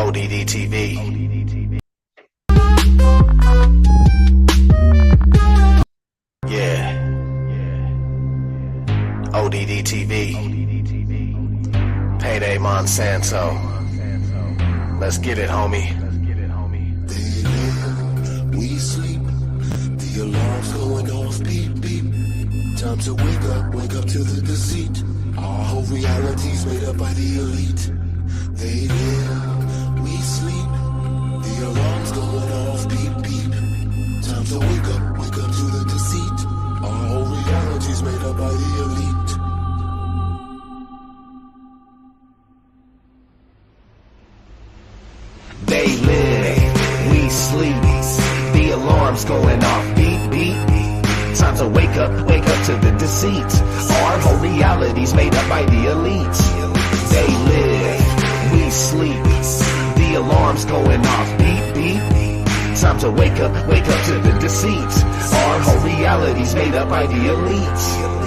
ODD TV. Yeah. ODD TV. Payday Monsanto. Let's get it, homie. They live, we sleep. The alarm's going off, beep, beep. Time to wake up to the deceit. Our whole reality's made up by the elite. They live, we sleep. The alarm's going off, beep, beep. Time to wake up to the deceit. Our whole reality's made up by the elite. They live, we sleep. The alarm's going off, beep, beep. Time to wake up to the deceit. Our whole reality's made up by the elite. They live, we sleep. The alarm's going off, beep, beep. Time to wake up to the deceit. Our whole reality's made up by the elite.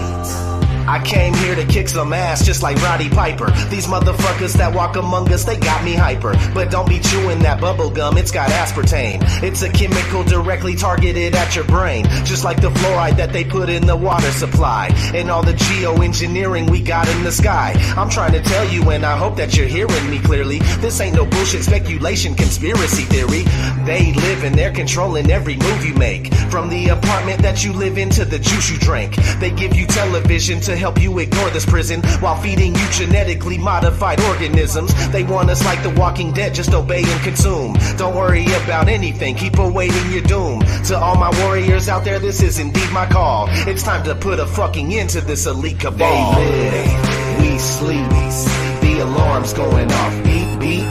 I came here to kick some ass just like Roddy Piper. These motherfuckers that walk among us, they got me hyper. But don't be chewing that bubble gum, it's got aspartame. It's a chemical directly targeted at your brain, just like the fluoride that they put in the water supply, and all the geoengineering we got in the sky. I'm trying to tell you, and I hope that you're hearing me clearly. This ain't no bullshit speculation, conspiracy theory. They live and they're controlling every move you make, from the apartment that you live in to the juice you drink. They give you television to help you ignore this prison, while feeding you genetically modified organisms. They want us like the Walking Dead, just obey and consume. Don't worry about anything, keep awaiting your doom. To all my warriors out there, this is indeed my call. It's time to put a fucking end to this elite cabal. They live, we sleep. The alarm's going off, beep, beep.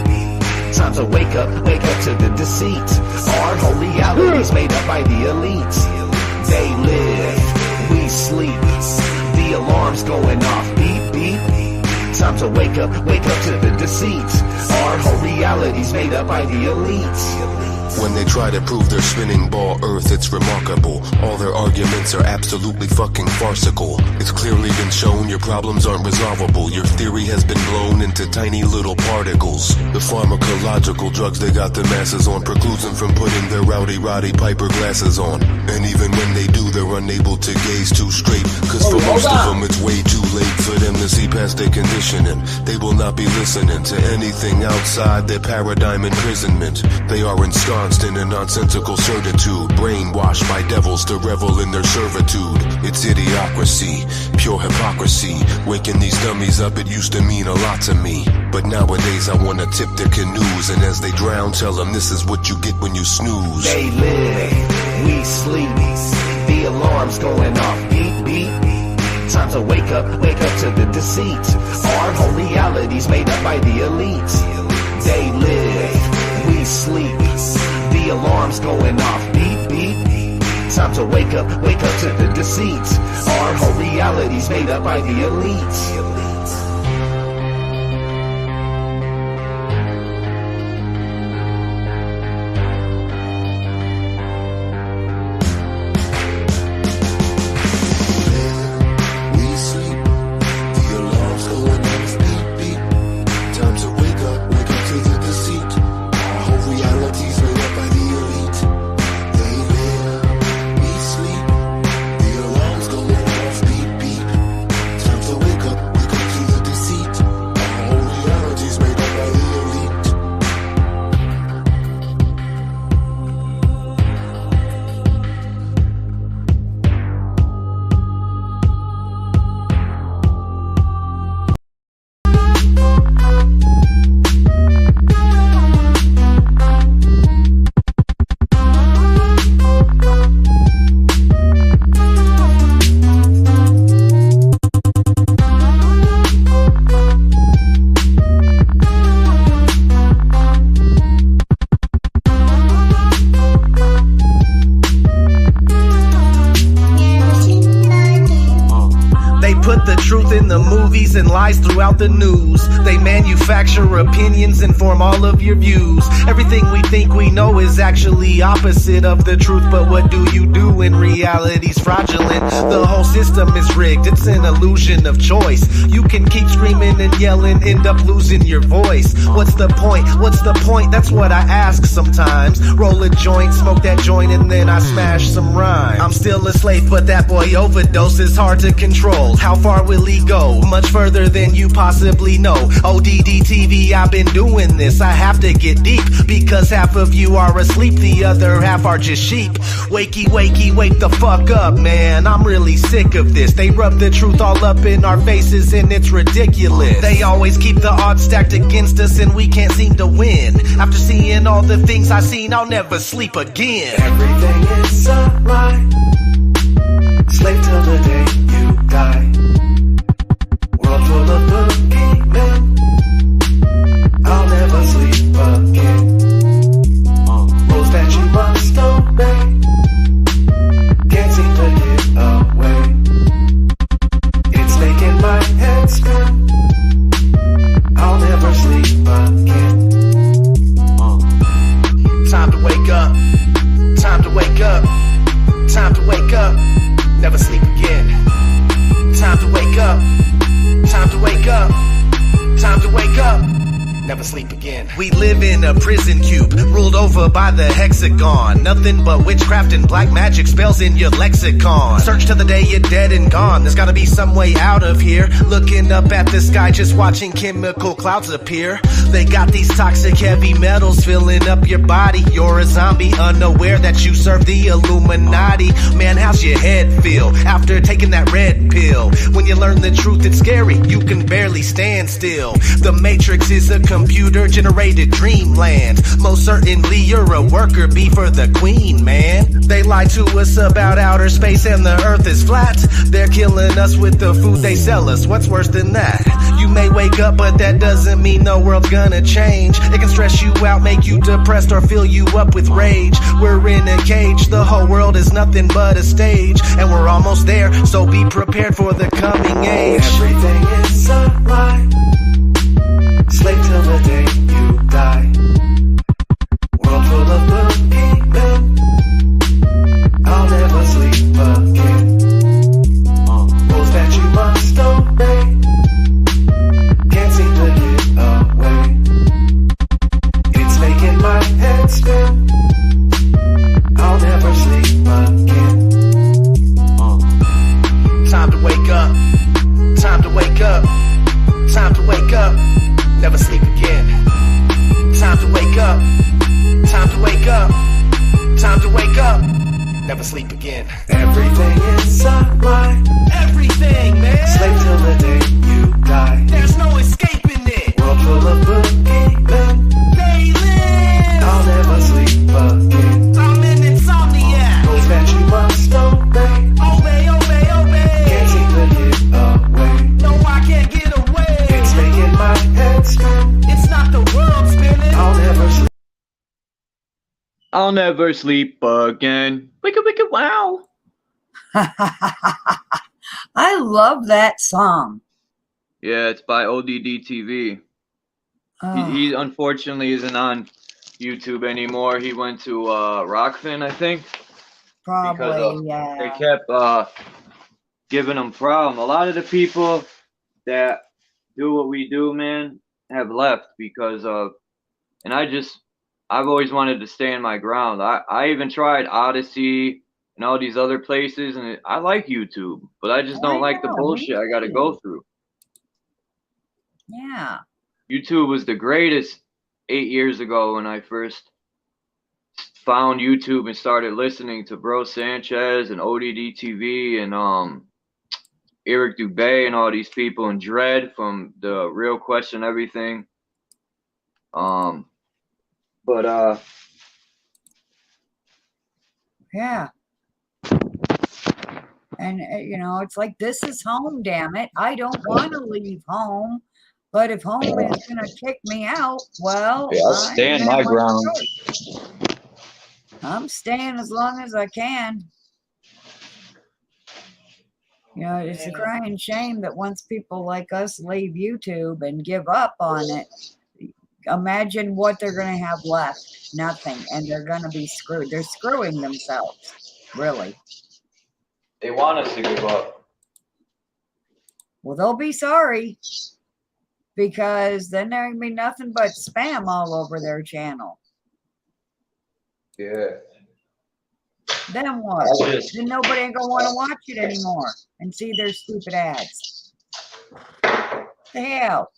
Time to wake up to the deceit. Our whole reality's made up by the elite. They live, we sleep. The alarm's going off, beep, beep. Time to wake up to the deceit. Our whole reality's made up by the elite. When they try to prove their spinning ball Earth, it's remarkable. All their arguments are absolutely fucking farcical. It's clearly been shown your problems aren't resolvable. Your theory has been blown into tiny little particles. The pharmacological drugs they got the masses on precludes them from putting their rowdy Roddy Piper glasses on. And even when they do, they're unable to gaze too straight, cause for most of them it's way too late for them to see past their conditioning. They will not be listening to anything outside their paradigm imprisonment. They are ensconced in a nonsensical certitude, brainwashed by devils to revel in their servitude. It's idiocracy, pure hypocrisy. Waking these dummies up, it used to mean a lot to me, but nowadays I wanna tip their canoes, and as they drown, tell them this is what you get when you snooze. They live, we sleep. The alarm's going off, beep, beep. Time to wake up to the deceit. Our whole reality's made up by the elite. They live, we sleep. The alarm's going off, beep, beep. Time to wake up to the deceit. Our whole reality's made up by the elite. Wake up put the truth in the movies and lies throughout the news. They manufacture opinions and form all of your views. Everything we think we know is actually opposite of the truth. But what do you do when reality's fraudulent? The whole system is rigged, it's an illusion of choice. You can keep screaming and yelling, end up losing your voice. What's the point? What's the point? That's what I ask sometimes. Roll a joint, smoke that joint, and then I smash some rhymes. I'm still a slave, but that boy overdose is hard to control. How far will he go? Much further than you possibly know. ODD TV, I've been doing this. I have to get deep, because half of you are asleep, the other half are just sheep. Wakey, wakey, wake the fuck up, man. I'm really sick of this. They rub the truth all up in our faces and it's ridiculous. They always keep the odds stacked against us and we can't seem to win. After seeing all the things I've seen, I'll never sleep again. Everything is a lie. Slave till the day you die. World full of boogeymen. I'll never sleep again. Rules that you must obey. Can't seem to get away. It's making my head spin. I'll never sleep again. Time to wake up. Time to wake up. Time to wake up. Never sleep again. Time to wake up. Time to wake up. Time to wake up. Never sleep again. We live in a prison cube, ruled over by the hexagon. Nothing but witchcraft and black magic spells in your lexicon. Search till the day you're dead and gone. There's gotta be some way out of here. Looking up at the sky, just watching chemical clouds appear. They got these toxic heavy metals filling up your body. You're a zombie, unaware that you serve the Illuminati. Man, how's your head feel after taking that red pill? When you learn the truth, it's scary. You can barely stand still. The Matrix is a computer-generated dreamland. Most certainly you're a worker bee for the queen, man. They lie to us about outer space and the earth is flat. They're killing us with the food they sell us. What's worse than that? You may wake up, but that doesn't mean the world's gonna change. It can stress you out, make you depressed, or fill you up with rage. We're in a cage, the whole world is nothing but a stage. And we're almost there, so be prepared for the coming age. Everything is a lie. Slave till the day you die. World full of boogeymen. I'll never sleep again. Rules that you must obey. Can't seem to get away. It's making my head spin. I'll never sleep again. Time to wake up. Time to wake up. Time to wake up. Never sleep again. Time to wake up. Time to wake up. Time to wake up. Never sleep again. Everything is a lie. Everything, man. Slave till the day you die. There's no escaping it. World full of boogeymen. They live. I'll never sleep again. I'm an insomniac. Rules that you must obey. Obey, obey, obey. Can't seem to get away. No, I can't get away. It's making my head spin. It's not the world spinning. I'll never sleep. I'll never sleep again. Wicka wicka wow. I love that song. Yeah, it's by ODD TV. Oh, He unfortunately isn't on YouTube anymore. He went to Rockfin, I think, because probably, they yeah. kept giving him problem. A lot of the people that do what we do, man, have left because of, and I've always wanted to stand my ground. I even tried Odyssey and all these other places, and I like YouTube, but I just don't like the know, bullshit I got to go through. Yeah. YouTube was the greatest 8 years ago when I first found YouTube and started listening to Bro Sanchez and ODD TV and Eric Dubay and all these people and Dread from the Real Question Everything. Yeah. And, you know, it's like, this is home, damn it. I don't want to leave home. But if home is going to kick me out, well, Yeah, I'll stand my ground. I'm staying as long as I can. You know, it's a crying shame that once people like us leave YouTube and give up on it, imagine what they're going to have left. Nothing. And they're going to be screwed. They're screwing themselves, really. They want us to give up. Well, they'll be sorry, because then there can be nothing but spam all over their channel. Yeah. Then what? Then nobody ain't gonna want to watch it anymore and see their stupid ads. The hell?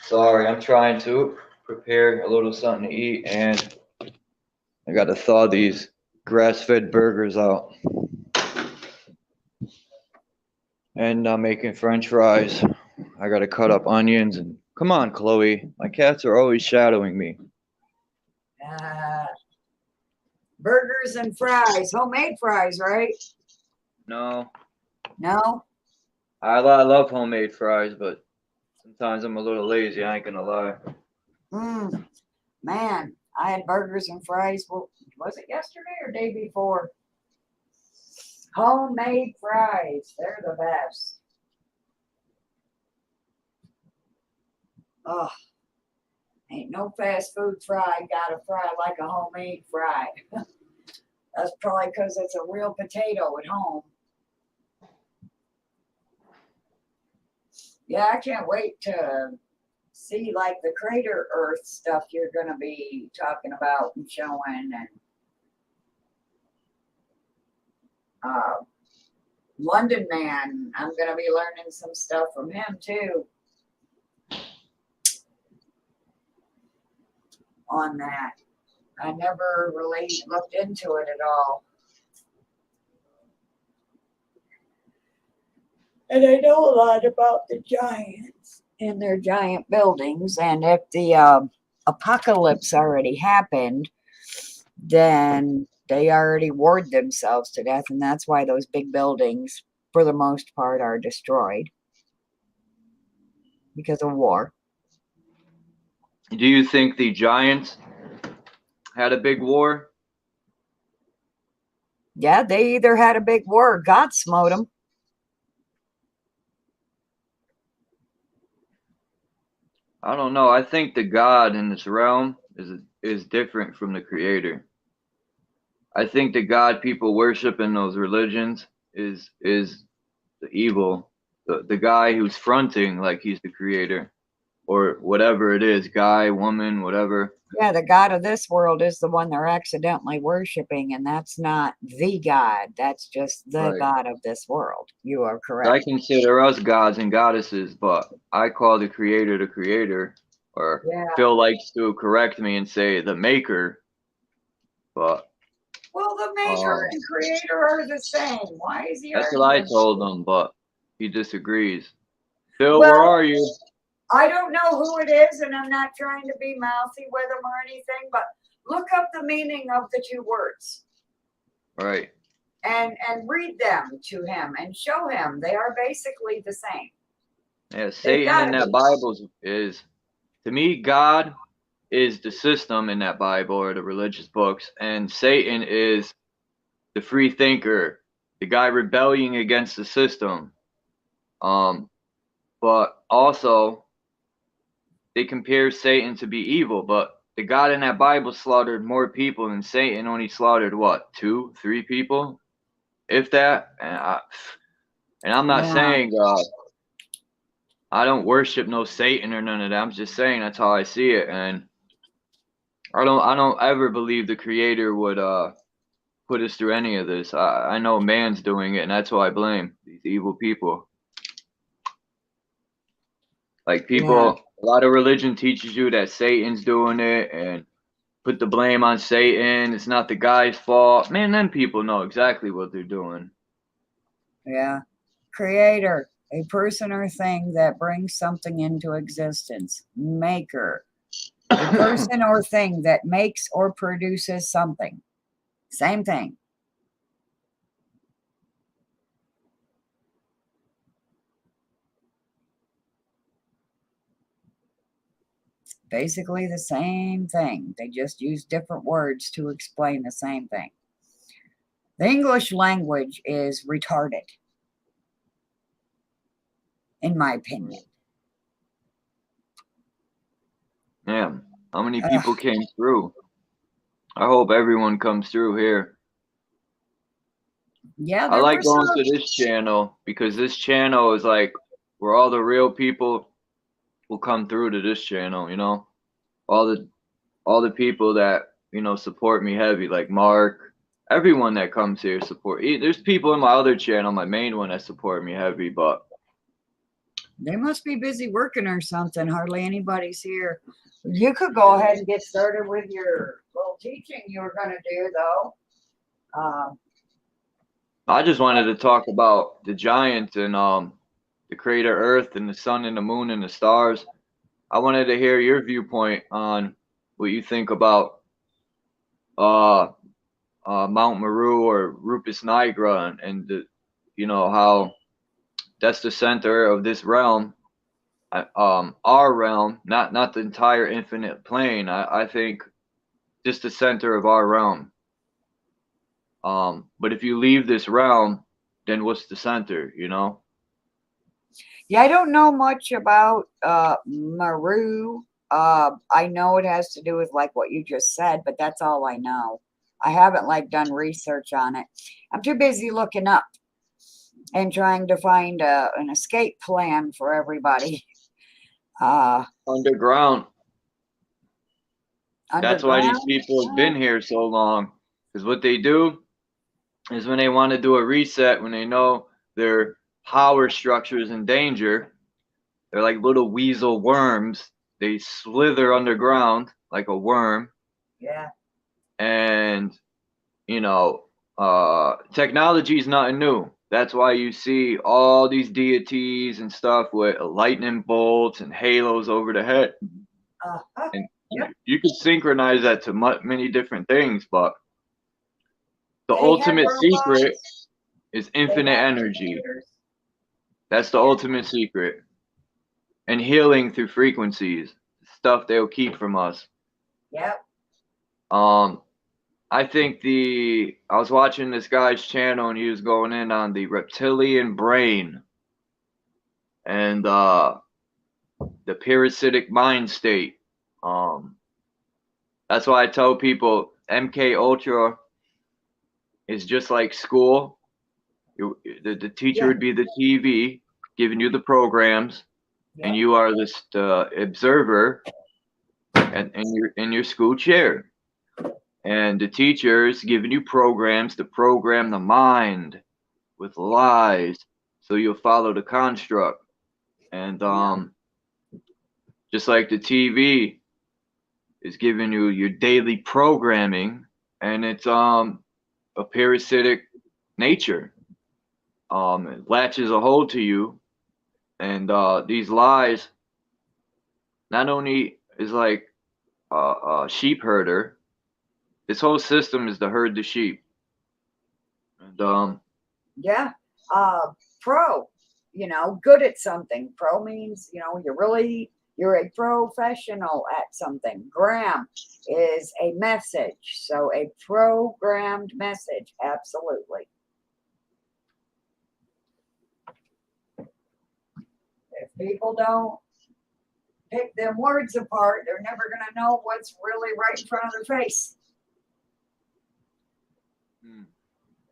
Sorry, I'm trying to prepare a little something to eat, and I got to thaw these grass-fed burgers out. And I'm making French fries. I got to cut up onions and come on, Chloe. My cats are always shadowing me. Burgers and fries, homemade fries, right? No, No? I love homemade fries, but sometimes I'm a little lazy. I ain't gonna lie. Man, I had burgers and fries. Well, was it yesterday or day before? Homemade fries. They're the best. Oh, ain't no fast food fry got a fry like a homemade fry. That's probably because it's a real potato at home. Yeah, I can't wait to see like the Crater Earth stuff you're going to be talking about and showing, and London Man. I'm going to be learning some stuff from him too on that. I never really looked into it at all. And I know a lot about the giants and their giant buildings. And if the apocalypse already happened, then they already warred themselves to death. And that's why those big buildings, for the most part, are destroyed because of war. Do you think the Giants had a big war? Yeah, they either had a big war or God smote them. I don't know. I think the God in this realm is different from the Creator. I think the God people worship in those religions is the evil, the guy who's fronting like he's the Creator, or whatever it is, guy, woman, whatever. Yeah, the God of this world is the one they're accidentally worshiping, and that's not the God. That's just the Right. God of this world. You are I correct. consider us gods and goddesses, but I call the Creator the Creator, or Yeah. Phil likes to correct me and say the Maker, but Well, the Maker and Creator are the same. Why is he? that's what I arguing? told him, but he disagrees. Phil, Well, where are you? I don't know who it is, and I'm not trying to be mouthy with him or anything, but look up the meaning of the two words Right. and read them to him and show him they are basically the same. Yeah, Satan in that Bible is, to me, God is the system in that Bible or the religious books, and Satan is the free thinker, the guy rebelling against the system. But also they compare Satan to be evil, but the God in that Bible slaughtered more people than Satan only slaughtered what, 2, 3 people, if that. And I'm not saying I don't worship no Satan or none of that. I'm just saying that's how I see it, and I don't ever believe the Creator would put us through any of this. I know man's doing it, and that's who I blame, these evil people. Like people, a lot of religion teaches you that Satan's doing it and put the blame on Satan. It's not the guy's fault. Man, then people know exactly what they're doing. Yeah. Creator, a person or thing that brings something into existence. Maker, a person or thing that makes or produces something. Same thing. Basically the same thing. They just use different words to explain the same thing. The English language is retarded, in my opinion. Damn, how many people came through? I hope everyone comes through here. Yeah, I there like were going some. to this channel because this channel is like where all the real people will come through to this channel, you know? All the people that, you know, support me heavy, like Mark, everyone that comes here support. There's people in my other channel, my main one, that support me heavy, but They must be busy working or something. Hardly anybody's here. You could go ahead and get started with your little teaching you were going to do, though. I just wanted to talk about the giants and the creator Earth and the sun and the moon and the stars. I wanted to hear your viewpoint on what you think about Mount Meru or Rupes Nigra and the, you know, how that's the center of this realm, our realm, not the entire infinite plane. I think just the center of our realm. But if you leave this realm, then what's the center, you know? Yeah, I don't know much about Meru. I know it has to do with like what you just said, but that's all I know. I haven't like done research on it. I'm too busy looking up and trying to find an escape plan for everybody. Underground. That's why these Underground. people have been here so long. Because what they do is when they want to do a reset, when they know their power structure is in danger, they're like little weasel worms. They slither underground like a worm. Yeah. And, you know, technology is nothing new. That's why you see all these deities and stuff with lightning bolts and halos over the head. And Yep. you could synchronize that to many different things, but the They ultimate have secret robots. is They infinite have energy. computers. That's the ultimate secret. And healing through frequencies, stuff they'll keep from us. Yep. I think I was watching this guy's channel and he was going in on the reptilian brain and the parasitic mind state. That's why I tell people MK Ultra is just like school. The teacher Yeah. would be the TV giving you the programs, Yeah. and you are this observer and in your school chair. And the teacher is giving you programs to program the mind with lies so you'll follow the construct. And just like the TV is giving you your daily programming, and it's a parasitic nature. It latches a hold to you, and these lies not only is like a sheep herder. This whole system is to herd the sheep. And Yeah. Pro, you know, good at something. Pro means, you know, you're a professional at something. Gram is a message. So a programmed message. Absolutely. If people don't pick them words apart, they're never going to know what's really right in front of their face.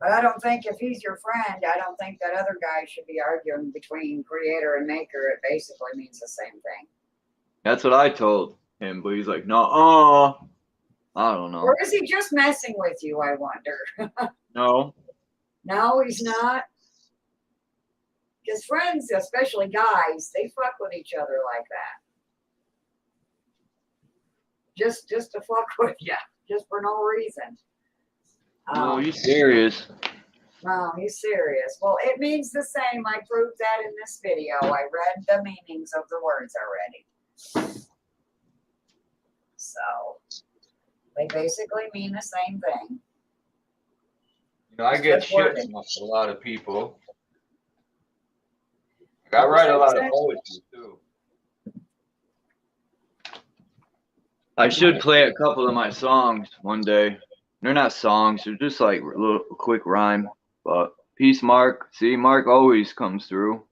But I don't think if he's your friend, I don't think that other guy should be arguing between creator and maker. It basically means the same thing. that's what I told him, but he's like, no, I don't know. Or is he just messing with you, I wonder? No. No, he's not. Because friends, especially guys, they fuck with each other like that. Just to fuck with you, just for no reason. No, you serious? No, he's serious. Well, it means the same. I proved that in this video. I read the meanings of the words already. So, they basically mean the same thing. You know, I get Just shit wording. from a lot of people. I write a lot of poetry too. I should play a couple of my songs one day They're not songs. They're just like a little quick rhyme. But peace, Mark. See, Mark always comes through.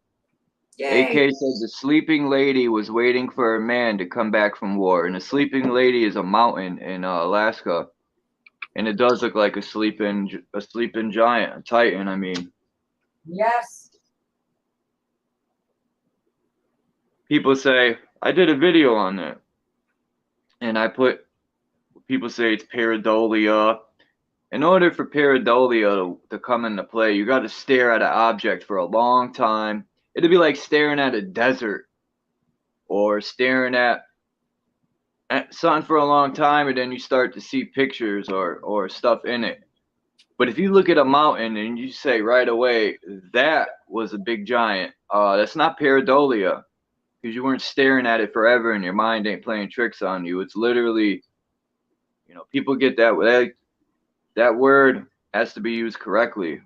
Yay. AK says the sleeping lady was waiting for a man to come back from war, and the sleeping lady is a mountain in Alaska, and it does look like a sleeping giant, a titan. I mean, Yes. people say I did a video on it, and I put. People say it's pareidolia. In order for pareidolia to come into play, you got to stare at an object for a long time. It'd be like staring at a desert or staring at something for a long time, and then you start to see pictures or stuff in it. But if you look at a mountain and you say right away, that was a big giant, that's not pareidolia, because you weren't staring at it forever and your mind ain't playing tricks on you. It's literally, people get that word has to be used correctly.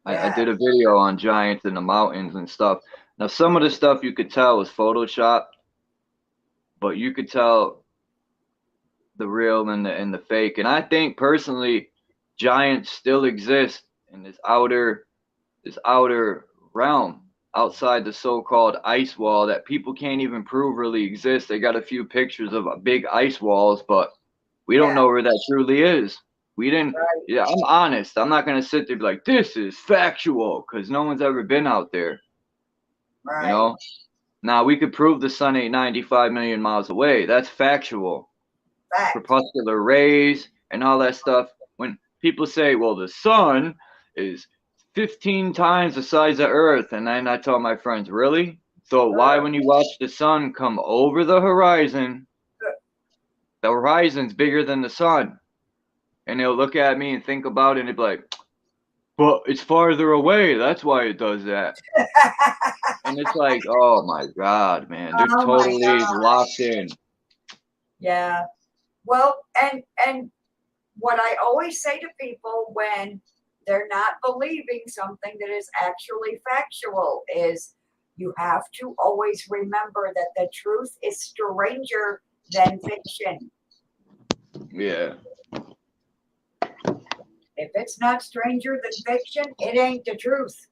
I did a video on giants in the mountains and stuff. Now, some of the stuff you could tell was photoshopped, but you could tell the real and the fake. And I think personally, giants still exist in this outer realm outside the so-called ice wall that people can't even prove really exists. They got a few pictures of big ice walls, but we don't know where that truly is. We didn't. Right. Yeah, I'm honest. I'm not gonna sit there and be like, this is factual, because no one's ever been out there. Right. Now we could prove the sun ain't 95 million miles away. That's factual. Fact. Crepuscular rays and all that stuff. When people say, well, the sun is 15 times the size of Earth, and then I tell my friends, really? So why, when you watch the sun come over the horizon, the horizon's bigger than the sun? And they'll look at me and think about it, and they'll be like, but it's farther away. That's why it does that. And it's like, oh my God, man. They're totally locked in. Yeah. Well, and what I always say to people when they're not believing something that is actually factual is you have to always remember that the truth is stranger than fiction. Yeah. If it's not stranger than fiction, it ain't the truth.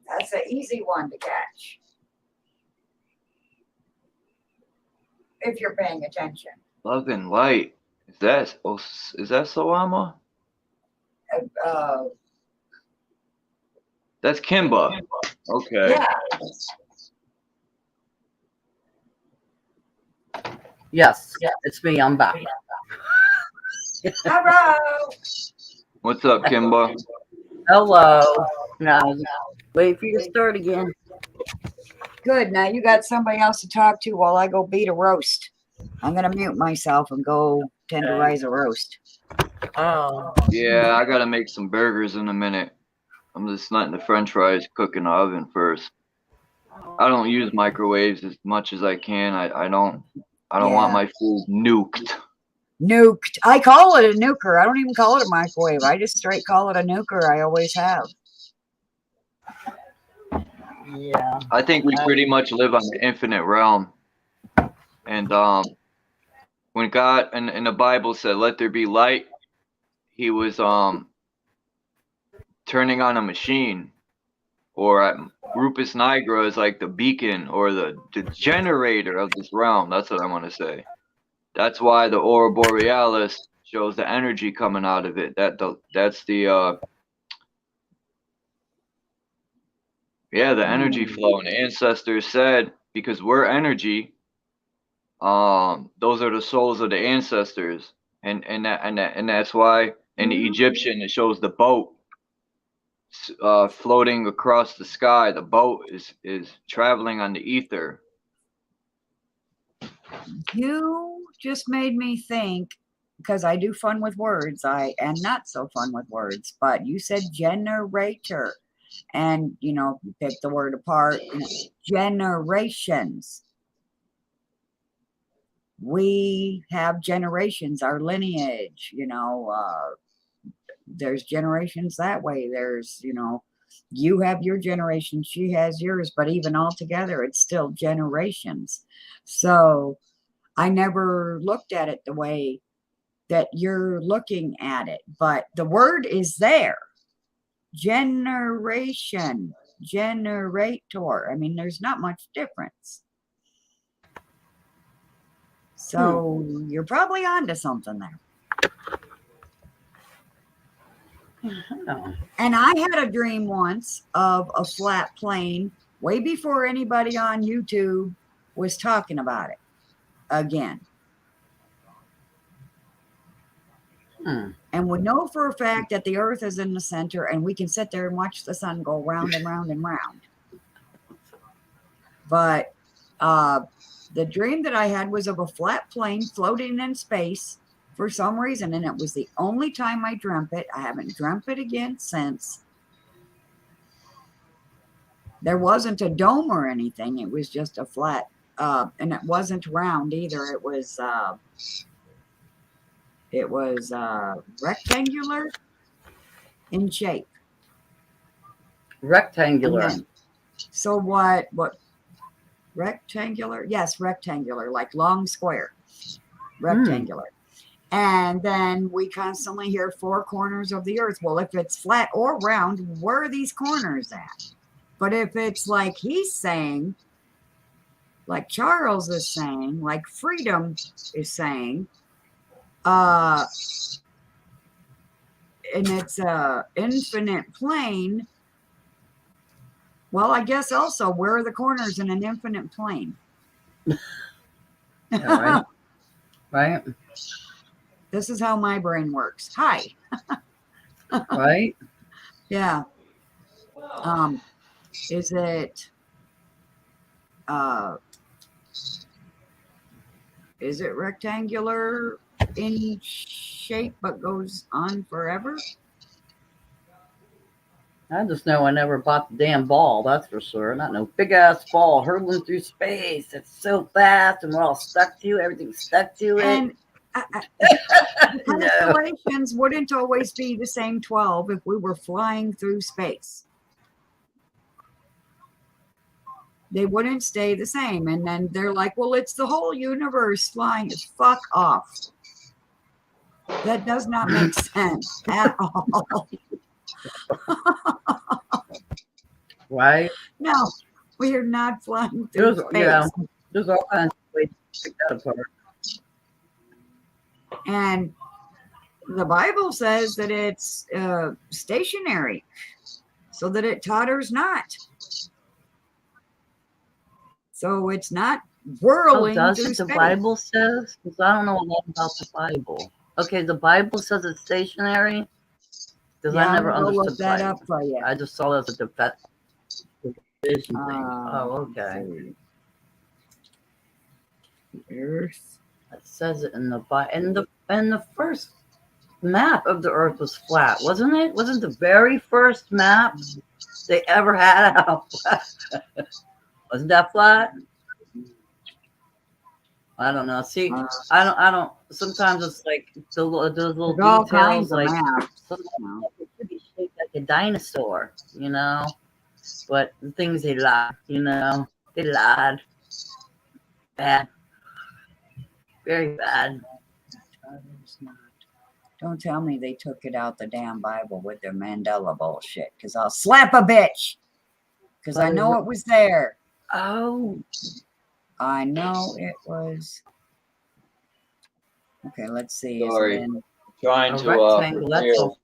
That's an easy one to catch. If you're paying attention. Love and light. Is that Soama? That's Kimba. Okay. Yeah. Yes, it's me. I'm back. Hello. What's up, Kimba? Hello. Now, wait for you to start again. Good. Now you got somebody else to talk to while I go beat a roast. I'm going to mute myself and go tenderize a roast. Oh. Yeah, I gotta make some burgers in a minute. I'm just letting the French fries cook in the oven first. I don't use microwaves as much as I can. I don't want my food nuked. Nuked. I call it a nuker. I don't even call it a microwave. I just straight call it a nuker. I always have. Yeah. I think we pretty much live on the infinite realm. And when God in the Bible said, "Let there be light," he was turning on a machine. Or Rupus Nigra is like the beacon or the generator of this realm. That's what I want to say. That's why the Aurora Borealis shows the energy coming out of it. That's the energy flow. And the ancestors said, because we're energy, those are the souls of the ancestors, and that's why in the Egyptian it shows the boat floating across the sky. The boat is traveling on the ether. You just made me think, because I do fun with words. I am not so fun with words, but you said generator, and you pick the word apart. Generations. We have generations, our lineage, there's generations that way. There's, you have your generation, she has yours, but even all together, it's still generations. So I never looked at it the way that you're looking at it, but the word is there. Generation, generator. I mean, there's not much difference. So you're probably onto something there. Oh. And I had a dream once of a flat plane way before anybody on YouTube was talking about it again. And we know for a fact that the earth is in the center and we can sit there and watch the sun go round and round and round. But the dream that I had was of a flat plane floating in space for some reason, and it was the only time I dreamt it. I haven't dreamt it again since. There wasn't a dome or anything. It was just a flat, and it wasn't round either. It was rectangular in shape. Rectangular. Then, so what rectangular? Yes, rectangular, like long square. Rectangular. And then we constantly hear four corners of the earth. Well, if it's flat or round, where are these corners at? But if it's like he's saying, like Charles is saying, like Freedom is saying, and it's a infinite plane. Well, I guess also, where are the corners in an infinite plane? Yeah, right. This is how my brain works. Hi. Right. Yeah. Is it rectangular in shape but goes on forever? I just know I never bought the damn ball, that's for sure. Not no big ass ball hurtling through space. It's so fast and we're all stuck to it. Everything's stuck to it. And constellations wouldn't always be the same 12 if we were flying through space. They wouldn't stay the same. And then they're like, well, it's the whole universe flying. Fuck off. That does not make sense at all. Right? No, we are not flying through space. Yeah, there's all kinds of ways to pick that apart. And the Bible says that it's stationary so that it totters not. So it's not whirling. Does through it? The space. Bible says? Because I don't know a lot about the Bible. Okay, the Bible says it's stationary. Because Yeah, I never I'm gonna understood look that Bible. up for you. I just saw it as a division thing. Oh, okay. The Earth. It says it in the Bible. And the first map of the Earth was flat, wasn't it? Wasn't the very first map they ever had out flat? Wasn't that flat? I don't know. See, I don't. Sometimes it's like those little There's all details, kinds of like maps. sometimes it could be shaped like a dinosaur, you know. But the things they lied, you know, they lied. Bad, very bad. Don't tell me they took it out the damn Bible with their Mandela bullshit, because I'll slap a bitch. Because I know it was there. Oh, I know it was. Okay, let's see. Is it Sorry. in- Trying a to rectangle. That's prepare. all.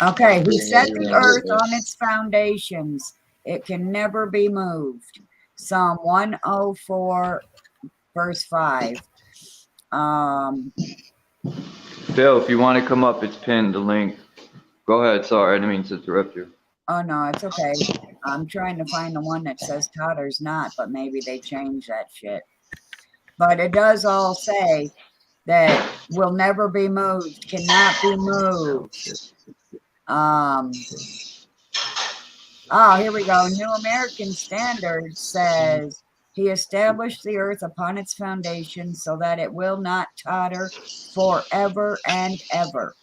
Okay, he set the earth on its foundations. It can never be moved. Psalm 104, verse 5. Bill, if you want to come up, it's pinned, the link. Go ahead. Sorry, I didn't mean to interrupt you. Oh, no, it's okay. I'm trying to find the one that says totters not, but maybe they changed that shit. But it does all say that will never be moved, cannot be moved. Oh, here we go. New American Standard says he established the earth upon its foundation so that it will not totter forever and ever.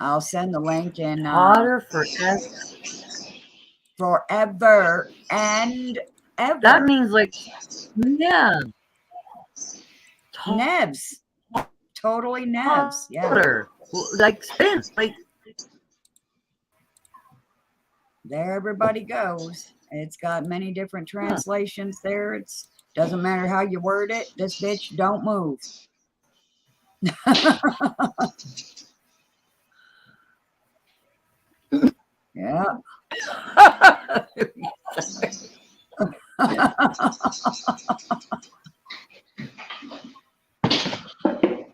I'll send the link in Totter forever. forever and ever. That means like, yeah. Nebs. Totally nebs. Yeah. Water. Like spin. Like, There everybody goes. It's got many different translations there. It's doesn't matter how you word it. This bitch don't move. Yeah.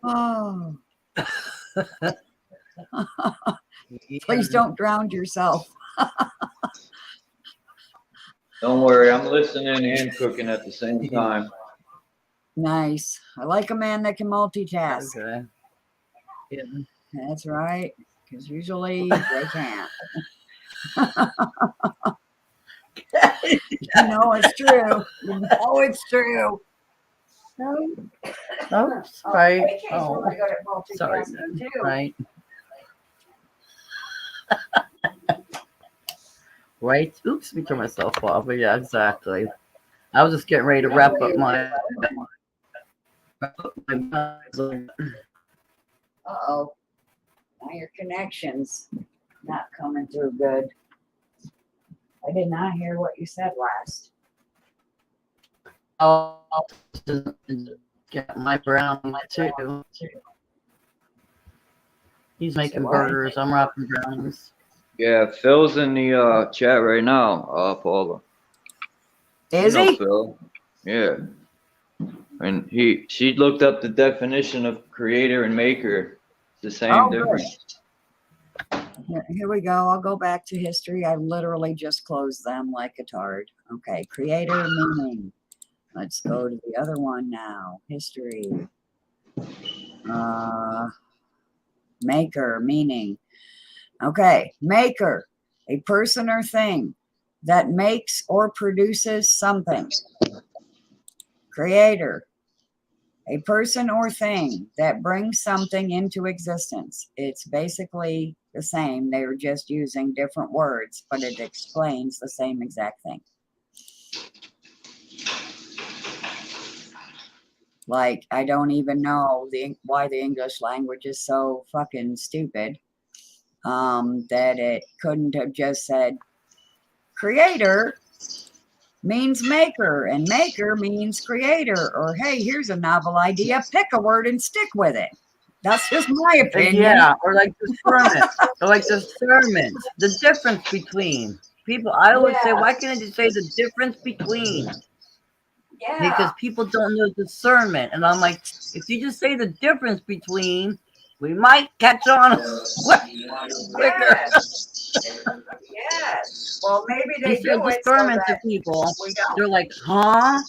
Oh. Please don't drown yourself. Don't worry, I'm listening and cooking at the same time. Nice. I like a man that can multitask. Okay. Yeah. That's right. Because usually they can't. You know it's true. You know it's true. Oh, right. Okay, so Oh, we're good at sorry. multitasking too. Right. Right. Oops, speak to myself off. But yeah, exactly. I was just getting ready to wrap up my. Uh-oh. Now your connection's not coming through good. I did not hear what you said last. I'll get my brown too. He's making burgers. I'm wrapping brownies. Yeah, Phil's in the chat right now, Paula. Is You know he? Phil. Yeah. And she looked up the definition of creator and maker. It's the same Oh, good. difference. Here we go. I'll go back to history. I literally just closed them like a tard. Okay, creator meaning. Let's go to the other one now. History. Maker meaning. Okay, maker, a person or thing that makes or produces something. Creator, a person or thing that brings something into existence. It's basically the same. They're just using different words, but it explains the same exact thing. Like, I don't even know why the English language is so fucking stupid. That it couldn't have just said creator means maker and maker means creator, or hey, here's a novel idea, pick a word and stick with it. That's just my opinion. Yeah, or like discernment. Or like discernment. The difference between people. I always say, why can't I just say the difference between? Yeah. Because people don't know discernment. And I'm like, if you just say the difference between, we might catch on quicker. Yes. Well, maybe they You say do it so discernment to that people. we don't. They're like, huh?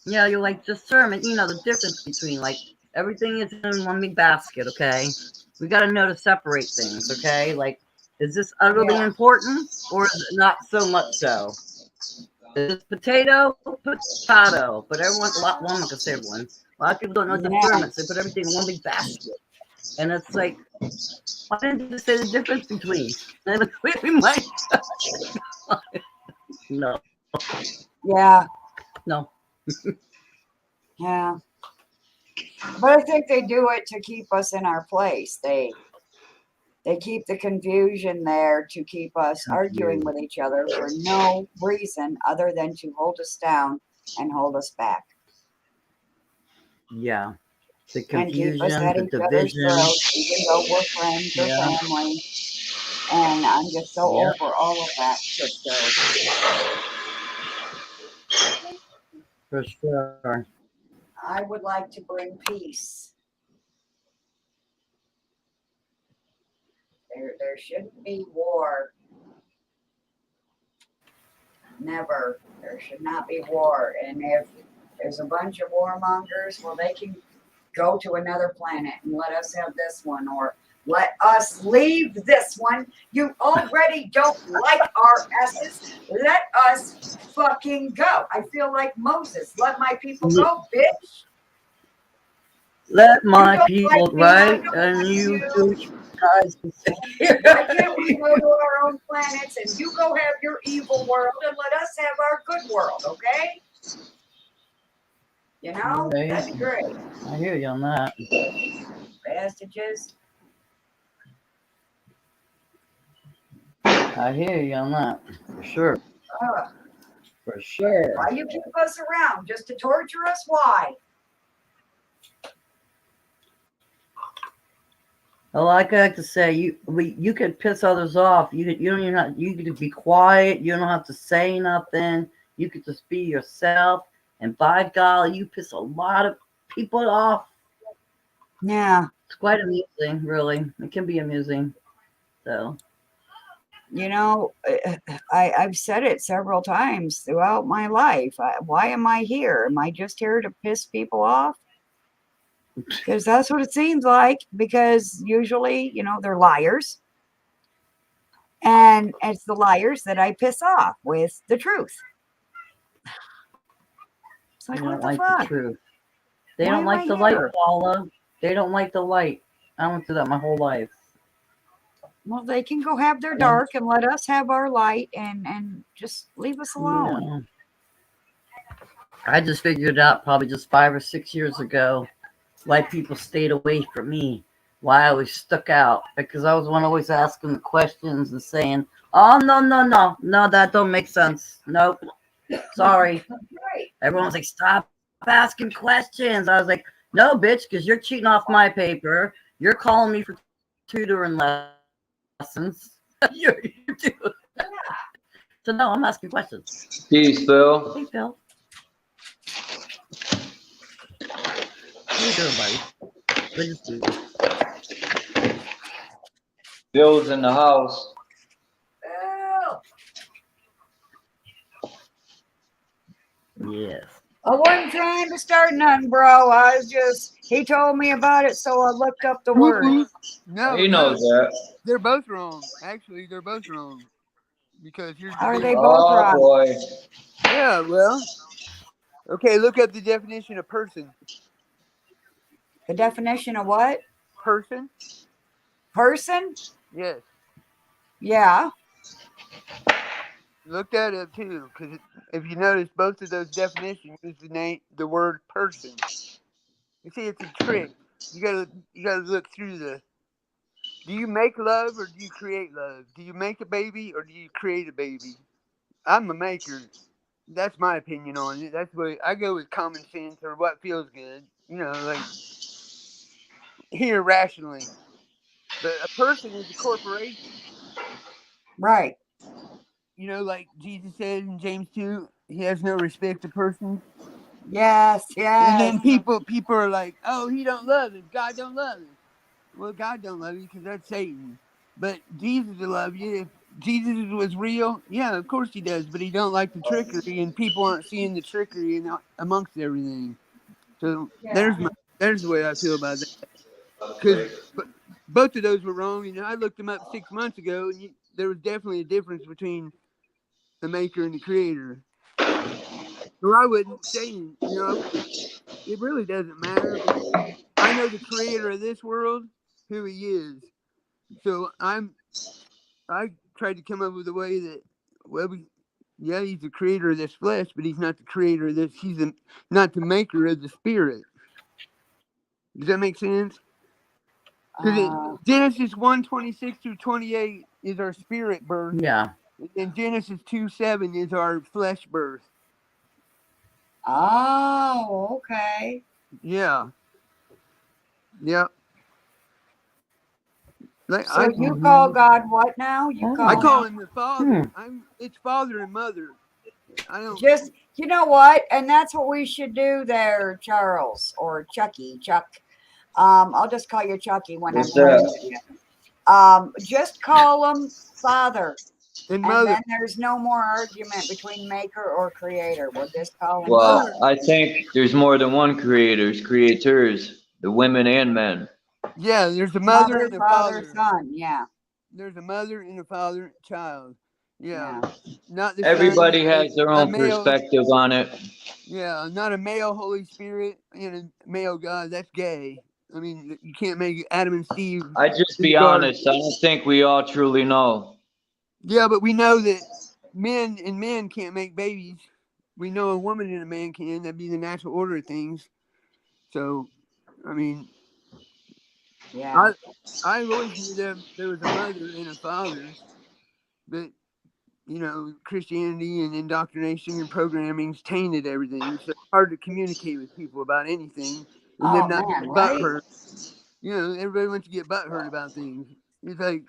Yeah, you're like discernment. You know the difference between like everything is in one big basket. Okay, we got to know to separate things. Okay, like is this utterly important or is it not so much so? Is it potato? Potato. But everyone, one not gonna say everyone. A lot of people don't know discernment. So they put everything in one big basket. And it's like, why didn't you say the difference between? And we might. No. Yeah. No. Yeah. But I think they do it to keep us in our place. They keep the confusion there to keep us arguing with each other for no reason other than to hold us down and hold us back. Yeah. The And keep confusion, us at the each other's division. throats, even though we're friends or family. And I'm just so over all of that shit show. For sure. I would like to bring peace. There shouldn't be war. Never. There should not be war. And if there's a bunch of warmongers, well, they can go to another planet and let us have this one, or let us leave this one. You already don't like our asses. Let us fucking go. I feel like Moses. Let my people go, bitch. Let my don't people, like me, I right? don't And like you you. do guys. Why can't we go to our own planets and you go have your evil world and let us have our good world, okay? You know, Okay. that'd be great. I hear you on that. Bastages. I hear you on that. For sure. For sure. Why you keep us around? Just to torture us? Why? Well, like I like to say, you could piss others off. You don't even have, you could be quiet. You don't have to say nothing. You could just be yourself. And by golly, you piss a lot of people off. Yeah. It's quite amusing, really. It can be amusing. So, You know, I've said it several times throughout my life. Why am I here? Am I just here to piss people off? Because that's what it seems like. Because usually, you know, they're liars. And it's the liars that I piss off with the truth. It's like, they what don't the like fuck? the truth. They Why don't am like I the light, here? Paula. They don't like the light. I went through that my whole life. Well, they can go have their dark and let us have our light and just leave us alone. Yeah. I just figured out probably just 5 or 6 years ago why people stayed away from me, why I always stuck out, because I was one always asking the questions and saying, oh, no, that don't make sense. Nope. Sorry. Right. Everyone's like, stop asking questions. I was like, no, bitch, because you're cheating off my paper. You're calling me for tutoring lessons. you're doing. So, no, I'm asking questions. Peace, Phil. Hey, Phil. How you doing, buddy? Good to see you. Phil's in the house. Well, Yes. I wasn't trying to start nothing, bro. I was just, he told me about it, so I looked up the word. No, He knows that. they're both wrong. Actually, they're both wrong. Because here's the Are thing. they both Oh wrong? boy. Yeah, well, okay, look up the definition of person. The definition of what? Person? Person? Yes. Yeah. Look that up too, because if you notice, both of those definitions use the word person. You see, it's a trick. You gotta look through the. Do you make love or do you create love? Do you make a baby or do you create a baby? I'm a maker. That's my opinion on it. That's what I go with, common sense or what feels good. You know, like here rationally. But a person is a corporation. Right. You know, like Jesus said in James 2, he has no respect to persons. Yes, And yes. then people are like, oh, he don't love him. God don't love him. Well, God don't love you because that's Satan. But Jesus will love you. If Jesus was real, yeah, of course he does. But he don't like the trickery, and people aren't seeing the trickery amongst everything. So there's the way I feel about that. Because both of those were wrong. You know, I looked them up 6 months ago, and there was definitely a difference between the maker and the creator. Or I wouldn't say, you know, it really doesn't matter. I know the creator of this world, who he is. So I tried to come up with a way that, well, he's the creator of this flesh, but he's not the creator of this. He's not the maker of the spirit. Does that make sense? Because Genesis 1:26 through 28 is our spirit birth. Yeah. And Genesis 2:7 is our flesh birth. Oh, okay. Yeah. Yeah. Like So you call God what now? You Oh. I call call him him the father. It's father and mother. I don't just, you know what? And that's what we should do there, Charles or Chuck. I'll just call you Chucky when What's I'm that? with you. Just call him Father. and And mother. then there's no more argument between maker or creator. We'll just call him Well, Father. I think there's more than one creators, the women and men. Yeah, there's a mother and a Father, father. son. Yeah. There's a mother and a father, child. Yeah. Yeah. Not the Everybody son, has their a own male, perspective on it. yeah, not a male Holy Spirit and a male God. That's gay. I mean, you can't make Adam and Steve. I just in the be garden. honest. I don't think we all truly know. Yeah, but we know that men and men can't make babies. We know a woman and a man can. That'd be the natural order of things. So, I mean, Yeah. I always knew that there was a mother and a father, but Christianity and indoctrination and programming's tainted everything. So it's hard to communicate with people about anything and them Oh not man, getting right? butthurt. Everybody wants to get butthurt about things. It's like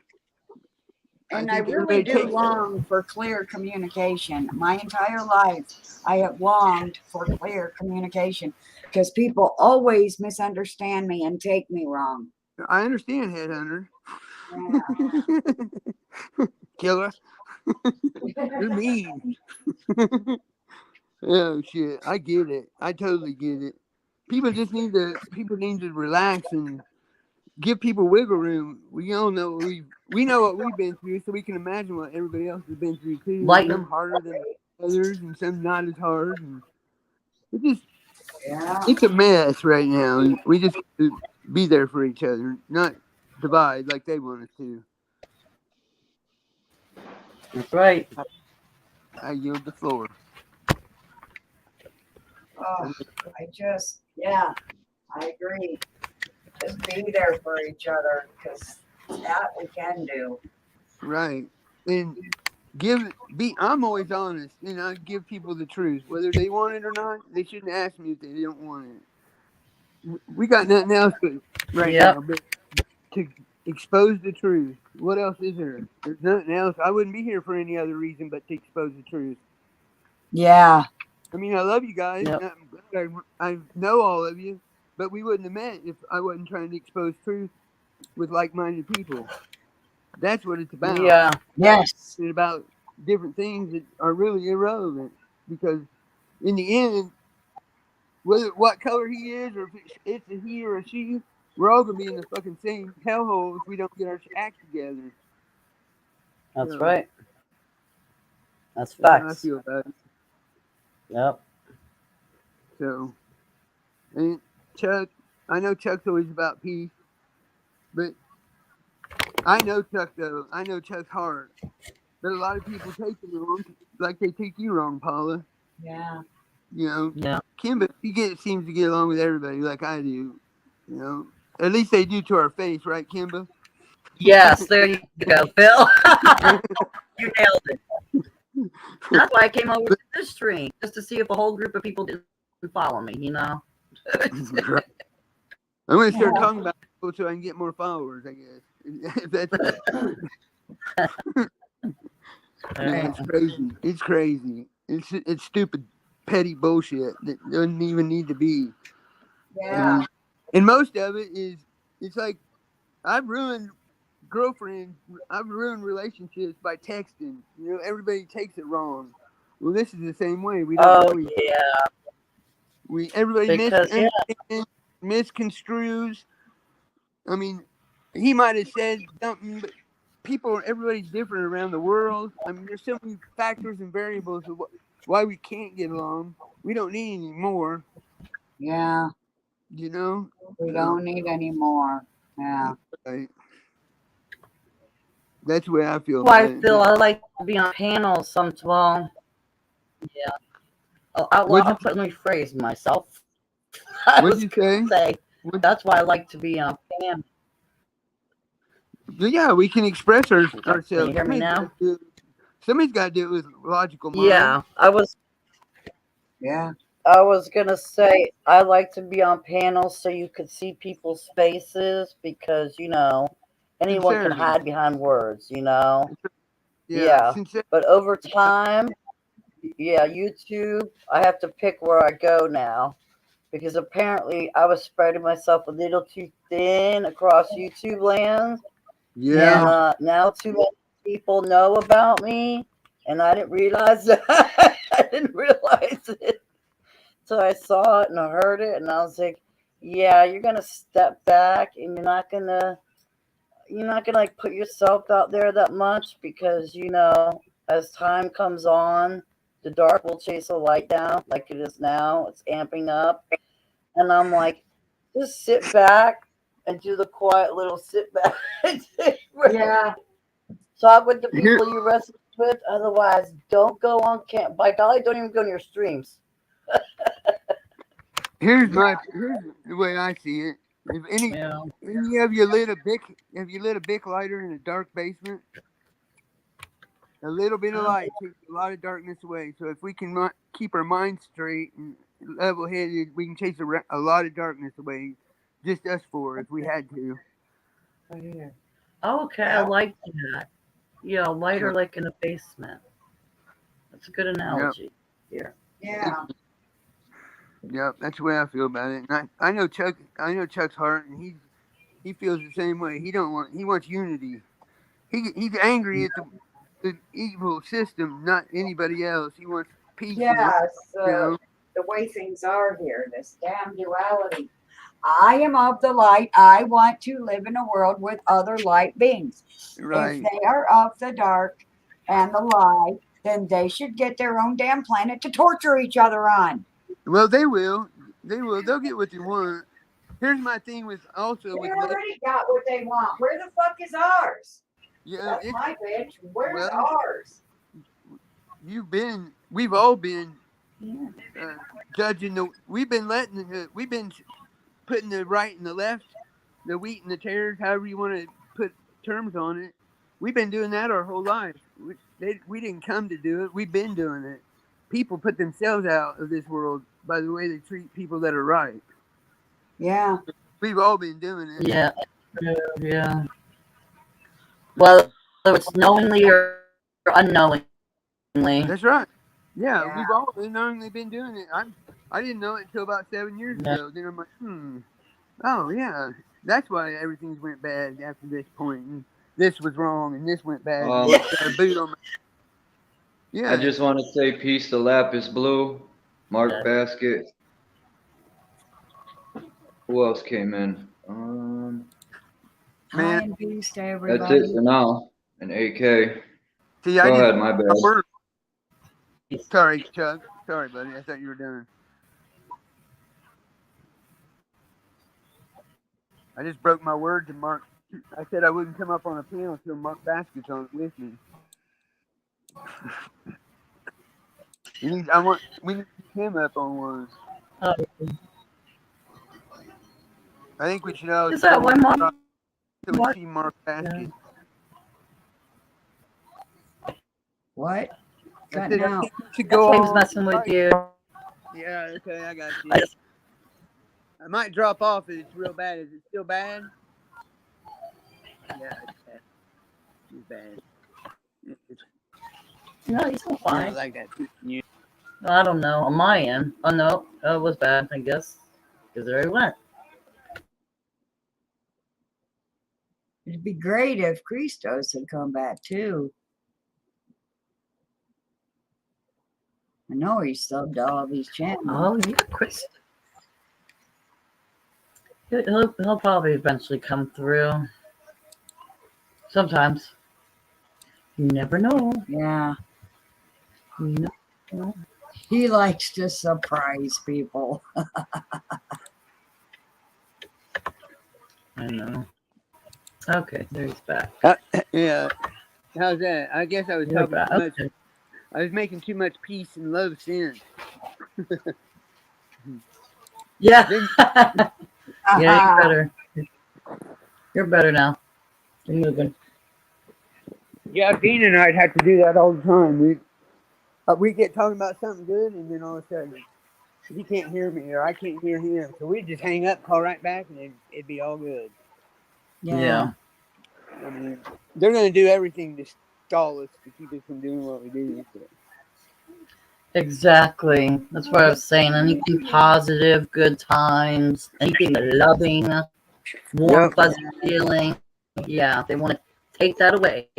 And I think really everybody do takes. long for clear communication. My entire life, I have longed for clear communication because people always misunderstand me and take me wrong. I understand, headhunter. Yeah. Killer. You're mean. Oh shit. I get it. I totally get it. People need to relax and give people wiggle room. We all know we know what we've been through, so we can imagine what everybody else has been through too. Like- Some harder than others and some not as hard. And Yeah. it's a mess right now. And we just have to be there for each other, not divide like they want us to. That's right. I yield the floor. Oh, yeah, I agree. Just be there for each other because that we can do. Right. And I'm always honest, and I give people the truth. Whether they want it or not, they shouldn't ask me if they don't want it. We got nothing else right Yep. now but to expose the truth. What else is there? There's nothing else. I wouldn't be here for any other reason but to expose the truth. Yeah. I mean, I love you guys. Yep. I know all of you, but we wouldn't have met if I wasn't trying to expose truth with like-minded people. That's what it's about. Yeah. Yes. It's about different things that are really irrelevant because in the end, whether what color he is or if it's a he or a she, we're all gonna be in the fucking same hellhole if we don't get our act together. That's Yeah. right. That's That's how I facts. feel about it. Yep. So, and Chuck, I know Chuck's always about peace, but I know Chuck though. I know Chuck's heart. But a lot of people take him wrong, like they take you wrong, Paula. Yeah. Yeah. Kimba, seems to get along with everybody like I do. At least they do to our face, right, Kimba? Yes, there you go, Phil. You nailed it. That's why I came over to this stream, just to see if a whole group of people didn't follow me, I'm gonna start talking about people so I can get more followers, I guess. That's it's crazy. It's crazy. It's stupid, petty bullshit that doesn't even need to be. Yeah. And most of it is, it's like I've ruined girlfriends. I've ruined relationships by texting. Everybody takes it wrong. Well, this is the same way. We don't know. yeah. Everybody Because, misconstrues. I mean, he might have said something, but everybody's different around the world. I mean, there's so many factors and variables of why we can't get along. We don't need any more. Yeah. We don't need any more. Yeah. Right. That's the way I feel. Why, about it. Phil, I like to be on panels well, yeah. Let me rephrase myself. What'd you say? That's why I like to be on panels. Yeah, we can express ourselves. Can you hear me now? Somebody's got to do it with logical mind. Yeah, I was gonna say I like to be on panels so you could see people's faces because anyone can hide behind words, Yeah. But over time, YouTube, I have to pick where I go now because apparently I was spreading myself a little too thin across YouTube land. Yeah. And now too many people know about me, and I didn't realize that. I didn't realize it. So I saw it and I heard it, and I was like, "Yeah, you're gonna step back, and you're not gonna like put yourself out there that much because as time comes on, the dark will chase the light down like it is now. It's amping up, and I'm like, just sit back and do the quiet little sit back. Yeah. Talk with the Here- people you wrestle with. Otherwise, don't go on camp. By golly, don't even go on your streams. here's the way I see it. If any of you lit a Bic lighter in a dark basement, a little bit of light takes a lot of darkness away. So if we can keep our minds straight and level-headed, we can chase a lot of darkness away. Just us four, if we had to. Right here. Okay, I like that. Yeah, lighter like in a basement. That's a good analogy. Here. Yeah. Yep, that's the way I feel about it. And I know Chuck's heart, and he feels the same way. He wants unity. He's angry at the evil system, not anybody else. He wants peace. Yes. You know? The way things are here, this damn duality. I am of the light. I want to live in a world with other light beings. Right. If they are of the dark and the light, then they should get their own damn planet to torture each other on. Well, they will. They'll get what they want. Here's my thing with They with already got what they want. Where the fuck is ours? yeah. That's my bitch. Where's well, ours? We've all been judging we've been putting the right and the left, the wheat and the tares, however you want to put terms on it. We've been doing that our whole life. We didn't come to do it. We've been doing it. People put themselves out of this world by the way they treat people that are right. Yeah. We've all been doing it. Yeah. Well, whether it's knowingly or unknowingly. That's right. Yeah, Yeah. we've all knowingly been doing it. I didn't know it until about 7 years ago. Then I'm like, oh yeah, that's why everything's went bad after this point. And this was wrong, and this went bad. And got a boot on my... Yeah. I just want to say peace to Lapis Blue, Mark Basket. Who else came in? Hi and peace to That's everybody. it for now. And AK. See, Go ahead, my bad. Sorry, Chuck. Sorry, buddy. I thought you were done. I just broke my word to Mark. I said I wouldn't come up on a panel until Mark Basket's on it with me. We need to keep him up on one. I think we should all Is that why Mark? so we see Mark Basket. What? I Cutting said, I out. think we should go James all messing with you. Yeah, okay, I got you. I just- I might drop off if it's real bad. Is it still bad? Yeah, it's bad. It's bad. No, he's still I fine. like that. Yeah. I don't know. On my end. Oh, no. It was bad, I guess. Because there he went. It'd be great if Christos had come back too. I know he subbed all of his channels. Oh, yeah, Chris. He'll probably eventually come through. Sometimes. You never know. Yeah. You never know. He likes to surprise people. I know. Okay, there he's back. Yeah. How's that? I guess I was You're talking back. too much. Okay. I was making too much peace and love sense. Yeah. Then- Yeah, you're better. You're better now. You're moving. Yeah, Dean and I'd have to do that all the time. We get talking about something good, and then all of a sudden, he can't hear me or I can't hear him. So we just hang up, call right back, and it'd be all good. Yeah. I mean, they're going to do everything to stall us to keep us from doing what we do. So. Exactly. That's what I was saying. Anything positive, good times, anything loving, warm, Yep. fuzzy feeling. Yeah, they want to take that away.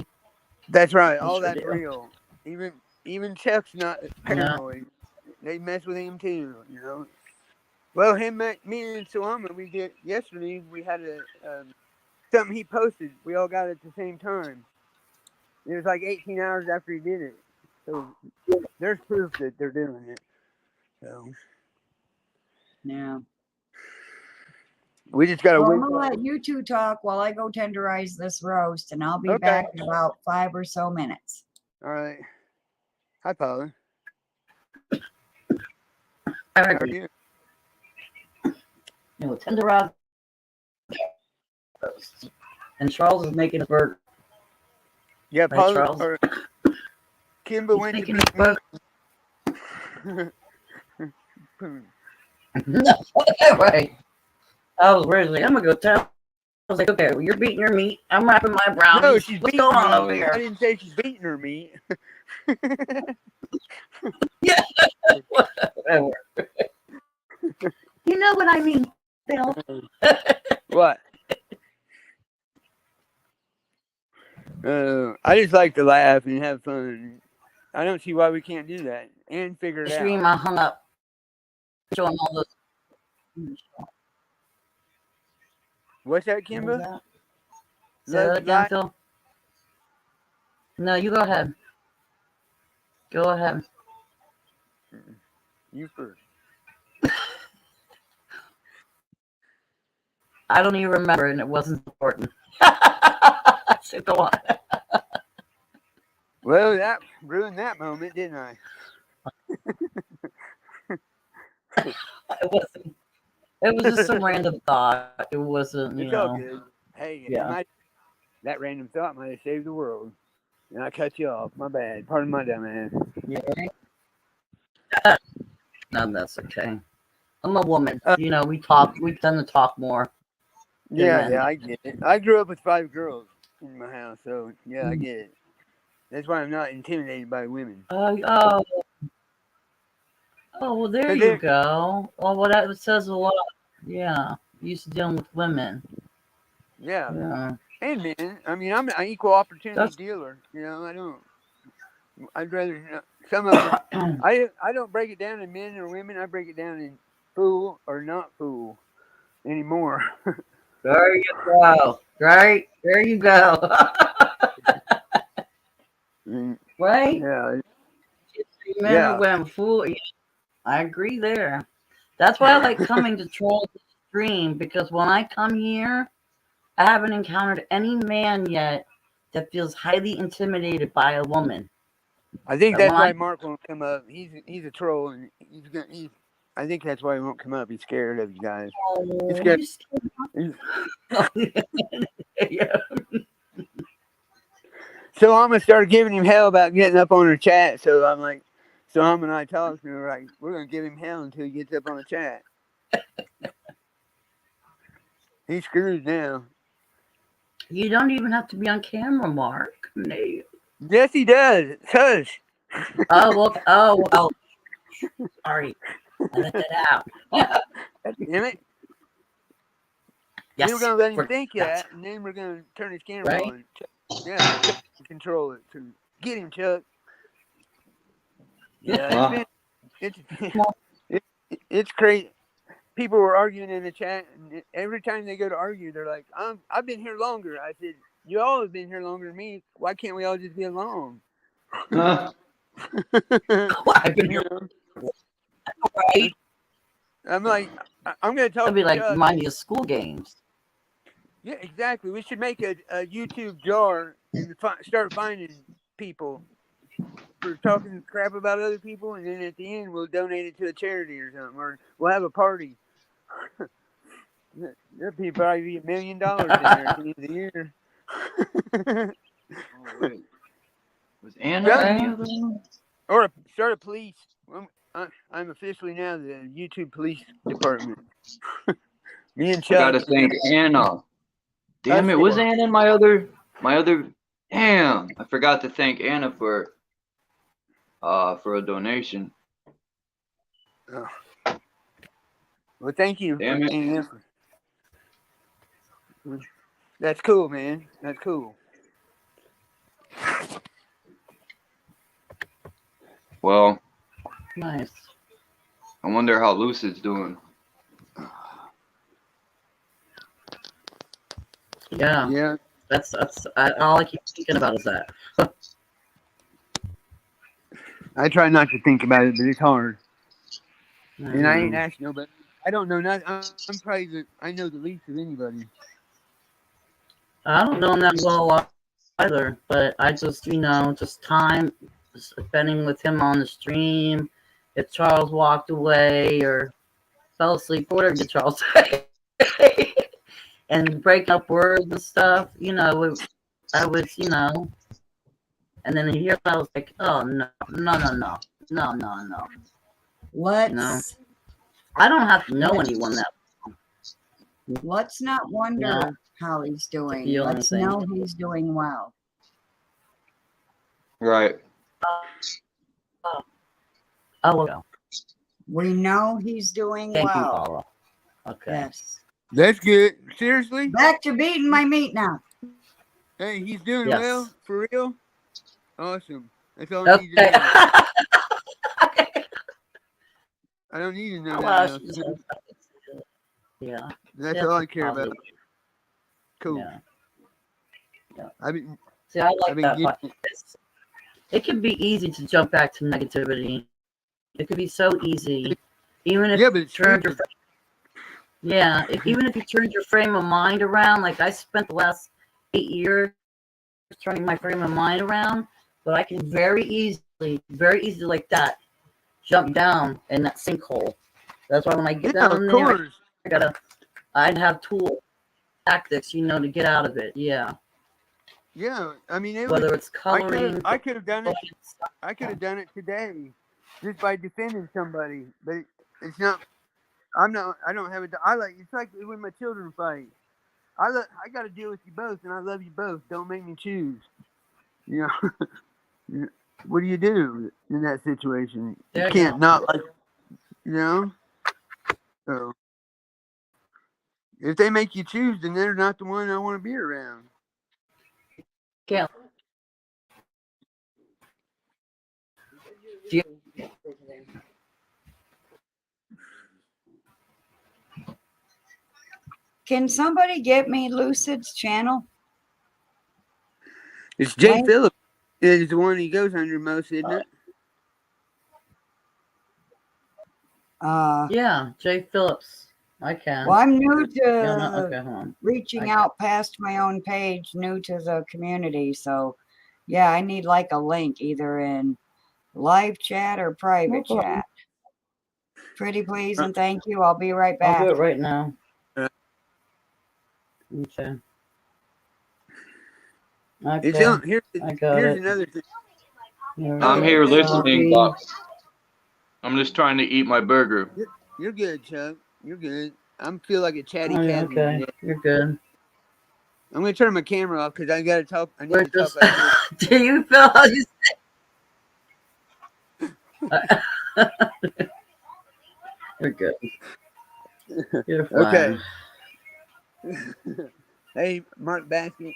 That's right. All sure that's do. real. Even Chuck's not paranoid. They mess with him too, you know. Well, me and Salama, we did yesterday. We had something he posted. We all got it at the same time. It was like 18 hours after he did it. So there's proof that they're doing it. So Yeah. We just gotta Well, I'm wait. gonna let you two talk while I go tenderize this roast, and I'll be Okay. back in about 5 or so minutes. All right. Hi, Paula. All How are right. you? Tenderize. And Charles is making a burger. Yeah, Right, Paula. Charles? Or Kimba He's went to making beat a me. burger. Right. I was worried. Like, I'm gonna go tell. I was like, okay, well, you're beating your meat. I'm wrapping my brownies. No, she's What's beating going on me. over I here? didn't say she's beating her meat. Whatever. You know what I mean, Phil? What? I just like to laugh and have fun. I don't see why we can't do that and figure The it stream out. I hung up showing all those. What's that, What was Kimba? that? Say that again, Phil? No, you go ahead. Go ahead. You first. I don't even remember, and it wasn't important. So go on. Well, that ruined that moment, didn't I? It wasn't. It was just some random thought. It wasn't, you It's all know. good. Hey, Yeah. that random thought might have saved the world. And I cut you off. My bad. Pardon my dumb ass. Yeah. No, that's okay. I'm a woman. You know, we tend to talk more. Yeah, men. yeah, I get it. I grew up with 5 girls in my house, so yeah, I get it. That's why I'm not intimidated by women. Oh, well, there But you they're- go. Oh, well, that says a lot. Yeah, used to dealing with women. Yeah. Yeah. And men. I mean, I'm an equal opportunity That's- dealer. You know, I'd rather some of them. I don't break it down in men or women. I break it down in fool or not fool anymore. There you go. Right? There you go. Mm, Right? yeah. Men Yeah. or women, fool. Yeah, I agree there. That's why I like coming to Troll Stream, because when I come here, I haven't encountered any man yet that feels highly intimidated by a woman. I think But that's when why I- Mark won't come up. He's a troll, and I think that's why he won't come up. He's scared of you guys. Oh, scared. yeah. So Hama started giving him hell about getting up on her chat. So I'm like, so Hama and I talked, and we're like, we're gonna give him hell until he gets up on the chat. He's screwed now. You don't even have to be on camera, Mark. No. Yes, he does. Hush. Oh, sorry. I let that out. Damn it. Yes. We were gonna let him for- think that's- that, and then we're gonna turn his camera Right. on. Yeah, Chuck can control it. To get him, Chuck. Yeah, it's crazy. People were arguing in the chat, and every time they go to argue, they're like, I've been here longer. I said, you all have been here longer than me. Why can't we all just get along? I've been here, right? I'm like, I'm going to talk It'll be to like Chuck. remind me of school games. Yeah, exactly. We should make a YouTube jar and start finding people for talking crap about other people, and then at the end we'll donate it to a charity or something, or we'll have a party. There'll be probably $1 million in there at the end of the year. Oh, wait. Was Anna Yeah. in the other one? Or start a police. I'm officially now the YouTube police department. Me and I Chuck. gotta thank Anna. Damn Us it, was four. Anna my other damn, I forgot to thank Anna for a donation. Well, thank you. Damn it. Anna. That's cool, man. That's cool. Well, Nice. I wonder how Lucid's doing. Yeah. Yeah. That's all I keep thinking about is that. I try not to think about it, but it's hard. And I ain't asked nobody. I don't know nothing. I'm probably I know the least of anybody. I don't know him that well either, but I just, just time spending with him on the stream. If Charles walked away or fell asleep, or whatever did Charles say, and break up words and stuff, I was, and then here I was like, oh, no. Let's I don't have to know anyone that, let's not wonder No. how he's doing. Feel Let's anything. know he's doing well. Right. oh, well. We know he's doing Thank you, well. Paula. Okay. Yes. That's good. Seriously? Back to beating my meat now. Hey, he's doing Yes. well? For real? Awesome. That's all I need to Okay. know. I don't need to know Well, that else. yeah. That's Yeah, all I care positive. about. Cool. Yeah. I've been, See, I I've like been that. getting, But it can be easy to jump back to negativity. It could be so easy, even if yeah, but you it's turned your stupid. even if you turned your frame of mind around. Like I spent the last 8 years turning my frame of mind around, but I can very easily like that, jump down in that sinkhole. That's why when I get Yeah, down of there, course. I'd have tactics, to get out of it. Yeah. Yeah, I mean, it Whether was. it's coloring, I could have done it. I could have done it today, just by defending somebody. But it's not. I'm not. I don't have it. It's like when my children fight. I got to deal with you both, and I love you both. Don't make me choose. You know. What do you do in that situation? There You you can't go. not like. So if they make you choose, then they're not the one I want to be around. can't. Can somebody get me Lucid's channel? It's Jay Right. Phillips. Is the one he goes under most, isn't it? Yeah, Jay Phillips. I can. Well, I'm new Yeah, no, to okay, hold on. reaching I- out past my own page, new to the community. So, yeah, I need like a link either in live chat or private No problem. chat. Pretty please and thank you. I'll be right I'll back. do it right now. Uh, Okay. It's Okay. on, here's I got here's it. another thing. I'm here listening, Copy. but I'm just trying to eat my burger. You're good, Chuck. You're good. I feel like a chatty Oh, yeah, cat. okay. today. You're good. I'm gonna turn my camera off because I gotta talk. I need We're to talk just. like this. Do you feel how you You're good. You're fine. Okay. Hey, Mark Basket,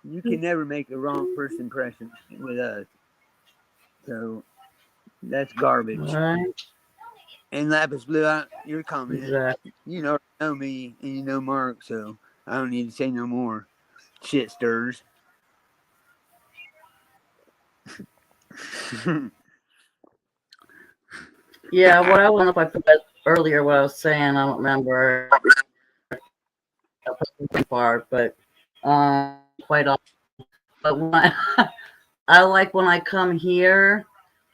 you can never make a wrong first impression with us. So that's garbage. All right. And Lapis Blue, your comment. Exactly. You know me and you know Mark, so I don't need to say no more. Shit stirs. Yeah, what I don't know if I put that earlier, what I was saying, I don't remember the part, but quite often. But when I like when I come here,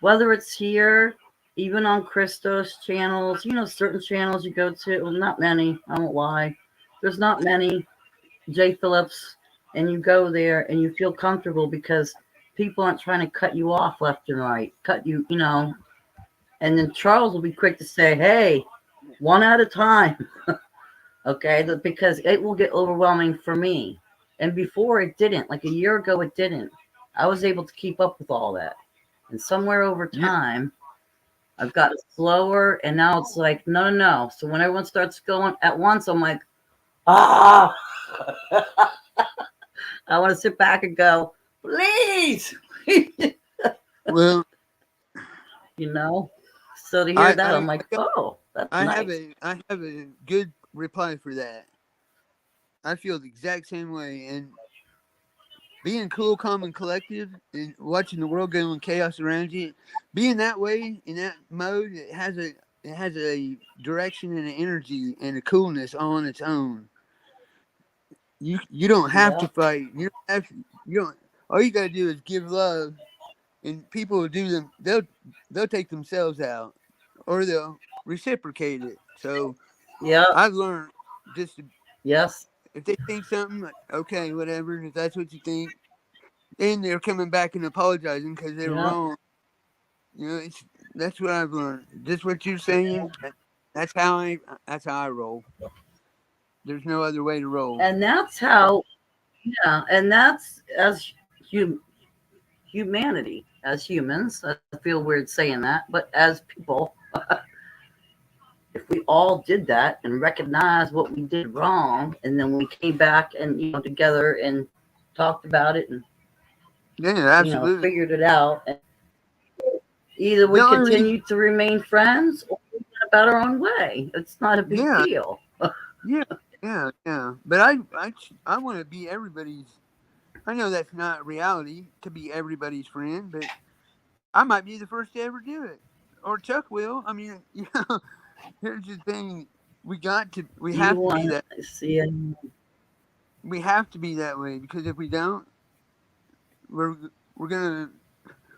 whether it's here, even on Christos channels, certain channels you go to, well, not many, I won't lie. There's not many, Jay Phillips, and you go there and you feel comfortable because people aren't trying to cut you off left and right, cut you, and then Charles will be quick to say, hey, one at a time. Okay, because it will get overwhelming for me. And before it didn't, like a year ago, it didn't. I was able to keep up with all that. And somewhere over time, I've gotten slower, and now it's like, no. So when everyone starts going at once, I'm like, I want to sit back and go, please. Well, So to hear that, I'm like, oh, that's I nice. have a good reply for that. I feel the exact same way, and being cool, calm, and collective, and watching the world go in chaos around you, being that way in that mode, a direction and an energy and a coolness all on its own. You don't have to Yeah. fight. You don't. All you gotta do is give love, and people will do them. They'll take themselves out, or they'll reciprocate it. So Yeah. I've learned just Yes. if they think something, like, okay, whatever. If that's what you think, then they're coming back and apologizing because they were Yeah. wrong. That's what I've learned. Just what you're saying. That's how I roll. There's no other way to roll. And that's how, yeah, and that's as humanity, as humans. I feel weird saying that, but as people, if we all did that and recognized what we did wrong, and then we came back and together and talked about it and Yeah, absolutely. figured it out, and either we The only reason- continue to remain friends or we get about our own way. It's not a big Yeah. deal. Yeah. But I want to be everybody's. I know that's not reality to be everybody's friend, but I might be the first to ever do it, or Chuck will. I mean, here's the thing: we have to be that. See it. We have to be that way because if we don't, we're gonna.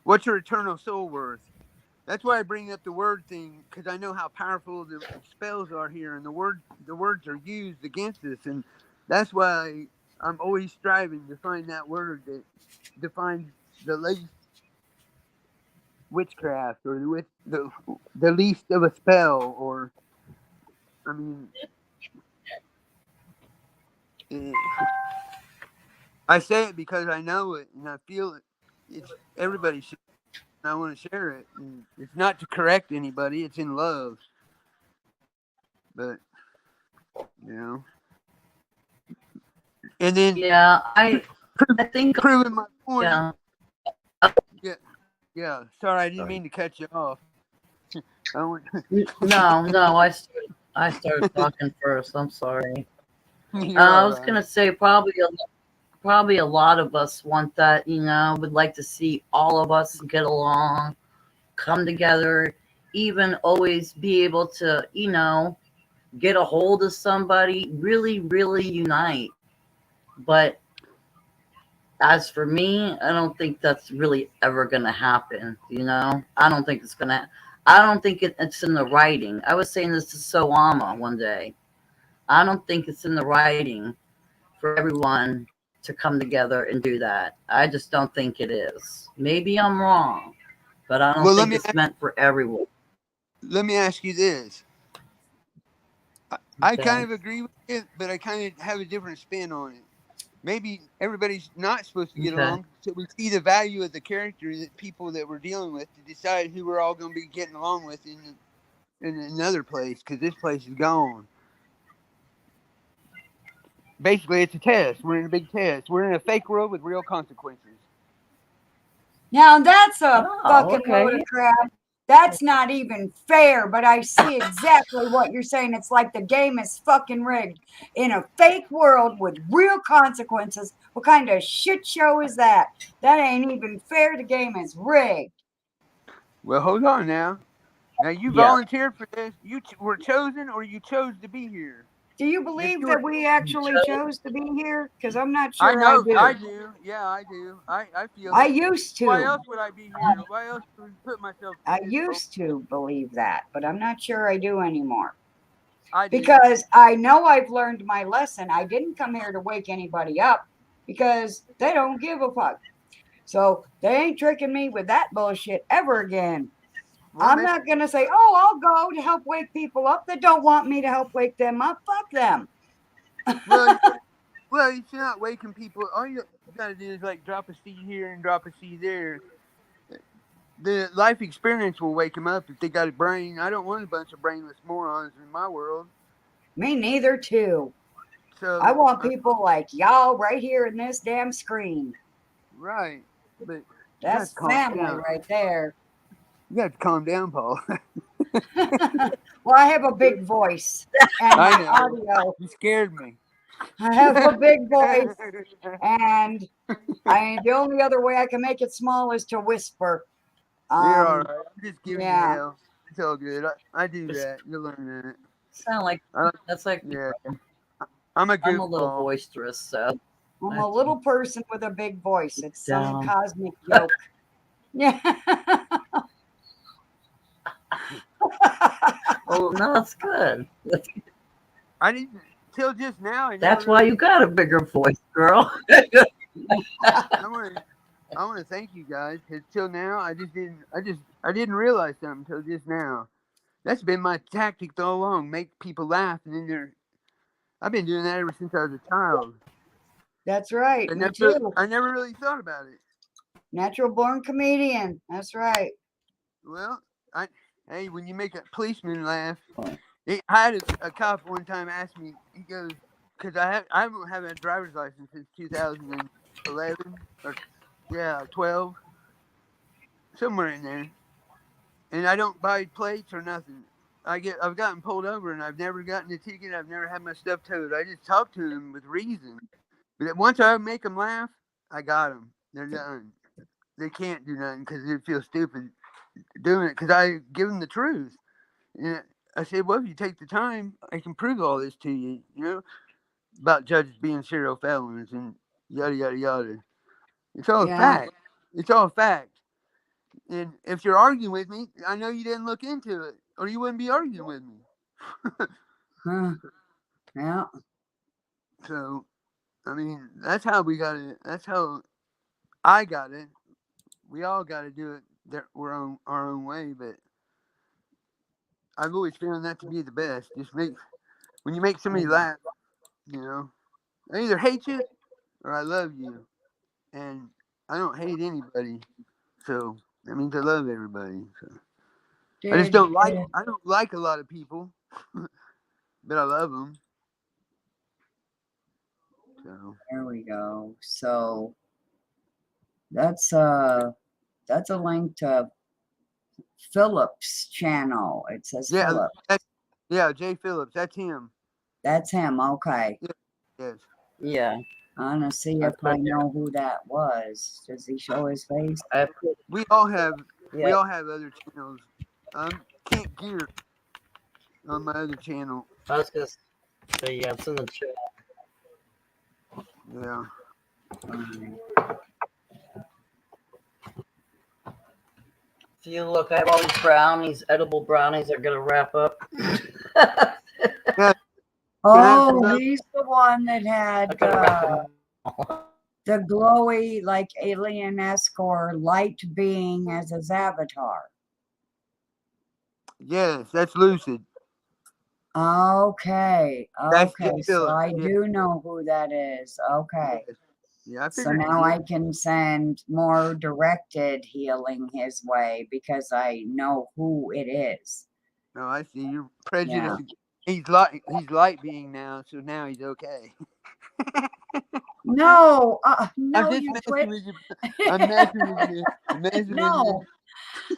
What's your eternal soul worth? That's why I bring up the word thing, because I know how powerful the spells are here, and the words are used against us, and that's why I'm always striving to find that word that defines the least witchcraft, or the least of a spell, or I mean, I say it because I know it and I feel it. It's everybody should. I want to share it. And it's not to correct anybody. It's in love. But, and then Yeah, I think. proving my point. Yeah. Yeah. Sorry, I didn't mean to cut you off. No, I started talking first. I'm sorry. I was gonna say probably a lot of us want that. Would like to see all of us get along, come together, even always be able to get a hold of somebody, really, really unite. But as for me, I don't think that's really ever gonna happen. I don't think it's gonna. I don't think it's in the writing. I was saying this to Soama one day. I don't think it's in the writing for everyone to come together and do that. I just don't think it is. Maybe I'm wrong, but I don't think it's meant for everyone. Let me ask you this. I Okay. kind of agree with it, but I kind of have a different spin on it. Maybe everybody's not supposed to get Okay. along, so we see the value of the character that people that we're dealing with to decide who we're all going to be getting along with in another place, because this place is gone. Basically, it's a test. We're in a big test. We're in a fake world with real consequences. Now that's a fucking okay. load of crap. That's not even fair, but I see exactly what you're saying. It's like the game is fucking rigged in a fake world with real consequences. What kind of shit show is that? That ain't even fair. The game is rigged. Well, hold on now. Now, you Yeah. volunteered for this. You were chosen, or you chose to be here. Do you believe you that were- we actually chose to be here? Because I'm not sure I know. do. I do. Yeah, I do. I feel I it. used Why to. else would I be here? Why else would I put myself I through this? used to believe that, but I'm not sure I do anymore. I do. Because I know I've learned my lesson. I didn't come here to wake anybody up because they don't give a fuck. So they ain't tricking me with that bullshit ever again. Well, I'm not going to say, oh, I'll go to help wake people up that don't want me to help wake them up. Fuck them. Well, it's not waking people. All you got to do is like drop a seed here and drop a seed there. The life experience will wake them up if they got a brain. I don't want a bunch of brainless morons in my world. Me neither, too. So I want people like y'all right here in this damn screen. Right, but That's calm family down. right there. You got to calm down, Paul. Well, I have a big voice. And I my know. audio. You scared me. I have a big voice. And the only other way I can make it small is to whisper. You're all right. I'm just giving yeah. you hell. It's all good. I do that. You'll learn that. Sound like that's like Yeah. I'm a I'm a little goofball. boisterous, so I'm a little person with a big voice. It's some Down. cosmic joke. Yeah. oh no, that's good. I didn't till just now. That's why you got a bigger voice, girl. I want to thank you guys because till now I didn't realize something till just now. That's been my tactic all along: make people laugh, and then I've been doing that ever since I was a child. That's right. Me too. I never really thought about it. Natural born comedian. That's right. Well, hey, when you make a policeman laugh, I had a cop one time ask me. He goes, because I haven't had a driver's license since 2011 or 12, somewhere in there, and I don't buy plates or nothing. I've gotten pulled over and I've never gotten a ticket. I've never had my stuff towed. I just talk to them with reason. But once I make them laugh, I got them. They're done. They can't do nothing because they feel stupid doing it because I give them the truth. And I said, well, if you take the time, I can prove all this to you, about judges being serial felons and yada, yada, yada. It's all fact. It's all fact. And if you're arguing with me, I know you didn't look into it or you wouldn't be arguing with me. Yeah. So, I mean, that's how we got it. That's how I got it. We all got to do it our own way, but I've always found that to be the best. When you make somebody laugh, I either hate you or I love you, and I don't hate anybody, so that means I love everybody. So I just don't like a lot of people, but I love them. So there we go. So that's a link to Phillips' channel. It says Phillips. Jay Phillips. That's him. That's him. Okay. Yes. Yeah. I'm gonna see if I know who that was. Does he show his face? We all have other channels. Kent Gear on my other channel. I was gonna say it's in the chat. Yeah. So you look, I have all these brownies, edible brownies are gonna wrap up. Oh, he's the one that had the glowy, like alien-esque or light being as his avatar. Yes, that's Lucid. Okay. That's Okay. So I do know who that is. Okay. Yeah. So now I can send more directed healing his way because I know who it is. No, I see. You're prejudiced. Yeah. He's light being now, so now he's okay. No, no, I'm just you messing quit. with you. I'm messing with you. I'm messing No.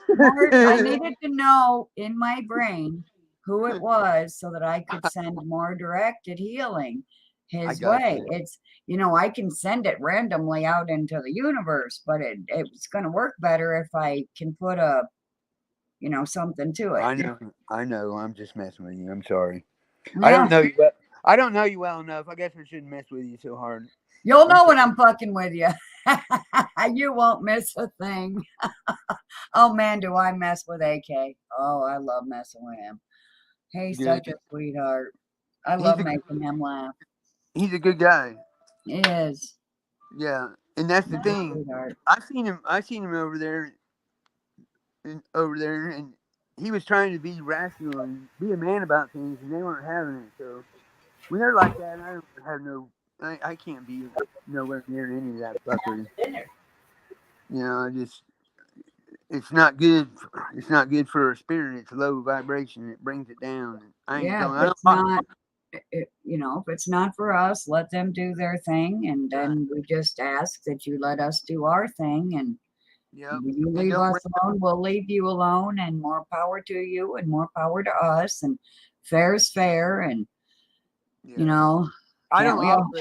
with you. I needed to know in my brain who it was so that I could send more directed healing his way. You. It's, I can send it randomly out into the universe, but it's going to work better if I can put something to it. I know. I'm just messing with you. I'm sorry. Yeah. I don't know you well enough. I guess I shouldn't mess with you so hard. You'll know when I'm fucking with you. You won't miss a thing. Oh man, do I mess with AK? Oh, I love messing with him. He's such a sweetheart. I love making him laugh. He's a good guy. He is. Yeah, and that's the thing. I seen him over there, and he was trying to be rational and be a man about things, and they weren't having it. So when they're like that, I don't have no. I can't be nowhere near any of that fuckery. It's not good. It's not good for a spirit. It's low vibration. It brings it down. If it's not for us, let them do their thing, and then we just ask that you let us do our thing, and you leave us alone, we'll leave you alone, and more power to you, and more power to us, and fair is fair, and I don't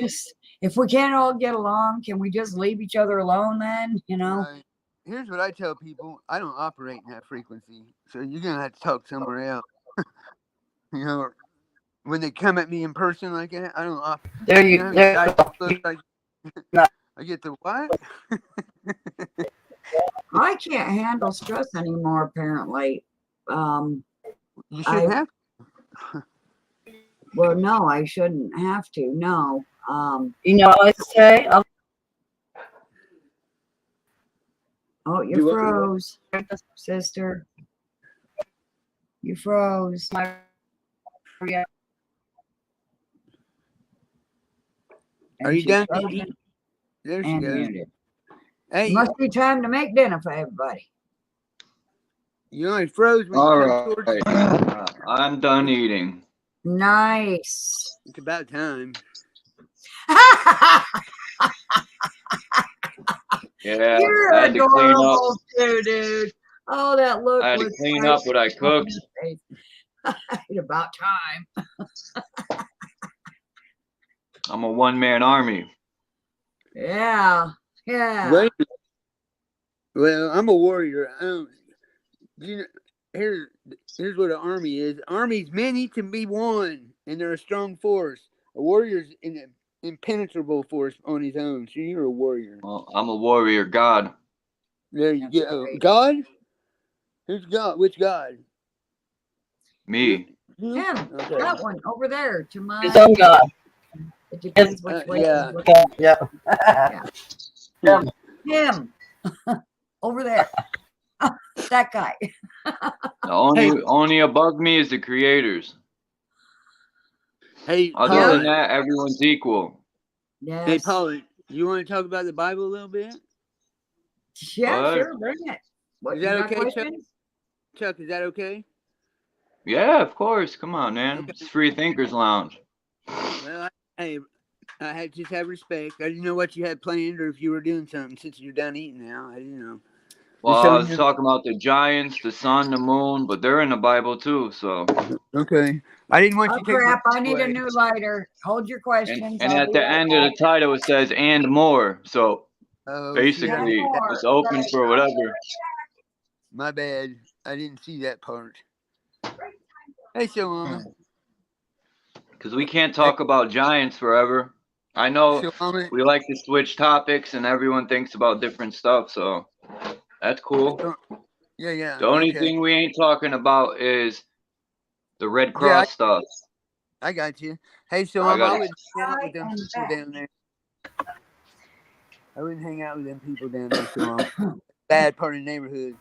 if we can't all get along, can we just leave each other alone then? Right. here's what I tell people: I don't operate in that frequency, so you're gonna have to talk somewhere else. You know, when they come at me in person like that, I don't operate. There You you, know how many there guys you go. look like No. I get the what? I can't handle stress anymore, apparently. You shouldn't have. Well, no, I shouldn't have to. No. You know what I say? Oh, you Do what? froze, sister. You froze. Are you she's done frozen eating? There she and goes. muted. Hey, Must be time to make dinner for everybody. you only froze when All you come towards right. the I'm done eating. Nice. It's about time. Yeah, You're I had to clean up. adorable too, dude. Oh, that look I had to was clean right up what I cooked. on his face. About time. I'm a one-man army. Yeah. Yeah. Wait. Well, I'm a warrior. You know, here's what an army is. Armies many to be one, and they're a strong force. A warrior's an impenetrable force on his own. So you're a warrior. Well, I'm a warrior god. There you That's go. right. God? Who's God? Which God? Me. You? Him. Okay. That one over there to my. His own God. It depends which way. yeah. Yeah. Him. Over there. That guy. The only above me is the creators. Hey, Other Paul. than that, everyone's equal. Yes. Hey, Paul. You want to talk about the Bible a little bit? Yeah, What? sure. Bring it. What, Is you that got okay, Chuck? questions? Chuck, is that okay? Yeah, of course. Come on, man. Okay. It's Free Thinkers Lounge. Well, I had just have respect. I didn't know what you had planned or if you were doing something since you're done eating now. I didn't know. Well, Just I telling was you- talking about the giants, the sun, the moon, but they're in the Bible too. So, Okay. I didn't want Oh, you to take crap. my I need a away. new lighter. Hold your questions. and I'll at be the right end of back. the title it says "and more." So Oh, basically, And more. it's open for whatever. my bad. I didn't see that part. Hey, Shalama. Because we can't talk about giants forever. I know Shalama. we like to switch topics, and everyone thinks about different stuff. So that's cool. Yeah. The only Okay. thing we ain't talking about is the Red Yeah, Cross stuff. I got you. Hey, I Shalama, got I it. wouldn't hang out with them people down there. I wouldn't hang out with them people down there, Shalama. Bad part of the neighborhood.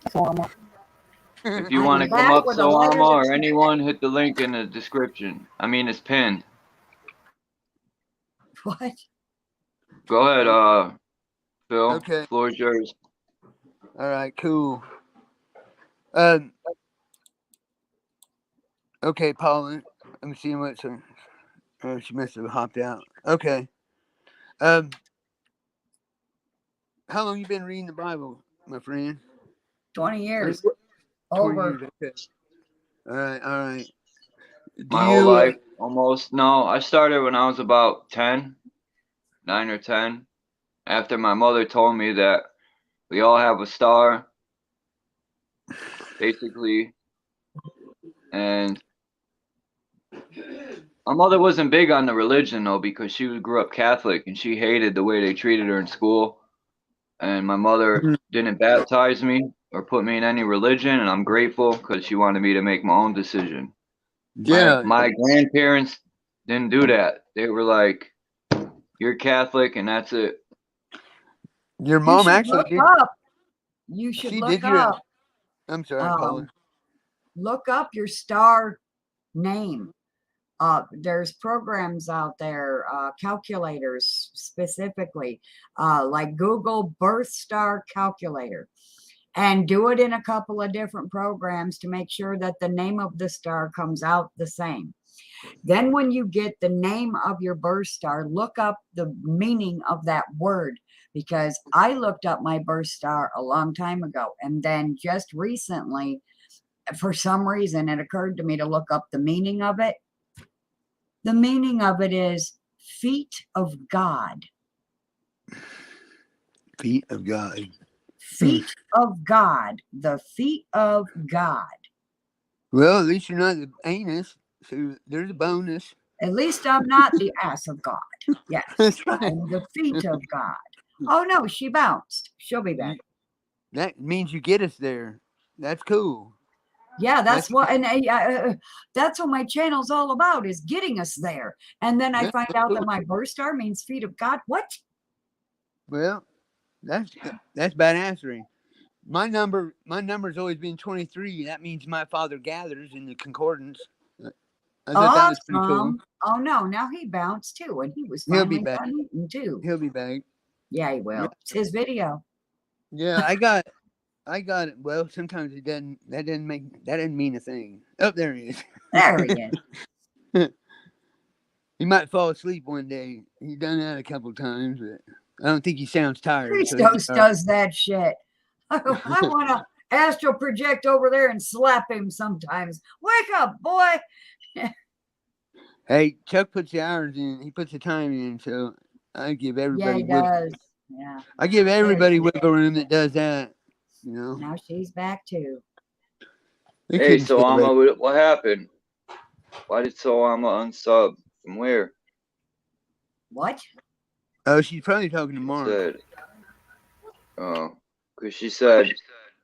If you I'm want to come back up, with a lighter Soama, to- or anyone, hit the link in the description. I mean, it's pinned. What? Go ahead, Phil. Okay. Floor's yours. All right, cool. Okay, Paula. Let me see what's her. Oh, she must have hopped out. Okay. How long you been reading the Bible, my friend? 20 years. 20 Over. years. Okay. All right. My whole life, almost. No, I started when I was about 10, 9 or 10. After my mother told me that we all have a star, basically. And my mother wasn't big on the religion, though, because she grew up Catholic and she hated the way they treated her in school. And my mother didn't baptize me or put me in any religion, and I'm grateful because she wanted me to make my own decision. Yeah. My grandparents didn't do that. They were like, "You're Catholic, and that's it." Your You mom should actually look did. up. You should She look did your. up. I'm sorry, Paula. Look up your star name. There's programs out there, calculators specifically, like Google Birth Star Calculator, and do it in a couple of different programs to make sure that the name of the star comes out the same. Then when you get the name of your birth star, look up the meaning of that word, because I looked up my birth star a long time ago, and then just recently, for some reason, it occurred to me to look up the meaning of it. The meaning of it is feet of God. Feet of God. Feet of God. The feet of God. Well, at least you're not the anus, so there's a bonus. At least I'm not the ass of God. Yes. That's right. I'm the feet of God. Oh no, she bounced. She'll be back. That means you get us there. That's cool. Yeah, that's what, and that's what my channel's all about, is getting us there. And then I Yeah, find that's out cool. that my birth star means feet of God. What? Well, that's badassery. My number's always been 23. That means my father gathers in the concordance. I thought that was pretty cool. Awesome. Oh no, now he bounced too, and he was He'll be finally back. done eating too. He'll be back. Yeah, he will. It's his video. Yeah, I got it. Well, sometimes it doesn't. That doesn't mean a thing. Oh, there he is. There he is. He might fall asleep one day. He's done that a couple times, but I don't think he sounds tired. Christos does that shit. I want to astral project over there and slap him sometimes. Wake up, boy. Hey, Chuck puts the hours in. He puts the time in, so I give Yeah, everybody. he does. Yeah. I give everybody wiggle room that does that. You know. Now she's back too. They Hey, couldn't so stay awake. what happened? Why did Soama unsub? From where? What? Oh, she's probably talking to Mark. Said, oh, because she said,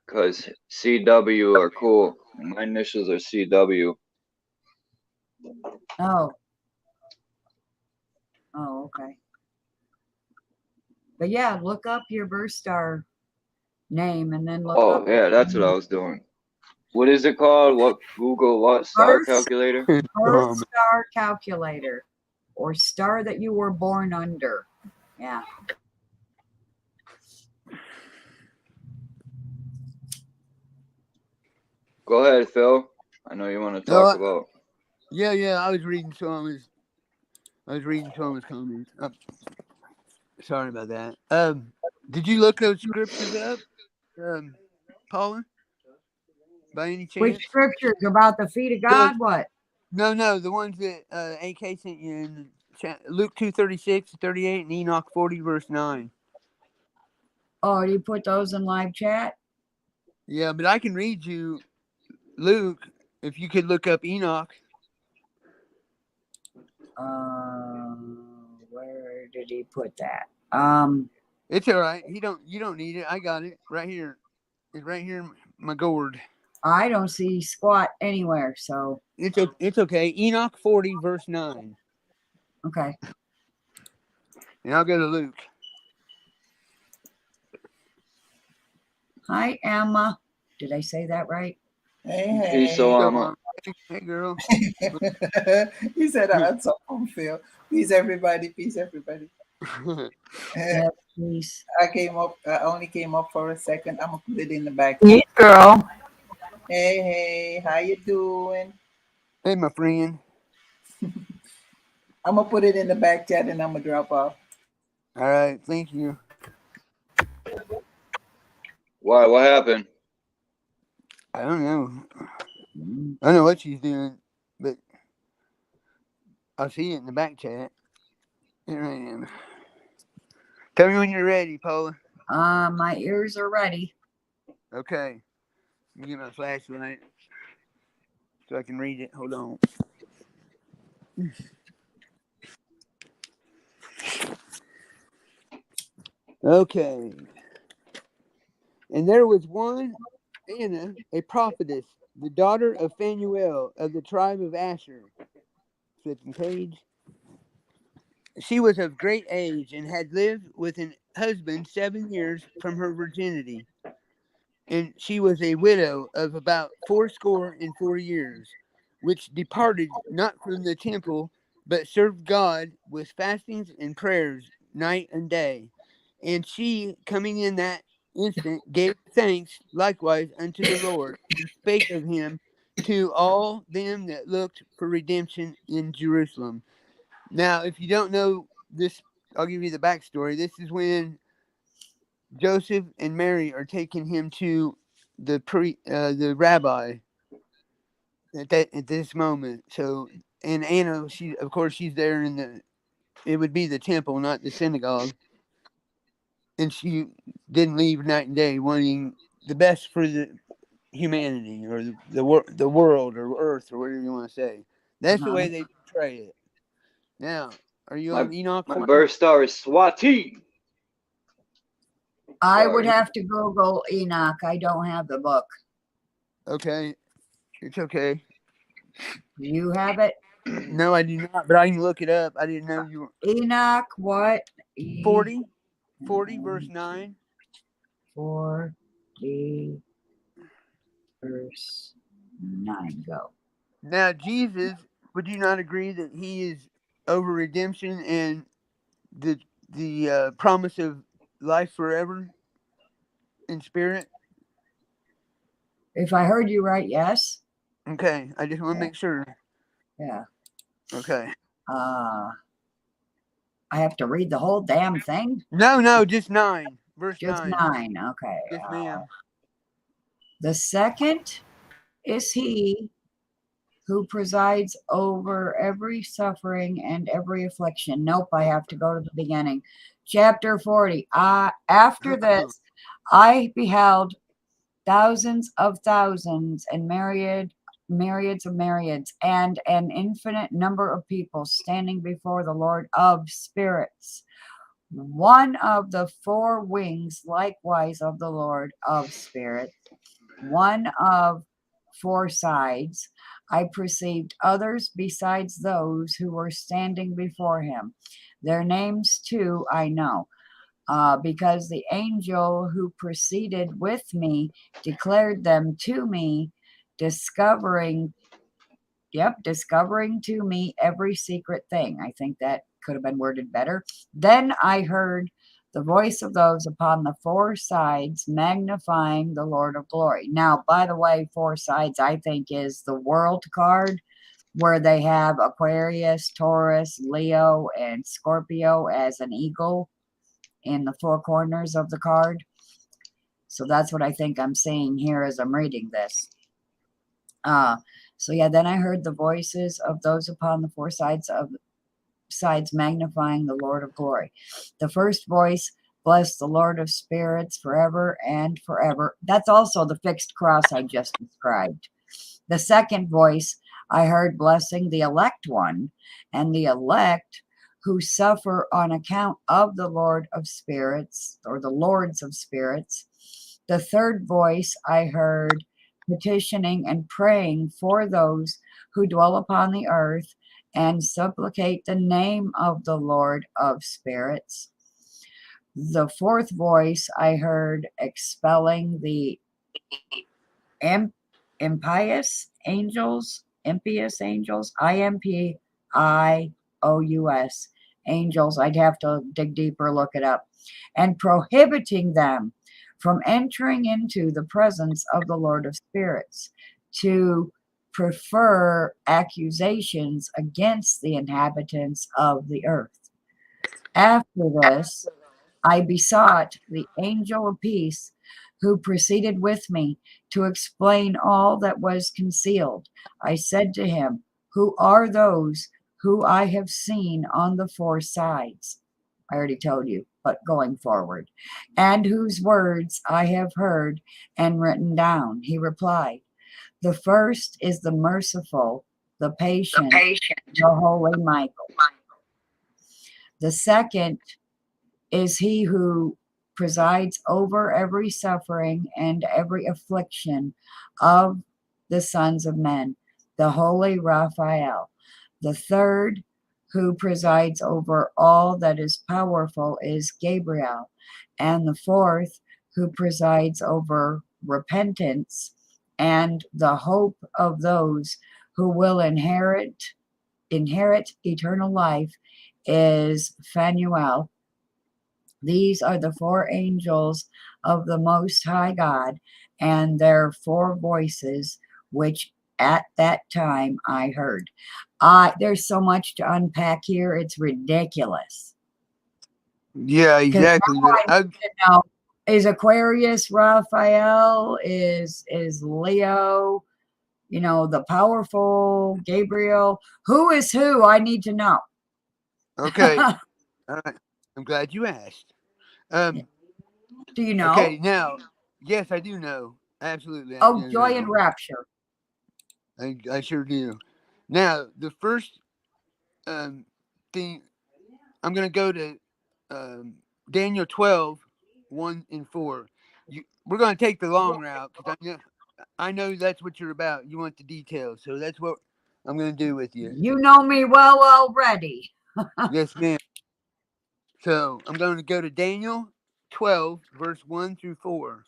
because CW are cool. My initials are CW. Oh. Oh, okay. But yeah, look up your birth star name and then look up. Oh, yeah, that's what I was doing. What is it called? What Google? What star Birth- calculator? Birth star calculator, or star that you were born under. Yeah. Go ahead, Phil. I know you want to talk about. Yeah. I was reading Thomas' comments. Sorry about that. Did you look those scriptures up, Paula? By any chance? Which scriptures about the feet of God? What? No, the ones that AK sent you in Luke 2:36-38 and Enoch 40 verse 9. Oh, you put those in live chat? Yeah, but I can read you Luke if you could look up Enoch. Where did he put that? It's all right. You don't need it. I got it right here. It's right here in my gourd. I don't see squat anywhere, so It's okay. Enoch 40 verse 9. okay. And I'll go to Luke. Hi, Emma. Did I say that right? Hey, Peace, Soama. Hey, girl. He said that's on Phil. Peace, everybody. Peace, everybody. Yes, please. I only came up for a second. I'm gonna put it in the back. Yes, girl. Hey, how you doing? Hey, my friend. I'm gonna put it in the back chat and I'm gonna drop off. All right, thank you. Why? What happened? I don't know. I don't know what she's doing, but I'll see it in the back chat. Here I am. Tell me when you're ready, Paula. My ears are ready. Okay. Let me get my flashlight so I can read it. Hold on. Okay. And there was one, Anna, a prophetess, the daughter of Phanuel of the tribe of Asher. Flipping page. She was of great age and had lived with an husband 7 years from her virginity. And she was a widow of about 84 years, which departed not from the temple, but served God with fastings and prayers night and day. And she, coming in that instant, gave thanks likewise unto the Lord, and spake of him to all them that looked for redemption in Jerusalem. Now, if you don't know this, I'll give you the backstory. This is when Joseph and Mary are taking him to the rabbi at this moment. So, and Anna, she's there in it would be the temple, not the synagogue. and she didn't leave night and day, wanting the best for the humanity or the world or Earth or whatever you want to say. That's the Uh-huh. way they portray it. Now, are you My, on Enoch? my 20? birth star is Swati. I would Sorry. have to Google Enoch. I don't have the book. Okay, it's okay. Do you have it? No, I do not, but I can look it up. I didn't know you were Enoch, what? 40 verse 9. 40 verse 9. Go. Now, Jesus, would you not agree that he is over redemption and the promise of life forever in spirit? If I heard you right, yes. Okay, I just want to make sure. Yeah. Okay. I have to read the whole damn thing. No, just 9. Verse Just 9. 9. Okay. Yes, ma'am. The second is he who presides over every suffering and every affliction. Nope, I have to go to the beginning. Chapter 40. After this, I beheld thousands of thousands and myriads of myriads, and an infinite number of people standing before the Lord of spirits. One of the 4 wings, likewise of the Lord of spirits, one of 4 sides. I perceived others besides those who were standing before him. Their names too I know, because the angel who proceeded with me declared them to me, discovering to me every secret thing. I think that could have been worded better. Then I heard the voice of those upon the 4 sides magnifying the Lord of glory. Now, by the way, 4 sides, I think, is the world card, where they have Aquarius, Taurus, Leo, and Scorpio as an eagle in the 4 corners of the card. So that's what I think I'm seeing here as I'm reading this. So yeah, then I heard the voices of those upon the 4 sides magnifying the Lord of glory. The first voice, bless the Lord of spirits forever and forever. That's also the fixed cross I just described. The second voice I heard blessing the elect one, and the elect who suffer on account of the Lord of spirits, or the Lords of spirits. The third voice I heard petitioning and praying for those who dwell upon the earth and supplicate the name of the Lord of spirits. The fourth voice I heard expelling the impious angels, IMPIOUS, angels. I'd have to dig deeper, look it up, and prohibiting them from entering into the presence of the Lord of spirits, to prefer accusations against the inhabitants of the earth. After this, I besought the angel of peace who proceeded with me to explain all that was concealed. I said to him, who are those who I have seen on the 4 sides? I already told you, but going forward. And whose words I have heard and written down. He replied, the first is the merciful, the patient, the holy Michael. The second is he who presides over every suffering and every affliction of the sons of men, the holy Raphael. The third, who presides over all that is powerful, is Gabriel. And the fourth, who presides over repentance and the hope of those who will inherit eternal life, is Phanuel. These are the 4 angels of the Most High God, and their 4 voices, which at that time I heard. There's so much to unpack here, it's ridiculous. Yeah, exactly. Is Aquarius Raphael? Is Leo? The powerful Gabriel? Who is who? I need to know. Okay. All right. I'm glad you asked. Do you know? Okay, now, yes, I do know. Absolutely. I Oh, do joy know. and rapture. I sure do. Now, the first thing, I'm going to go to Daniel 12, 1 and 4. We're going to take the long route because I know that's what you're about. You want the details. So that's what I'm going to do with you. You know me well already. Yes, ma'am. So I'm going to go to Daniel 12, verse 1 through 4.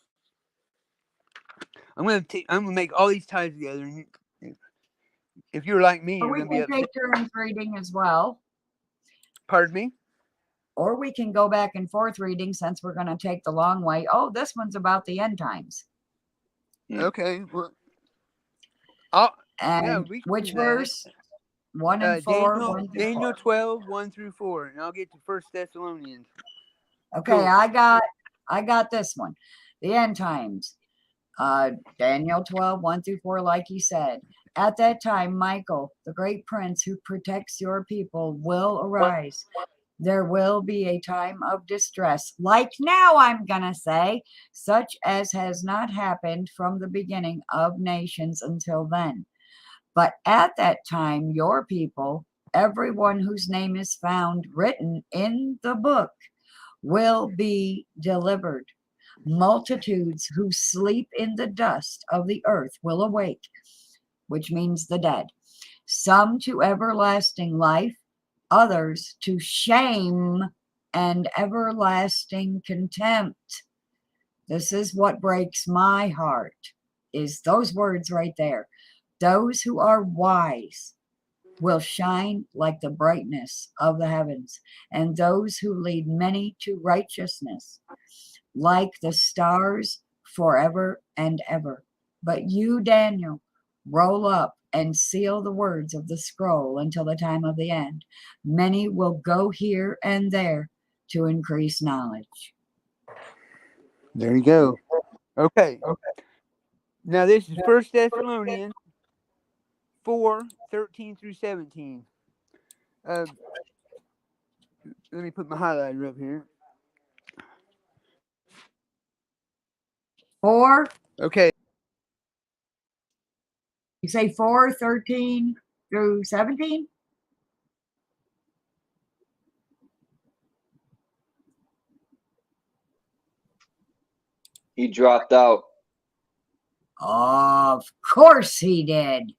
I'm going to make all these ties together. And if you're like me, Or you're we going to be can upset. take turns reading as well. Pardon me? Or we can go back and forth reading since we're going to take the long way. Oh, this one's about the end times. Okay. Well, And we can which do that. verse? 1 and 4. Daniel 12, 1 through 4. And I'll get to 1 Thessalonians. Okay, Cool. I got this one. The end times. Daniel 12, 1 through 4, like he said. At that time, Michael, the great prince who protects your people, will arise. There will be a time of distress, like now, I'm going to say, such as has not happened from the beginning of nations until then. But at that time, your people, everyone whose name is found written in the book, will be delivered. Multitudes who sleep in the dust of the earth will awake, which means the dead. Some to everlasting life, others to shame and everlasting contempt. This is what breaks my heart, is those words right there. Those who are wise will shine like the brightness of the heavens, and those who lead many to righteousness like the stars forever and ever. But you, Daniel, roll up and seal the words of the scroll until the time of the end. Many will go here and there to increase knowledge. There you go. Okay. Now this is 1 Thessalonians 4, 13 through 17. Let me put my highlighter up here. 4. Okay. You say 4, 13 through 17? He dropped out. Of course he did.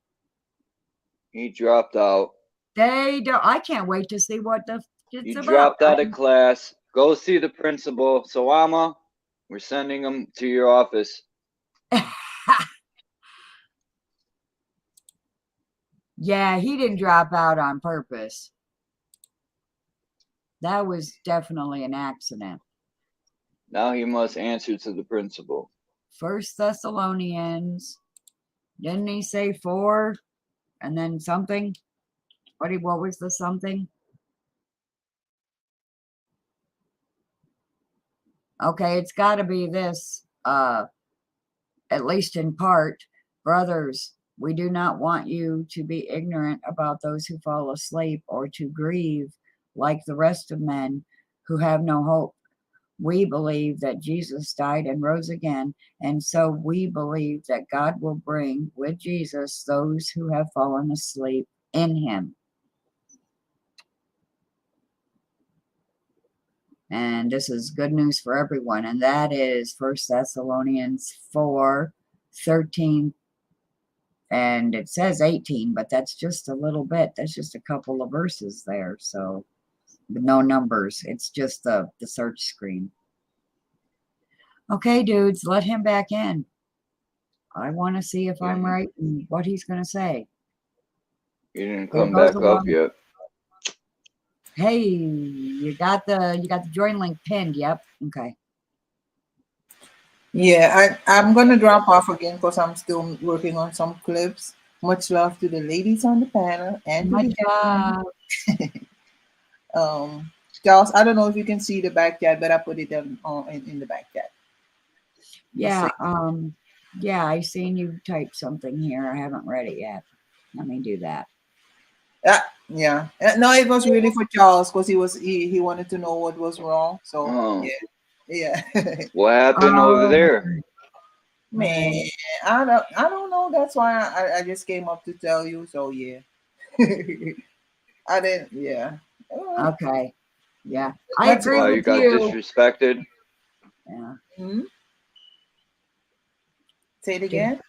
He dropped out. They don't. I can't wait to see what it's You about. dropped out of class. Go see the principal. Sawama, we're sending him to your office. Yeah, he didn't drop out on purpose. That was definitely an accident. Now he must answer to the principal. 1 Thessalonians, didn't he say 4 and then something? What was the something? Okay, it's got to be this, at least in part. Brothers, we do not want you to be ignorant about those who fall asleep or to grieve like the rest of men who have no hope. We believe that Jesus died and rose again, and so we believe that God will bring with Jesus those who have fallen asleep in him. And this is good news for everyone, and that is 1 Thessalonians 4, 13, and it says 18, but that's just a little bit. That's just a couple of verses there, so no numbers. It's just the search screen. Okay, dudes, let him back in. I want to see if I'm right and what he's going to say. He didn't come back up yet. Hey, you got the join link pinned. Yep. Okay. Yeah, I'm gonna drop off again because I'm still working on some clips. Much love to the ladies on the panel and to the Charles, I don't know if you can see the back chat, but I put it in the back chat. Yeah, yeah, I seen you type something here. I haven't read it yet. Let me do that. Yeah. No, it was really for Charles because he wanted to know what was wrong. So yeah, Yeah. What happened over there? Man, I don't know. That's why I just came up to tell you. So yeah. I didn't. Yeah. Okay. Yeah. I That's agree Why, with you got you. disrespected? Yeah. Hmm? Say it again.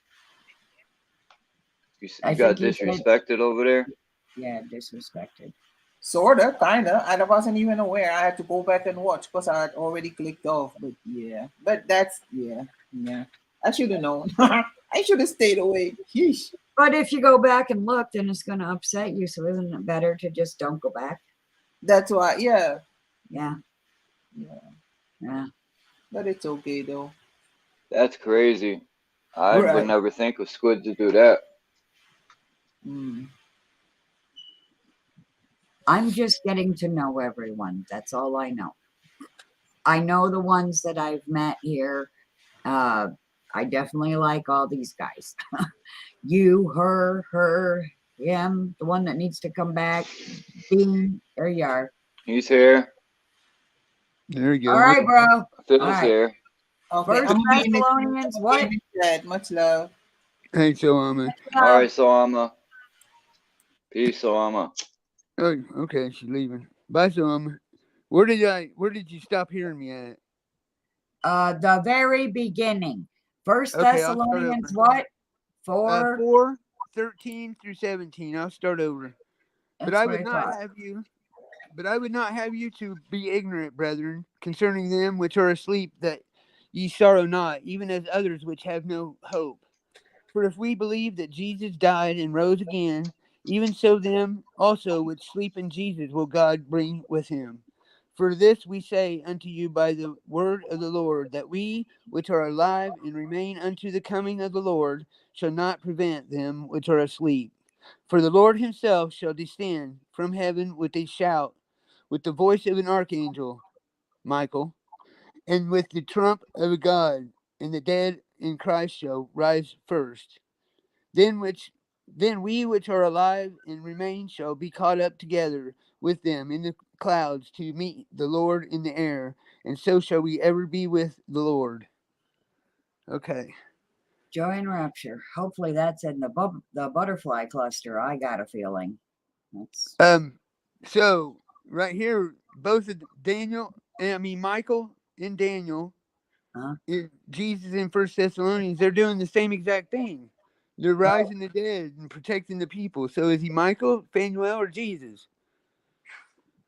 I You got think you said, disrespected over there? yeah, disrespected. Sorta, kinda. I wasn't even aware. I had to go back and watch because I had already clicked off. But yeah. But that's yeah. I should have known. I should have stayed away. Yeesh. But if you go back and look, then it's going to upset you. So isn't it better to just don't go back? That's why. Yeah. Yeah. Yeah. Yeah. But it's okay though. That's crazy. I Right. would never think of Squid to do that. Mm. I'm just getting to know everyone. That's all I know. I know the ones that I've met here. I definitely like all these guys. You, her, him, the one that needs to come back. Dean, there you are. He's here. There you go. All right, bro. Phil's All right. here. Okay. First I'm being Thessalonians, what? said. Much love. Hey, Solama. All right, Solama. Peace, Solama. Oh, okay, she's leaving. Bye, Solama. Where did you stop hearing me at? The very beginning. First Okay, I'll start Thessalonians, over. what? 4. 4, 13 through 17. I'll start over. But That's I what would I not thought. have you. But I would not have you to be ignorant, brethren, concerning them which are asleep, that ye sorrow not, even as others which have no hope. For if we believe that Jesus died and rose again, even so them also which sleep in Jesus will God bring with him. For this we say unto you by the word of the Lord, that we which are alive and remain unto the coming of the Lord shall not prevent them which are asleep. For the Lord himself shall descend from heaven with a shout, with the voice of an archangel, Michael, and with the trump of a God, and the dead in Christ shall rise first. Then we which are alive and remain shall be caught up together with them in the clouds to meet the Lord in the air, and so shall we ever be with the Lord. Okay. Joy and rapture. Hopefully that's in the butterfly cluster. I got a feeling. That's So right here, both of Michael and Daniel, Jesus in 1 Thessalonians, they're doing the same exact thing. They're rising the dead and protecting the people. So is he Michael, Phanuel, or Jesus?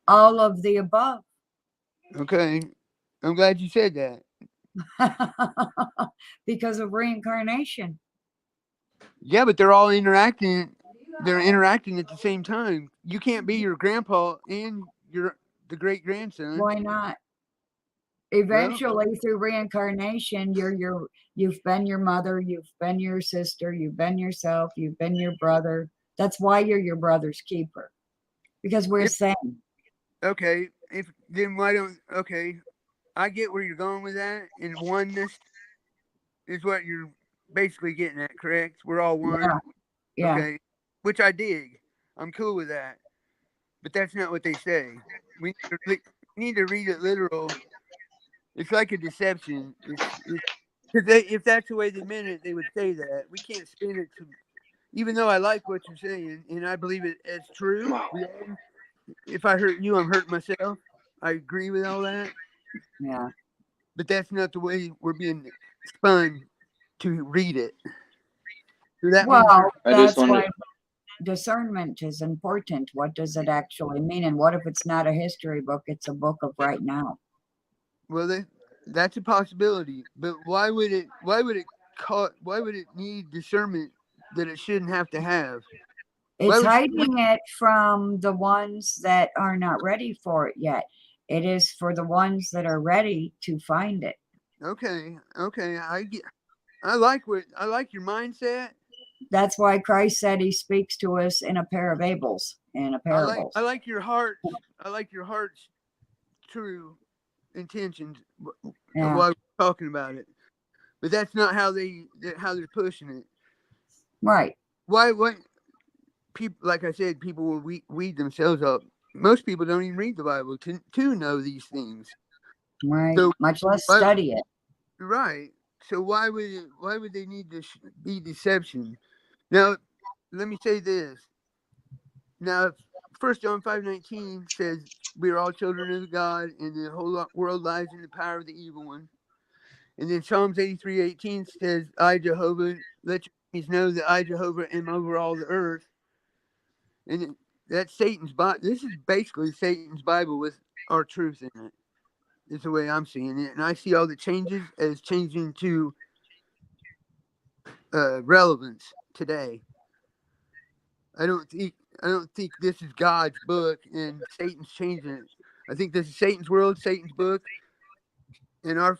all of the above. Okay. I'm glad you said that. Because of reincarnation. Yeah, but they're all interacting. They're interacting at the same time. You can't be your grandpa and the great grandson. Why not? Eventually, through reincarnation, you've been your mother, you've been your sister, you've been yourself, you've been your brother. That's why you're your brother's keeper. Because we're the same. Okay. Okay. I get where you're going with that. And oneness is what you're basically getting at, correct? We're all one. Yeah. Okay. Which I dig. I'm cool with that. But that's not what they say. We need to read it literal. It's like a deception. If that's the way they meant it, they would say that. We can't spin it to. Even though I like what you're saying and I believe it as true. If I hurt you, I'm hurting myself. I agree with all that. Yeah. But that's not the way we're being spun to read it. So that that's why discernment is important. What does it actually mean? And what if it's not a history book? It's a book of right now. Well, that's a possibility. But why would it need discernment that it shouldn't have to have? It's hiding it from the ones that are not ready for it yet. It is for the ones that are ready to find it. Okay. I like your mindset. That's why Christ said he speaks to us in a pair of parables. I like your heart. I like your heart's true intentions while we're talking about it. But that's not how they're pushing it. Right. Why people, like I said, people will weed themselves up. Most people don't even read the Bible to know these things. Right. So Much less why- study it. right. So why would they need to be deception? Now, let me say this. Now, 1 John 5:19 says we are all children of God, and the whole world lies in the power of the evil one. And then Psalms 83:18 says, I, Jehovah, let your enemies know that I, Jehovah, am over all the earth. And that's Satan's Bible. This is basically Satan's Bible with our truth in it. Is the way I'm seeing it. And I see all the changes as changing to relevance today. I don't think this is God's book and Satan's changing it. I think this is Satan's world, Satan's book, and our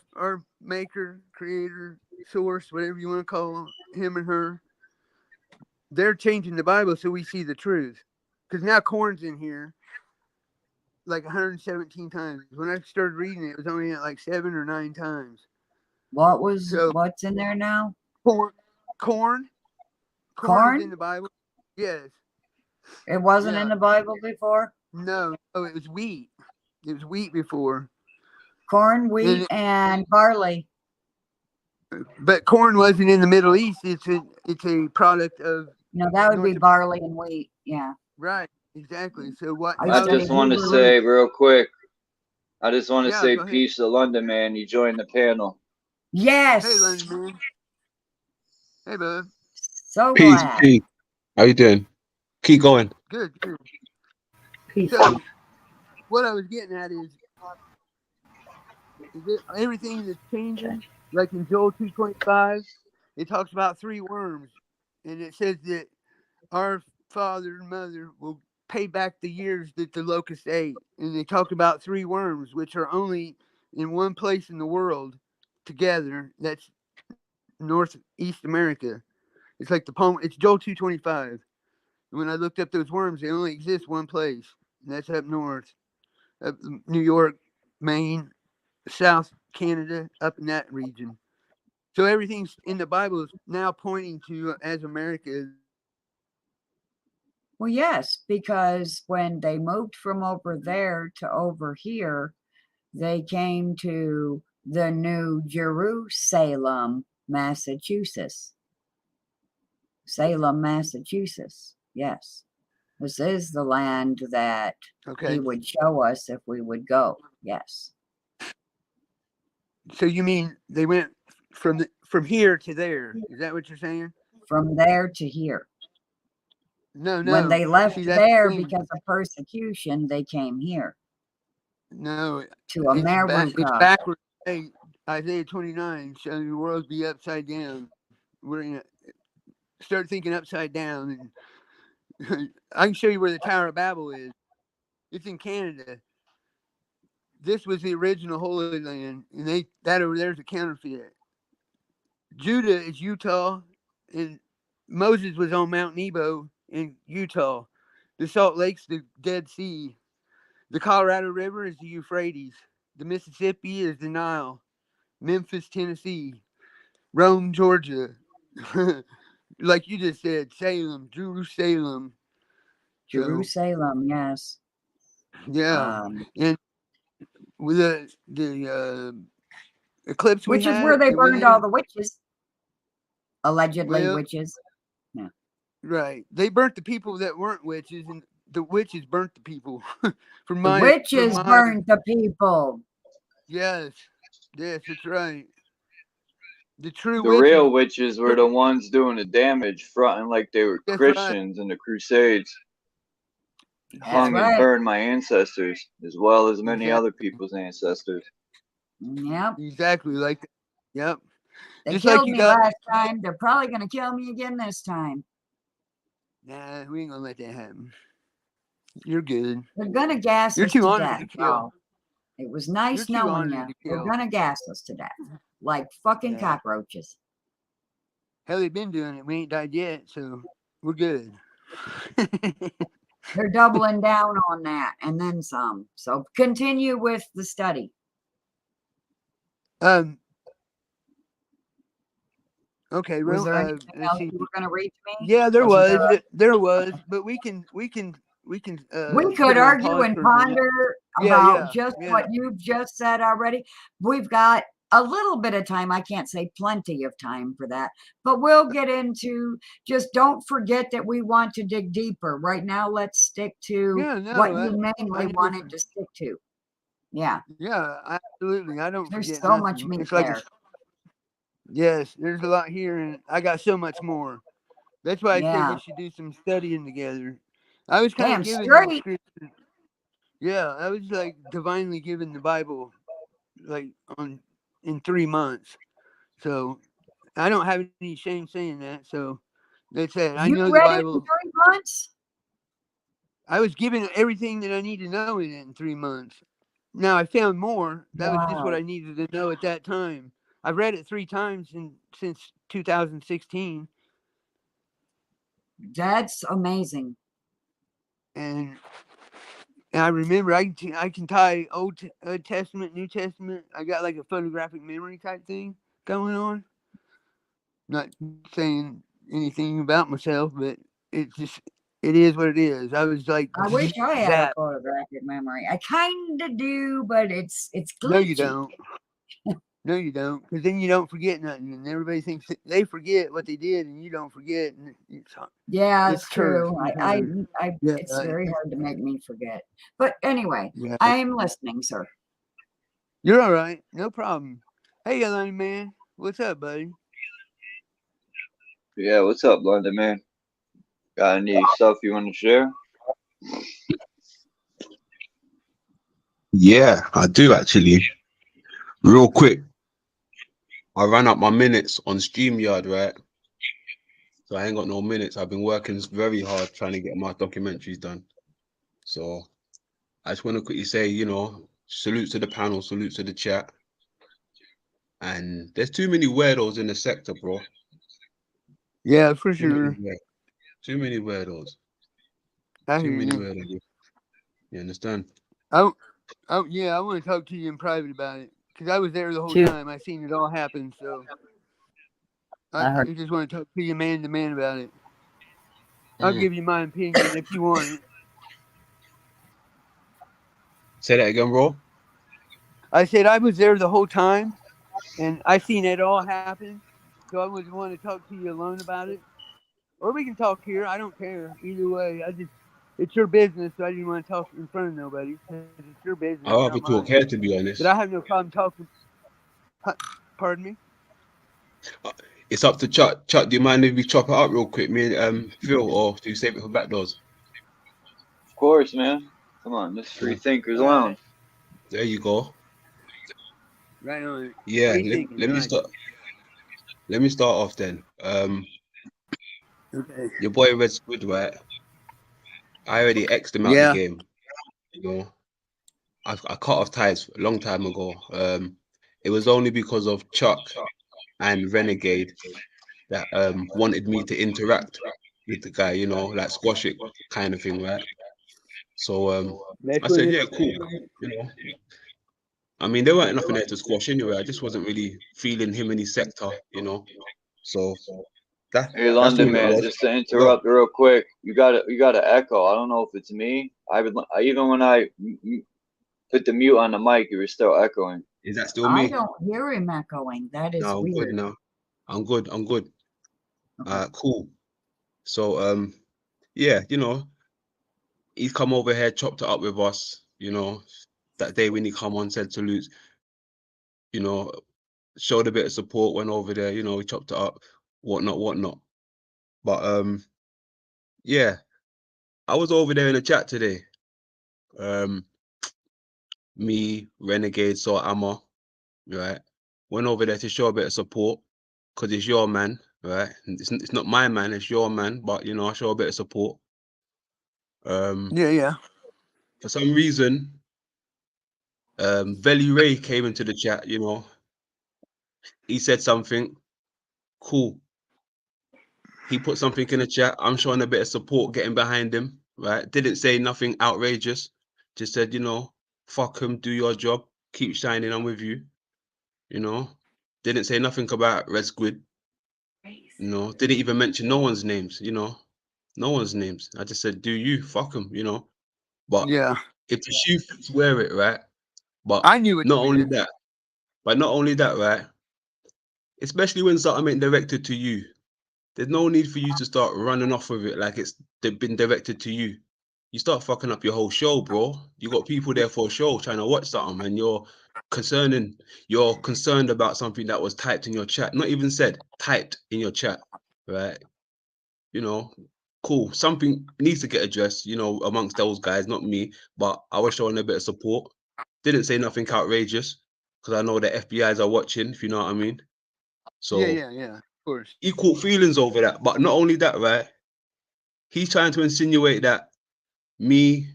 maker, creator, source, whatever you want to call him and her, they're changing the Bible so we see the truth. Because now corn's in here like 117 times. When I started reading it, it was only at like 7 or 9 times. What's in there now? Corn Corn? is in the Bible. Yes. It wasn't Yeah. in the Bible before? No, it was wheat. It was wheat before. Corn, wheat, and barley. But corn wasn't in the Middle East. It's a product of No, that would be North barley and wheat. Yeah. right. Exactly. So what? I I studied just want to Hebrew. say real quick. I just want to Yeah, say go ahead. peace to London, man. You joined the panel. Yes. Hey, London man. Hey, bud. So Peace, glad. peace. How you doing? Keep going. Good. Peace. So what I was getting at is everything that's changing. Like in Joel 2:25, it talks about 3 worms, and it says that our father and mother will pay back the years that the locust ate. And they talk about 3 worms, which are only in one place in the world together. That's Northeast America. It's like it's Joel 2:25. And when I looked up those worms, they only exist one place, and that's up north, up New York, Maine, South Canada, up in that region. So everything's in the Bible is now pointing to as America. Well, yes, because when they moved from over there to over here, they came to the New Jerusalem, Massachusetts. Salem, Massachusetts. Yes. This is the land that Okay. he would show us if we would go. Yes. So you mean they went from here to there? Is that what you're saying? From there to here. No. When they left See, that's there the thing. because of persecution, they came here No, to America. it's backwards. Hey, Isaiah 29, shall your world be upside down. We're gonna start thinking upside down, and I can show you where the Tower of Babel is. It's in Canada. This was the original Holy Land, and that over there is a counterfeit. Judah is Utah, and Moses was on Mount Nebo in Utah. The Salt Lake's the Dead Sea. The Colorado River is the Euphrates. The Mississippi is the Nile. Memphis, Tennessee. Rome, Georgia. Like you just said, Salem, Jerusalem. So, Jerusalem, yes. yeah. And with the eclipse Which we is had, where they and burned within- all the witches. Allegedly Well, witches. Right. They burnt the people that weren't witches, and the witches burnt the people. The witches burned the people. Yes, that's right. The true The witches. real witches were the ones doing the damage, fronting like they were That's right. Christians in the Crusades. Hung right. and burned my ancestors, as well as many Exactly. other people's ancestors. Yep. Exactly like that. Yep. They Just like killed you me got- last time. They're probably going to kill me again this time. Nah, we ain't gonna let that happen. You're good. They're going to gas You're us too to honored death. to kill. Oh, it was nice You're too knowing honored you. to They're kill. going to gas us to death. Like fucking Yeah. cockroaches. Hell, they've been doing it. We ain't died yet, so we're good. They're doubling down on that and then some. So continue with the study. Okay, Was well, there anything let's else see. you were going to read to me? Yeah, there Wasn't was, there there was, but we can we can We put could it on argue pause and for a minute. ponder Yeah, about yeah, just yeah. what you've just said already. We've got a little bit of time. I can't say plenty of time for that, but we'll get into, just don't forget that we want to dig deeper. Right now, let's stick to Yeah, what no, you I mainly never. wanted to stick to. Yeah, Yeah, absolutely. I don't there's forget so much nothing. meat It's like there. yes, there's a lot here, and I got so much more. That's why I said Yeah, we should do some studying together. I was kind damn of given these straight. scriptures. Yeah, I was like divinely given the Bible, like in 3 months. So I don't have any shame saying that. So that's it. I You know the read it in Bible. 3 months? I was given everything that I need to know in it in 3 months. Now I found more. That was just what Wow, I needed to know at that time. I've read it 3 times since 2016, that's amazing. and I remember I can tie Old Testament, New Testament. I got like a photographic memory type thing going on. Not saying anything about myself, but it is what it is. I was like I wish I had a that. photographic memory. I kind of do, but it's No, you glitchy. don't. No, you don't, because then you don't forget nothing, and everybody thinks that they forget what they did, and you don't forget, and Yeah, it's it's church true. sometimes. Yeah, It's very hard to make me forget. But anyway, yeah. I'm listening, sir. You're all right, no problem. Hey, London man, what's up, buddy? Yeah, what's up, London man? Got any stuff you want to share? Yeah, I do actually. Real quick, I ran up my minutes on StreamYard, right? So I ain't got no minutes. I've been working very hard trying to get my documentaries done. So I just want to quickly say, salute to the panel, salute to the chat. And there's too many weirdos in the sector, bro. Yeah, for sure. Too many weirdos. I Too hear many you. weirdos. You understand? Oh, yeah, I want to talk to you in private about it, because I was there the whole time. I seen it all happen, so I just want to talk to you man to man about it. I'll give you my opinion if you want it. Say that again, bro. I said I was there the whole time, and I seen it all happen. So I would want to talk to you alone about it, or we can talk here. I don't care either way. It's your business, so I didn't want to talk in front of nobody. It's your business, I'll have not to talk mine. here, to be honest. But I have no problem talking. Pardon me. It's up to Chuck. Chuck, do you mind if we chop it up real quick, me and Phil, or do you save it for back doors? Of course, man. Come on, this Free Thinkers Lounge. There you go. Right on. Yeah, let me start. Let me start off then. Okay. Your boy Red Squid, right? I already X'd him out the game. I cut off ties a long time ago. It was only because of Chuck and Renegade that wanted me to interact with the guy, like squash it kind of thing, right? So I said, yeah, cool. I mean, there weren't nothing there to squash anyway. I just wasn't really feeling him in his sector, So Hey, London man, just to interrupt real quick, you got an echo. I don't know if it's me. Even when I put the mute on the mic, you were still echoing. Is that still me? I don't hear him echoing. That is weird. Good now. I'm good. Okay. Cool. So yeah, he's come over here, chopped it up with us. That day when he come on, said salute. Showed a bit of support, went over there. He chopped it up, whatnot. But yeah, I was over there in the chat today. Me, Renegade, saw Amma, right? Went over there to show a bit of support, because it's your man, right? It's not my man, it's your man, but I show a bit of support. Yeah. For some reason, Veli Ray came into the chat, he said something cool. He put something in the chat. I'm showing a bit of support, getting behind him, right? Didn't say nothing outrageous. Just said, fuck him, do your job, keep shining, I'm with you. Didn't say nothing about Red Squid. Didn't even mention no one's names, No one's names. I just said, do you fuck them, you know? But Yeah, if the shoe fits, wear it, right? But I knew what not you only meant. that, right? Especially when something ain't directed to you, there's no need for you to start running off with it like it's been directed to you. You start fucking up your whole show, bro. You got people there for a show trying to watch something, and you're concerned about something that was typed in your chat, not even said, typed in your chat, right? You know, cool. Something needs to get addressed, you know, amongst those guys, not me. But I was showing a bit of support. Didn't say nothing outrageous because I know the FBI's are watching, if you know what I mean. So Yeah. Of course. equal feelings over that. But not only that, right? He's trying to insinuate that me,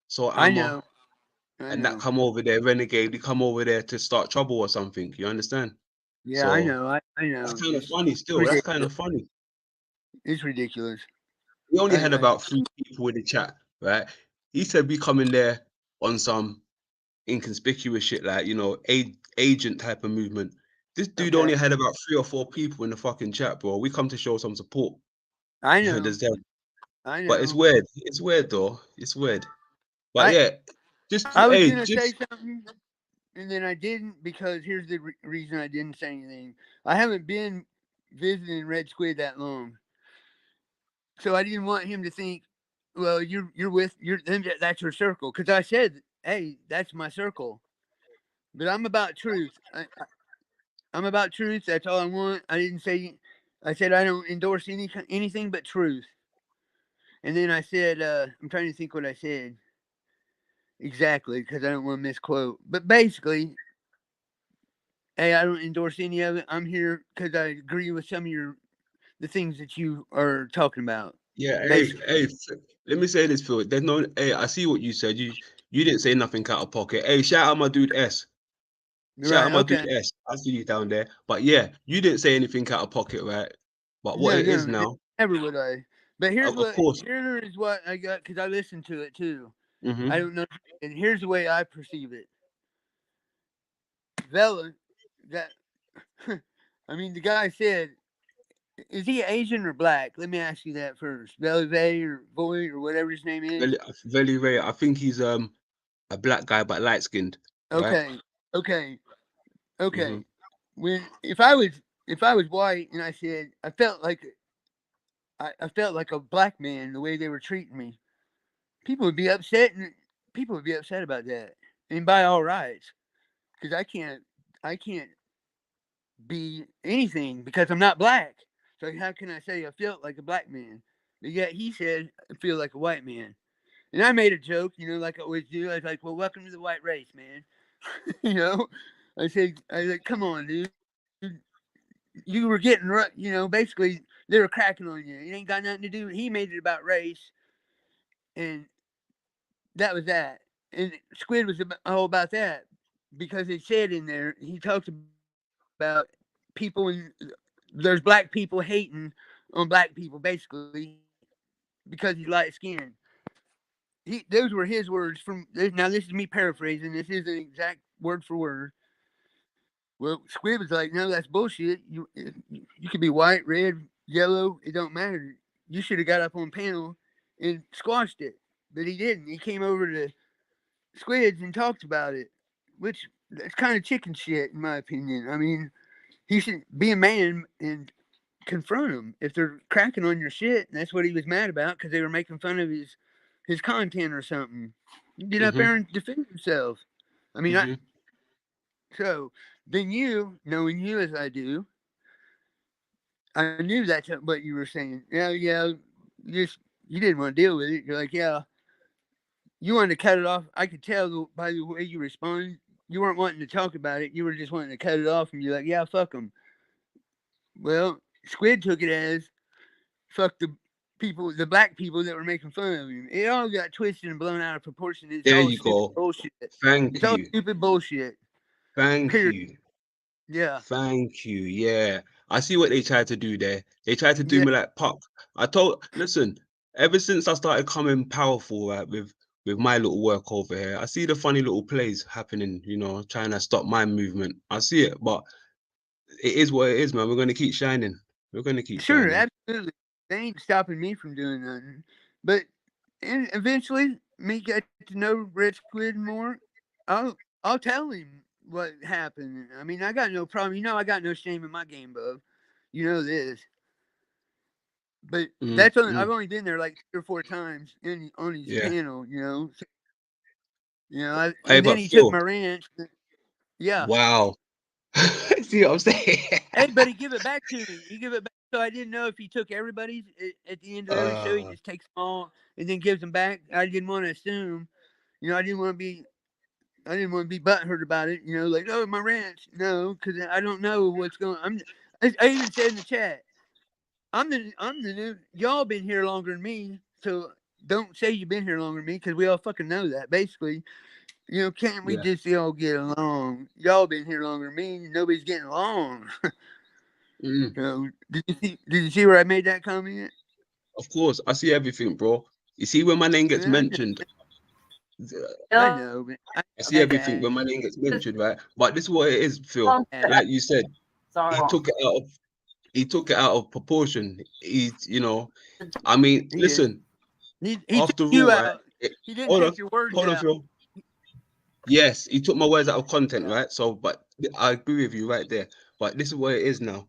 so I Amma, know. I and that know. come over there, renegade, they come over there to start trouble or something. You understand? Yeah, I So know. I that's know. kind of It's funny still. That's kind ridiculous. of funny. It's ridiculous. We only had I about 3 people in the chat, right? He said we come in there on some inconspicuous shit, like, you know, agent type of movement. This dude okay. only had about 3 or 4 people in the fucking chat, bro. We come to show some support. I You know. understand? I But it's know. weird. It's weird though. It's weird. But I yeah, just I was hey, gonna say just something, and then I didn't because here's the reason I didn't say anything. I haven't been visiting Red Squid that long, so I didn't want him to think, well, that's your circle. Because I said, hey, that's my circle. But I'm about truth. I'm about truth. That's all I want. I didn't say. I said I don't endorse anything but truth. And then I said, I'm trying to think what I said exactly because I don't want to misquote. But basically, hey, I don't endorse any of it. I'm here because I agree with some of the things that you are talking about. yeah, Basically, let me say this, Phil. There's no hey, I see what you said. You didn't say nothing out of pocket. Hey, shout out my dude S. Shout right? out my dude Okay. S. I see you down there. But yeah, you didn't say anything out of pocket, right? But what No, it is no, now, never would I. But of course. here is what I got because I listened to it too. I Hmm. don't know, and here's the way I perceive it. Vela, that I mean, the guy said, "Is he Asian or black?" Let me ask you that first. Vela or Boy or whatever his name is. Very rare. I think he's a black guy but light skinned, right? Okay, okay, Hmm. okay. When if I was white and I said I felt like a black man the way they were treating me, people would be upset and people would be upset about that. And by all rights, because I can't be anything because I'm not black. So how can I say I felt like a black man? But yet he said I feel like a white man. And I made a joke, like I always do. I was like, "Well, welcome to the white race, man." you know, I said, "Come on, dude. You were getting right. Basically, they were cracking on you. It ain't got nothing to do." He made it about race, and that was that. And Squid was all about that because it said in there he talked about people and there's black people hating on black people basically because he's light skinned. Those were his words from now. This is me paraphrasing. This isn't exact word for word. Well, Squid was like, "No, that's bullshit. You could be white, red, yellow. It don't matter. You should have got up on panel and squashed it, but he didn't. He came over to Squids and talked about it, which that's kind of chicken shit in my opinion. I mean, he should be a man and confront them if they're cracking on your shit. And that's what he was mad about because they were making fun of his content or something. Get up Hmm. there and defend himself. I mean, Hmm. so then knowing you as I do, I knew that's what you were saying. Yeah, you didn't want to deal with it. You're like, yeah, you wanted to cut it off. I could tell by the way you responded. You weren't wanting to talk about it. You were just wanting to cut it off, and you're like, yeah, fuck them. Well, Squid took it as fuck the black people that were making fun of him. It all got twisted and blown out of proportion. It's There all you stupid go. bullshit. Thank It's all you. stupid bullshit. Thank Period. you. Yeah. Thank you. Yeah. I see what they tried to do there. They tried to do Yeah. me like Puck. Listen, ever since I started coming powerful, right, with my little work over here, I see the funny little plays happening, you know, trying to stop my movement. I see it, but it is what it is, man. We're gonna keep shining. We're gonna keep Sure. shining. Absolutely. they ain't stopping me from doing nothing. But and eventually, me get to know Red Squid more. I'll tell him what happened. I mean, I got no problem. You know, I got no shame in my game, bub. You know this. But that's only I've only been there like 3 or 4 times on his Yeah. panel. Hey, And then but he took Phil, my ranch. Yeah. wow. See what I'm saying? Hey, but he give it back to me. He give it back. So I didn't know if he took everybody's at the end of every show. He just takes them all and then gives them back. I didn't want to assume. I didn't want to be butthurt about it. Like, oh, my ranch. No, because I don't know what's going. I even said in the chat, I'm the new. Y'all been here longer than me, so don't say you've been here longer than me because we all fucking know that. Basically, can't we Yeah. just all get along? Y'all been here longer than me. Nobody's getting along. Did you see where I made that comment? Of course, I see everything, bro. You see when my name gets Yeah, mentioned, I know, man. I see everything when my name gets mentioned, right? But this is what it is, Phil. Like you said, Sorry. he took it out of proportion. I mean, He listen. He After took you all, right? out. He didn't Hold on, take your words hold on, out. Phil. Yes, he took my words out of content, right? So, but I agree with you right there. But this is what it is now.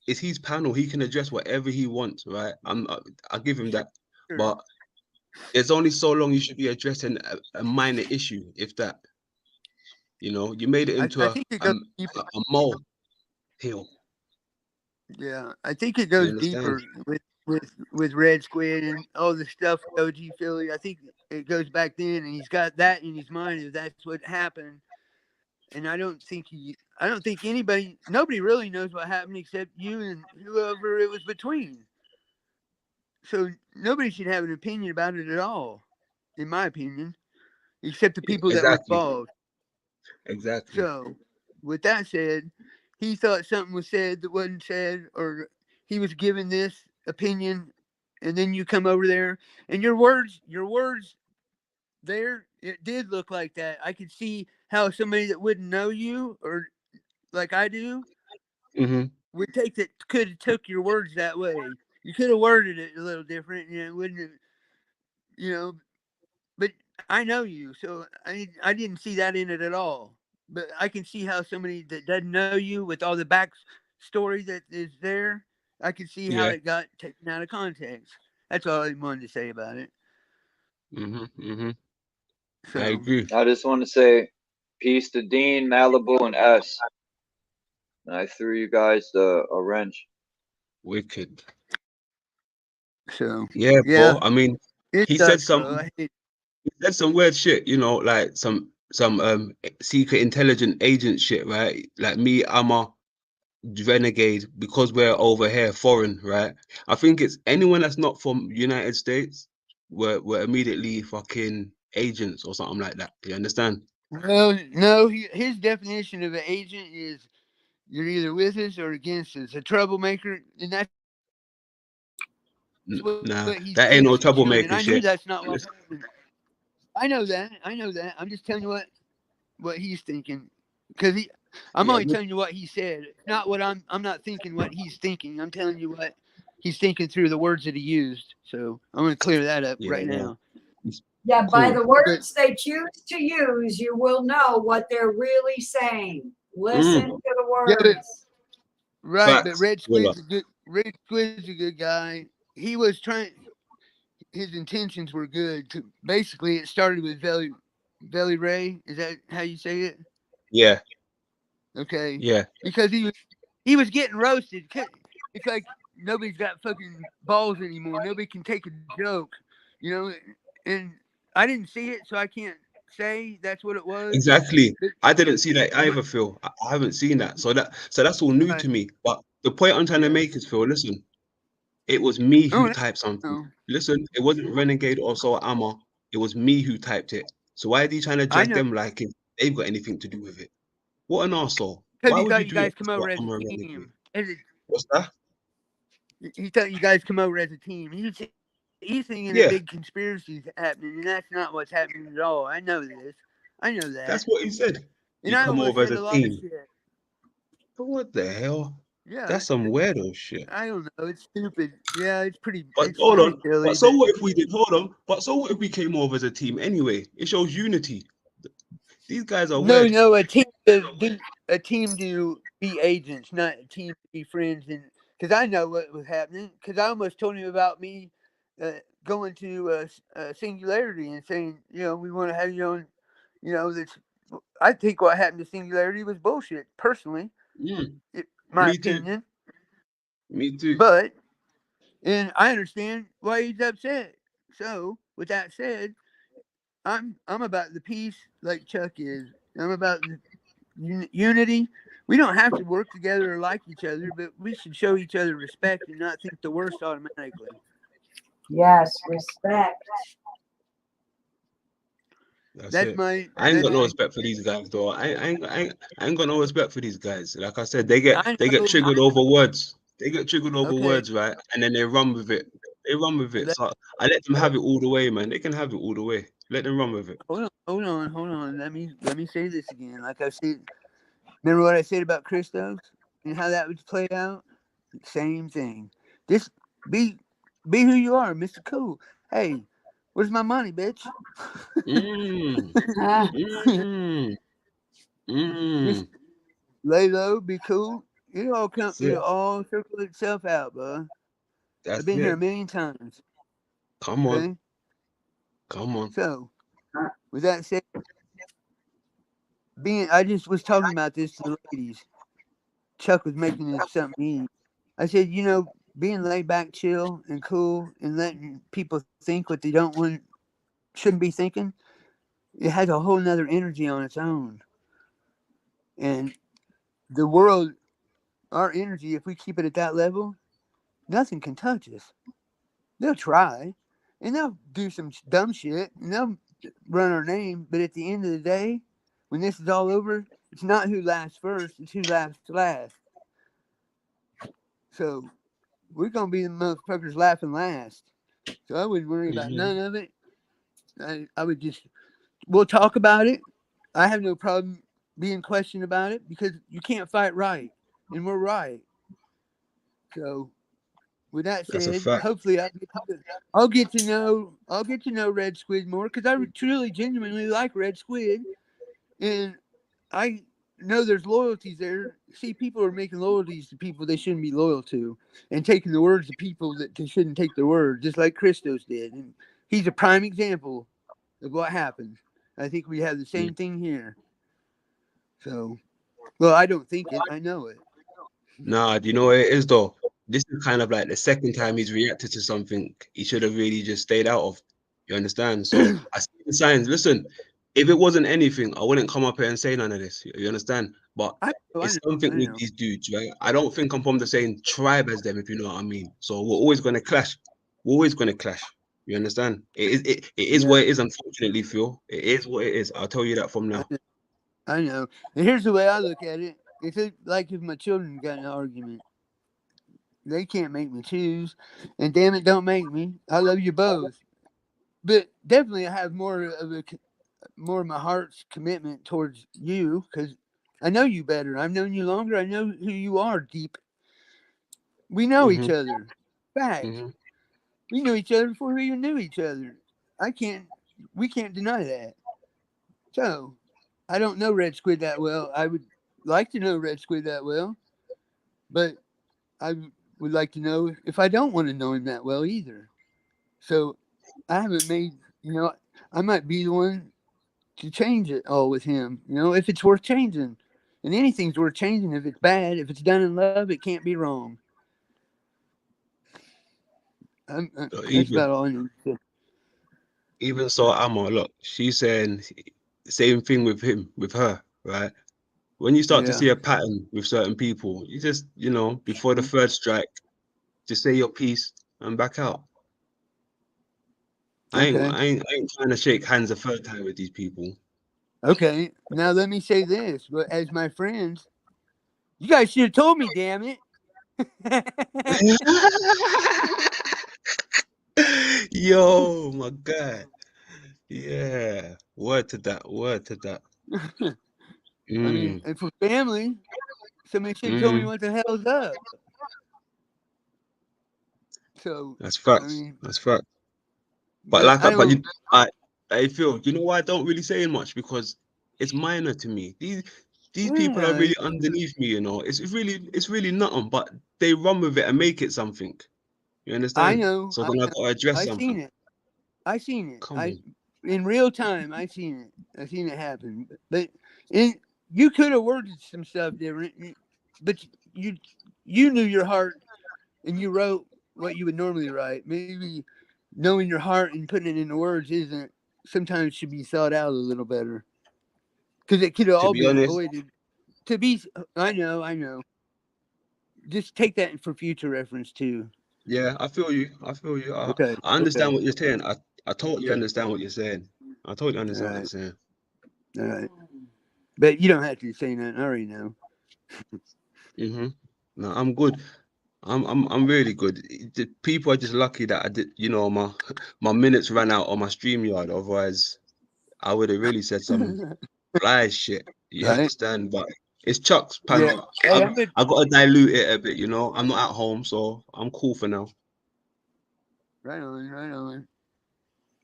It's his panel. He can address whatever he wants, right? I give him that. Sure. But there's only so long you should be addressing a minor issue, if that. You made it into I think it goes deeper. a mole hill. Yeah, I think it You goes understand? deeper with Red Squid and all the stuff with OG Philly. I think it goes back then, and he's got that in his mind if that's what happened. And I don't think nobody really knows what happened except you and whoever it was between. So nobody should have an opinion about it at all, in my opinion, except the people that were Exactly. involved. Exactly. So, with that said, he thought something was said that wasn't said, or he was given this opinion, and then you come over there, and your words there, it did look like that. I could see how somebody that wouldn't know you, or like I do, would could have took your words that way. You could have worded it a little different, and it wouldn't have, but I know you, so I didn't see that in it at all. But I can see how somebody that doesn't know you, with all the back story that is there, I can see how Yeah. it got taken out of context. That's all I wanted to say about it. I agree. I just want to say peace to Dean, Malibu, and S. And I threw you guys a wrench. Wicked. So yeah, bro. I mean, it he sucks, said bro. he said some weird shit, like some secret intelligent agent shit, right? Like me, I'm a renegade because we're over here foreign, right? I think it's anyone that's not from United States, we're immediately fucking agents or something like that. You understand? Well, no, his definition of an agent is you're either with us or against us. A troublemaker, and that's Nah, what he's that ain't no showing. troublemaker And I knew shit. that's not what happened. I know that. I'm just telling you what he's thinking, because I'm Yeah, only telling you what he said. Not what I'm not thinking what he's thinking. I'm telling you what he's thinking through the words that he used. So I'm going to clear that up right now. Yeah, by the Cool. words they choose to use, you will know what they're really saying. Listen to the Yeah, words. right, but Facts. Red Well, Squid's a good guy. He was trying. His intentions were good. Basically, it started with Veli Ray. Is that how you say it? yeah, Okay. yeah. Because he was getting roasted. It's like nobody's got fucking balls anymore. Nobody can take a joke, And I didn't see it, so I can't say that's what it was. Exactly. I didn't see that either, Phil. I haven't seen that. So that's all new to me. But the point I'm trying to make is, Phil, listen, it was me who typed something. Listen, it wasn't Renegade or So Amma. It was me who typed it. So why are you trying to drag them like if they've got anything to do with it? What an arsehole. Because Why he would thought you you do guys it come to over as Amma a Renegade? team. What's that? He thought you guys come over as a team. He's thinking a Yeah. big conspiracy's happening, and that's not what's happening at all. I know this. I know that. That's what he said. And You I come almost over as said a a lot of team. shit. But what the hell? Yeah, That's some weirdo shit. I don't know. It's stupid. Yeah, it's pretty. But It's hold pretty on. silly. But so But what if we did? Hold on. But so what if we came over as a team anyway? It shows unity. These guys are no, weird. no, a team to be agents, not a team to be friends. And because I know what was happening, because I almost told him about me going to Singularity and saying, we want to have you on. That's. I think what happened to Singularity was bullshit. Personally, Mm, my me too. opinion. Me too. But and I understand why he's upset. So, with that said, I'm about the peace like Chuck is. I'm about the unity. We don't have to work together or like each other, but we should show each other respect and not think the worst automatically. Yes, respect. That's That's it. my. I ain't got no That's, respect for these guys, though. I ain't got no respect for these guys. Like I said, I they get know. triggered over words. They get triggered over Okay. words, right? And then they run with it. They run with it. So I let them have it all the way, man. They can have it all the way. Let them run with it. Hold on. Let me say this again. Like I said, remember what I said about Christos and how that would play out? Same thing. Just be who you are, Mr. Cool. Hey, where's my money, bitch? Mm, mm, Just mm. lay low, be cool. It'll That's it. all circle itself out, bro. That's I've been here a it. million times. Come on. Okay? Come on. So, with that said, I just was talking about this to the ladies. Chuck was making it something easy. I said, being laid back, chill, and cool, and letting people think what they shouldn't be thinking, it has a whole nother energy on its own. And the world, our energy, if we keep it at that level, nothing can touch us. They'll try, and they'll do some dumb shit, and they'll run our name. But at the end of the day, when this is all over, it's not who laughs first; it's who laughs last. So we're gonna be the motherfuckers laughing last. So I wouldn't worry about none of it. I would we'll talk about it. I have no problem being questioned about it because you can't fight right, and we're right. So, with that That's a said, fact. hopefully I'll get to know Red Squid more because I truly, genuinely like Red Squid, and I know there's loyalties there. See, people are making loyalties to people they shouldn't be loyal to, and taking the words of people that they shouldn't take their word, just like Christos did. And he's a prime example of what happened. I think we have the same thing here. So, well, I don't think it. I know it. Nah, do you know what it is though? This is kind of like the second time he's reacted to something he should have really just stayed out of. You understand? So I see the signs. Listen, if it wasn't anything, I wouldn't come up here and say none of this. You understand? But it's something with these dudes, right? I don't think I'm from the same tribe as them, if you know what I mean. So we're always gonna clash. We're always gonna clash. You understand? It is what it is, unfortunately, Phil. It is what it is. I'll tell you that from now. I know. And here's the way I look at it. It's like if my children got in an argument. They can't make me choose. And damn it, don't make me. I love you both. But definitely I have more of my heart's commitment towards you because I know you better. I've known you longer. I know who you are deep. We know each other. Fact. We knew each other before we even knew each other. We can't deny that. So, I don't know Red Squid that well. I would like to know Red Squid that well, but I would like to know if I don't want to know him that well either. So, I haven't made, I might be the one to change it all with him, if it's worth changing. And anything's worth changing if it's bad. If it's done in love, it can't be wrong. That's about all I need to say. Even so, Amma, look, she's saying same thing with him, with her, right? When you start to see a pattern with certain people, you just, before the third strike, just say your piece and back out. I ain't trying to shake hands a third time with these people. Okay, now let me say this, but as my friends, you guys should have told me, damn it. Yo, my God. Yeah. Word to that. I mean, and for family, Somebody should have told me Mm, what the hell's up. So that's I facts. mean, That's facts. But but I but don't. I feel, you know why I don't really say much, because it's minor to me. These people are Yeah, really underneath me, you know. It's really nothing, but they run with it and make it something. You I understand? know. So then I gotta address I seen something. it. I seen it. Come on. In real time. I seen it. I seen it happen. But you could have worded some stuff different. But you knew your heart and you wrote what you would normally write. Maybe knowing your heart and putting it into words isn't sometimes should be thought out a little better because it could have To all be been honest, avoided. To be, I know. Just take that for future reference too. yeah, I feel you. I feel you. Okay. I understand what you're saying. I totally Okay. understand what you're saying. I totally All understand what you're right. saying. All right. But you don't have to say that. I already know. Mm-hmm. No, I'm good. I'm really good. The people are just lucky that I did, you know, my minutes ran out on my StreamYard. Otherwise, I would have really said some fly shit. You Right? understand? But it's Chuck's pan. Yeah. Hey, I'm good. I got to dilute it a bit, you know. I'm not at home, so I'm cool for now. Right on. Right on.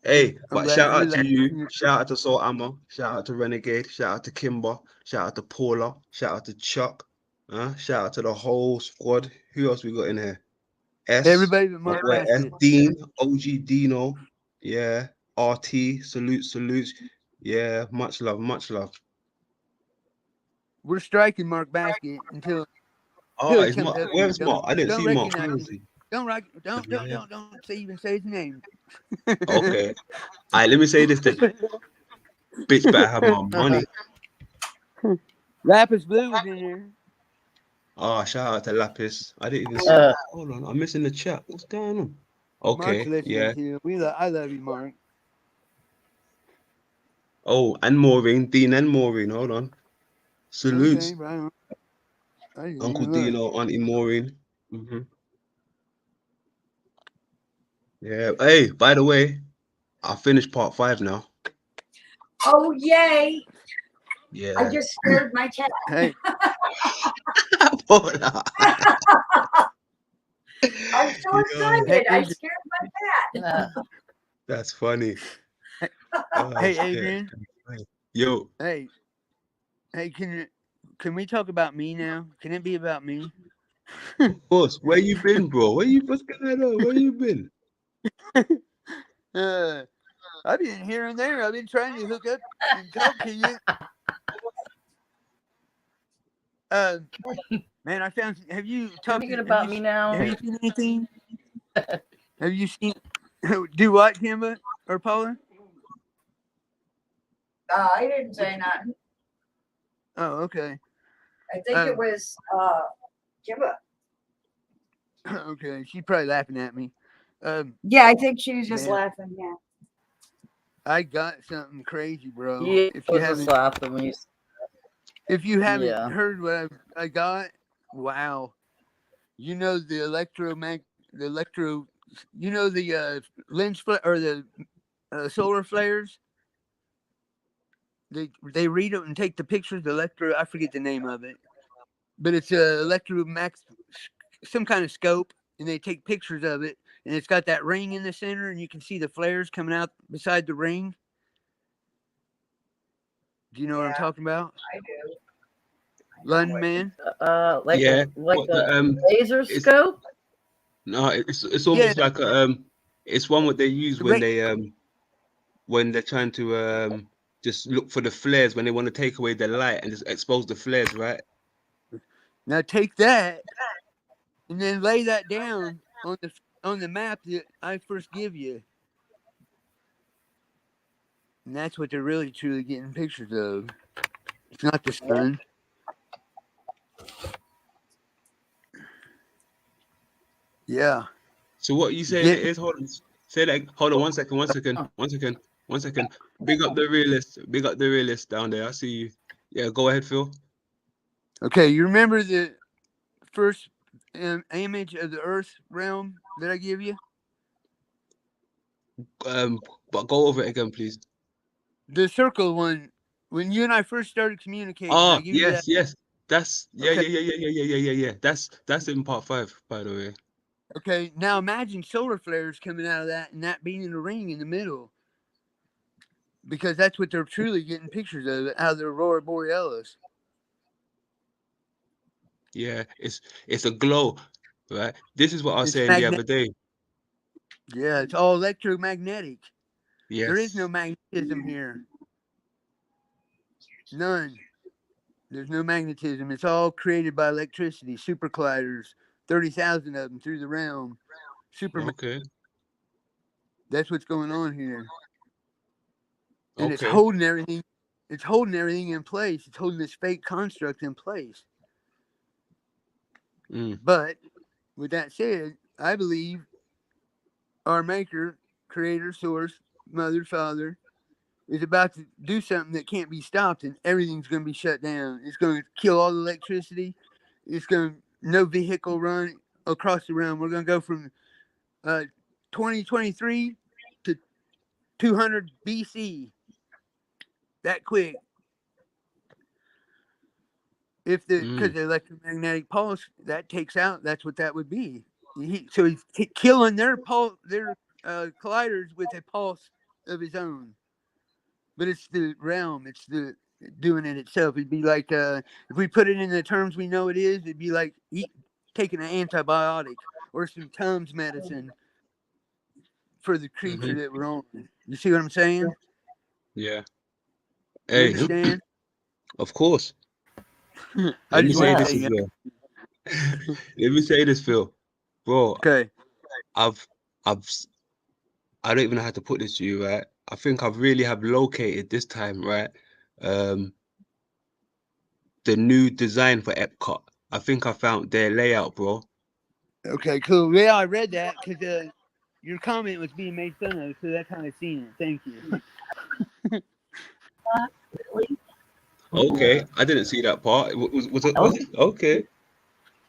Hey, I'm but glad shout you're out to you. relaxing. Shout out to Soul Ammo. Shout out to Renegade. Shout out to Kimber. Shout out to Paula. Shout out to Chuck. Shout out to the whole squad. Who else we got in here? S, Everybody but my Mark boy S, Basket. Dean, OG Dino. Yeah. RT. Salutes. Yeah. Much love. Much love. We're striking Mark Basket until Oh, he it's comes Mark. up here. Where's Mark? I didn't Don't see Mark. recognize Where him. is he? Don't say even say his name. Okay. All right, let me say this then. Bitch better have my money. Lapis Blue was in there. Oh, shout out to Lapis. I didn't even see. Hold on, I'm missing the chat. What's going on? Mark's Okay, listening yeah. to you. I love you, Mark. Oh, and Maureen, Dean and Maureen. Hold on. Okay, Salutes, right on. I didn't Uncle even look. Dino, Auntie Maureen. Yeah. Hey, by the way, I finished part 5 now. Oh, yay. I Yeah. just scared my cat. Hey, Paula. I'm so excited. hey, I Adrian. scared my cat. That's funny. Oh, Hey, shit. Adrian. Yo, Hey, can we talk about me now? Can it be about me? boss, where you been, bro? What's going on? Where you been? I've been here and there. I've been trying to hook up and talk to you. Man, I found. Have you talked Thinking about me now. Have you seen anything? Have you seen? Do what, Kimba or Paula? I didn't say nothing. Oh, okay. I think it was Kimba. Okay, she's probably laughing at me. Yeah, I think she was just man, laughing. Yeah. I got something crazy, bro. Yeah, If I you was just haven't, laughing when you. if you haven't Yeah. heard what I got, wow. You know the you know the lens or the solar flares. They read it and take the pictures. The I forget the name of it, but it's a some kind of scope, and they take pictures of it, and it's got that ring in the center, and you can see the flares coming out beside the ring. Do you know what I'm talking about? I do. London man. Like Yeah. a laser scope. No, it's almost like it's one what they use when they're trying to just look for the flares when they want to take away the light and just expose the flares, right? Now take that and then lay that down on the map that I first give you. And that's what they're really truly getting pictures of. It's not the sun. Yeah. So what you saying is, hold on, say that. Hold on, 1 second. Big up the realist down there. I see you. Yeah, go ahead, Phil. Okay, you remember the first image of the Earth realm that I give you? But go over it again, please. The circle one. When you and I first started communicating, Oh, I give you that. yes. That's yeah, Okay. yeah, yeah, yeah, yeah, yeah, yeah, yeah. That's in part 5, by the way. Okay, now imagine solar flares coming out of that and that being in a ring in the middle. Because that's what they're truly getting pictures of out of the Aurora Borealis. Yeah, it's a glow, right? This is what I was It's saying the other day. Yeah, it's all electromagnetic. Yes. There is no magnetism here. None. There's no magnetism. It's all created by electricity. Super colliders, 30,000 of them through the realm. Okay. That's what's going on here. And it's Okay. holding everything. It's holding everything in place. It's holding this fake construct in place. But with that said, I believe our maker, creator, source, mother, father, is about to do something that can't be stopped, and everything's going to be shut down. It's going to kill all the electricity. It's going to no vehicle run across the realm. We're going to go from 2023 to 200 BC. That quick. If because the electromagnetic pulse that takes out, that's what that would be. So he's killing their colliders with a pulse of his own. But it's the realm. It's the doing it itself. It'd be like if we put it in the terms we know it is, it'd be like taking an antibiotic or some Tums medicine for the creature that we're on. You see what I'm saying? Yeah. You Hey, understand? of course. I Let me just say want to this say, as well. Let me say this, Phil. Bro, okay. I don't even know how to put this to you, right? I think I've really have located this time, right? The new design for Epcot. I think I found their layout, bro. Okay, cool. Yeah, I read that because your comment was being made fun of, so that's how I seen it. Thank you. Okay, I didn't see that part. Was it? Okay.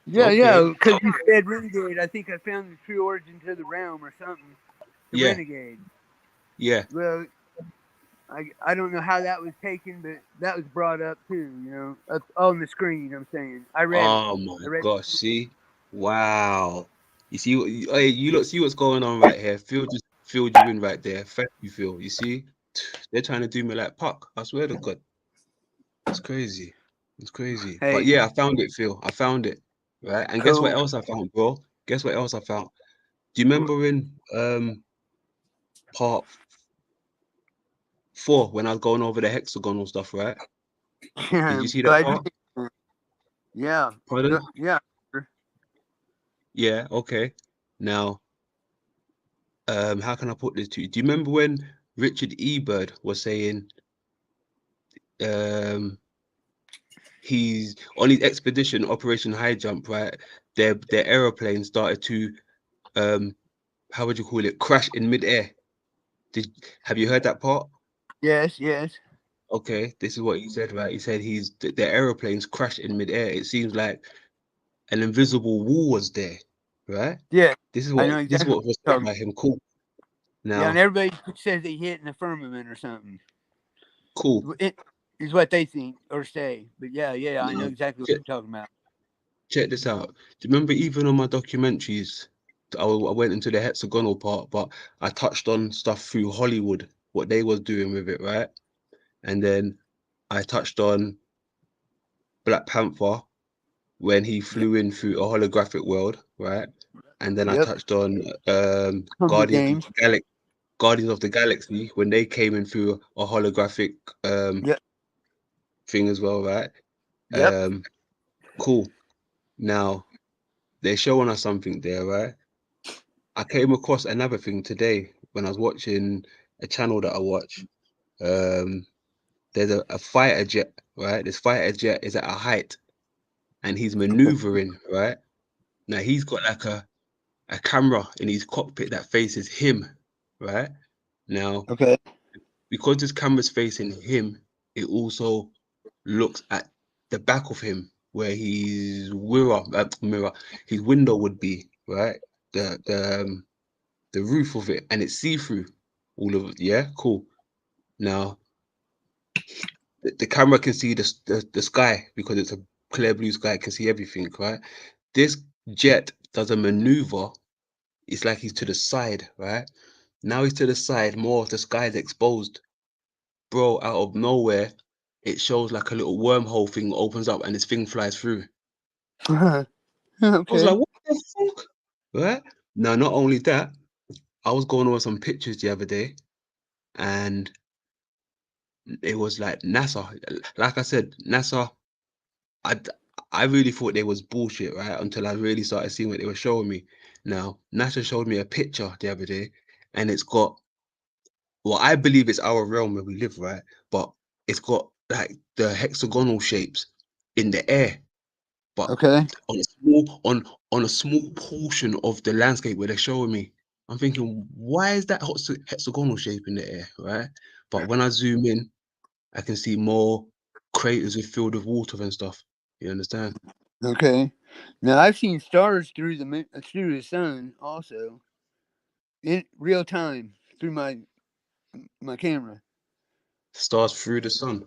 Yeah, Okay. yeah, because you said Renegade. I think I found the true origin to the realm or something. The Yeah. Renegade. Yeah. Well, I don't know how that was taken, but that was brought up too, you know, on the screen, I'm saying. I read Oh it. my gosh, see? Wow. You see, hey, you look, see what's going on right here. Phil just filled you in right there. Thank you, Phil. You see? They're trying to do me like Puck. I swear to God. It's crazy. It's crazy. But Hey. yeah, I found it, Phil. I found it. Right? And guess what else I found, bro? Guess what else I found? Do you remember in part 4 when I was going over the hexagonal stuff, right? Did you see that part? Yeah. Pardon? Yeah. Yeah, okay. Now, how can I put this to you? Do you remember when Richard Ebert was saying he's on his expedition, Operation High Jump, right? Their aeroplane started to how would you call it? Crash in midair. Have you heard that part? Yes. Okay, this is what he said, right? He said their aeroplanes crashed in midair. It seems like an invisible wall was there, right? Yeah. This is I what know exactly was said by him. Cool. Now, yeah, and everybody says they hit in the firmament or something. Cool. It is what they think or say. But yeah, I know exactly what you're talking about. Check this out. Do you remember even on my documentaries, I went into the hexagonal part, but I touched on stuff through Hollywood, what they was doing with it, right? And then I touched on Black Panther when he flew in through a holographic world, right? And then I touched on Guardians of the Galaxy when they came in through a holographic thing as well, right? Cool. Now they're showing us something there, right? I came across another thing today when I was watching a channel that I watch. There's a fighter jet, right? This fighter jet is at a height and he's maneuvering, right? Now he's got like a camera in his cockpit that faces him, right? Now, because this camera's facing him, it also looks at the back of him where his his window would be, right? The roof of it, and it's see-through. All of it, yeah, cool. Now, the camera can see the sky because it's clear blue sky, can see everything, right? This jet does a maneuver. It's like he's to the side, right? Now he's to the side, more of the sky is exposed. Bro, out of nowhere, it shows like a little wormhole thing opens up and this thing flies through. I was Okay. like, what the fuck? Right? Now, not only that, I was going over some pictures the other day and it was like NASA. Like I said, NASA, I really thought they was bullshit, right? Until I really started seeing what they were showing me. Now, NASA showed me a picture the other day and it's got, well, I believe it's our realm where we live, right? But it's got like the hexagonal shapes in the air, but Okay. on a small portion of the landscape where they're showing me. I'm thinking, why is that hexagonal shape in the air, right? But when I zoom in, I can see more craters with filled with water and stuff. You understand? Okay. Now I've seen stars through through the sun also in real time through my camera. Stars through the sun.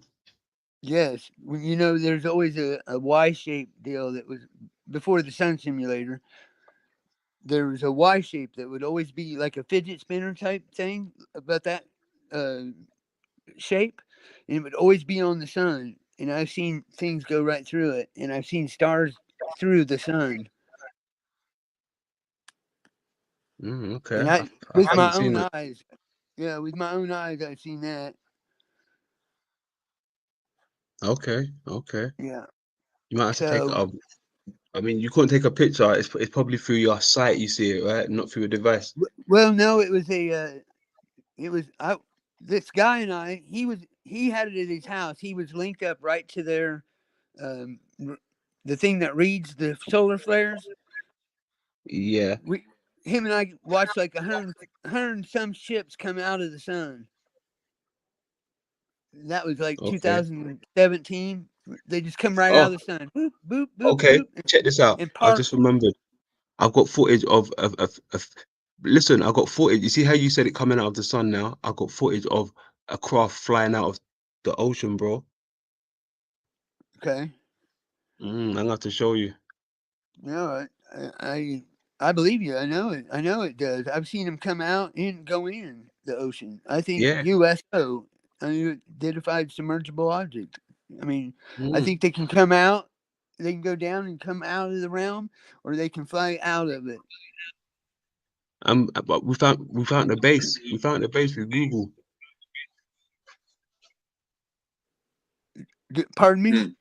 Yes, you know, there's always a Y-shaped deal that was before the sun simulator. There was a Y shape that would always be like a fidget spinner type thing about that uh, shape, and it would always be on the sun. And I've seen things go right through it, and I've seen stars through the sun. Okay, And I with haven't my seen own it. eyes, yeah, with my own eyes, I've seen that. Okay. Yeah. You might have to take. So, I mean, you couldn't take a picture. It's probably through your sight you see it, right? Not through a device. well, no, it was this guy and he had it at his house. He was linked up right to their um, the thing that reads the solar flares. Yeah. Him and I watched like 100 and some ships come out of the sun. That was like Okay. 2017. They just come right out Oh, of the sun. Boop, boop, boop, okay. boop, Check this out. and I park. just remembered. I've got footage of. Listen, I got footage. You see how you said it coming out of the sun now? I got footage of a craft flying out of the ocean, bro. Okay. I'm gonna have to show you. No, I believe you. I know it. I know it does. I've seen them come out and go in the ocean. I think Yeah. USO, unidentified submergible object. I mean, I Mm. think they can come out. They can go down and come out of the realm, or they can fly out of it. But we found the base. We found the base with Google. Pardon me?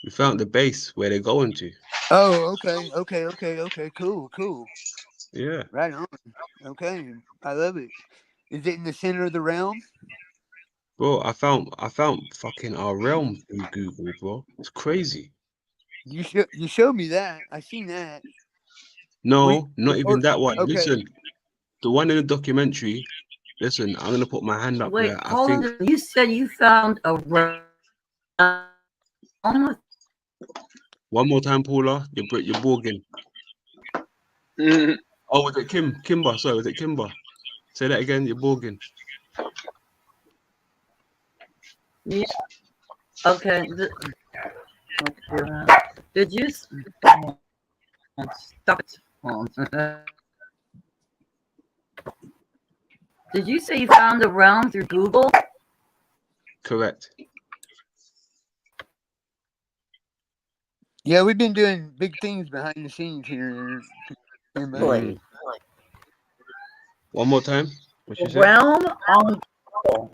We found the base where they're going to. Oh, okay. Cool. Yeah. Right on. Okay, I love it. Is it in the center of the realm? Bro, I found fucking our realm through Google, bro. It's crazy. You showed me that. I seen that. No, not even Or that one. okay. Listen, the one in the documentary. Listen, I'm gonna put my hand up Wait, there. I hold think. on. You said you found a realm. One more time, Paula. You're bogging. Oh, was it Kimber? Sorry, was it Kimber? Say that again. You're bogging. Yeah. Okay. Did you stop it? Did you say you found the realm through Google? Correct. Yeah, we've been doing big things behind the scenes here. Really? One more time. What you said? Realm on Google.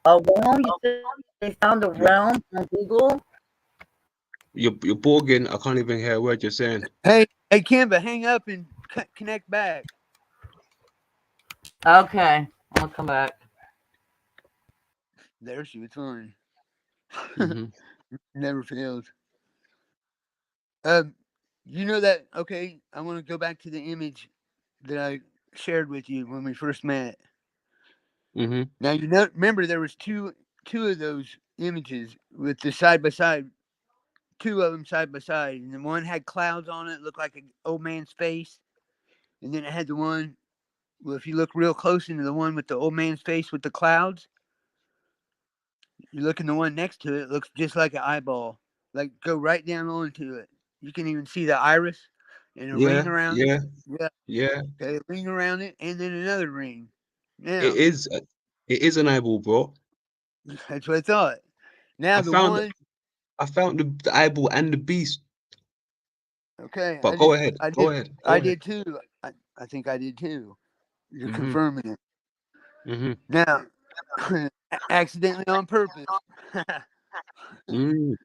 A realm? You said they found a realm on Google? You're bogging. I can't even hear a word you're saying. Hey, Kimba, hang up and connect back. Okay, I'll come back. There she was fine. Mm-hmm. Never fails. You know that? Okay, I want to go back to the image that I shared with you when we first met. Mm-hmm. Now remember there was two of those images with the side by side, two of them side by side, and the one had clouds on it, looked like an old man's face, and then it had the one. Well, if you look real close into the one with the old man's face with the clouds, you look in the one next to it, it looks just like an eyeball. like go right down onto it. You can even see the iris and a Yeah, ring around it. yeah, Yeah. yeah. Okay, a ring around it, and then another ring. Now, It is. It is an eyeball, bro. that's what I thought. Now I the found. one. I found the eyeball and the beast. Okay, But go ahead. I Go did. ahead. I Go ahead. did too. I think I did too. You're Mhm. confirming it. Mhm. Now, accidentally on purpose. Mm.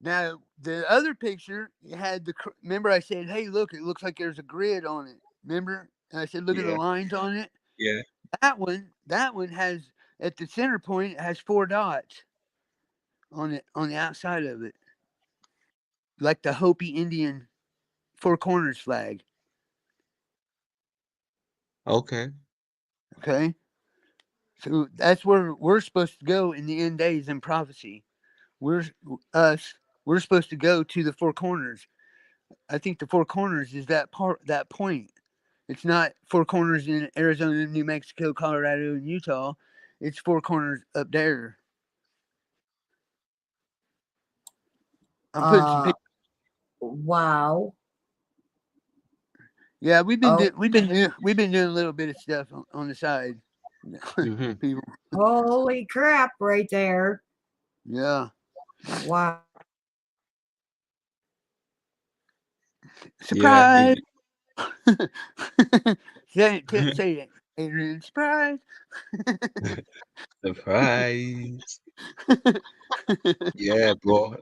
Now, the other picture had remember I said, hey, look, it looks like there's a grid on it. Remember? And I said, look at the Yeah. lines on it. Yeah. That one has, at the center point, it has 4 dots on it, on the outside of it. Like the Hopi Indian Four Corners flag. Okay. Okay? So that's where we're supposed to go in the end days in prophecy. We're supposed to go to the 4 corners. I think the 4 corners is that point. It's not 4 corners in Arizona, New Mexico, Colorado, and Utah. It's 4 corners up there. I'm putting some pictures. Wow. Yeah, we've been Oh. doing a little bit of stuff on the side. Mhm. People. Holy crap, right there. Yeah. Wow. Surprise! Yeah. Say it, Adrian. Surprise! Surprise. Yeah, bro.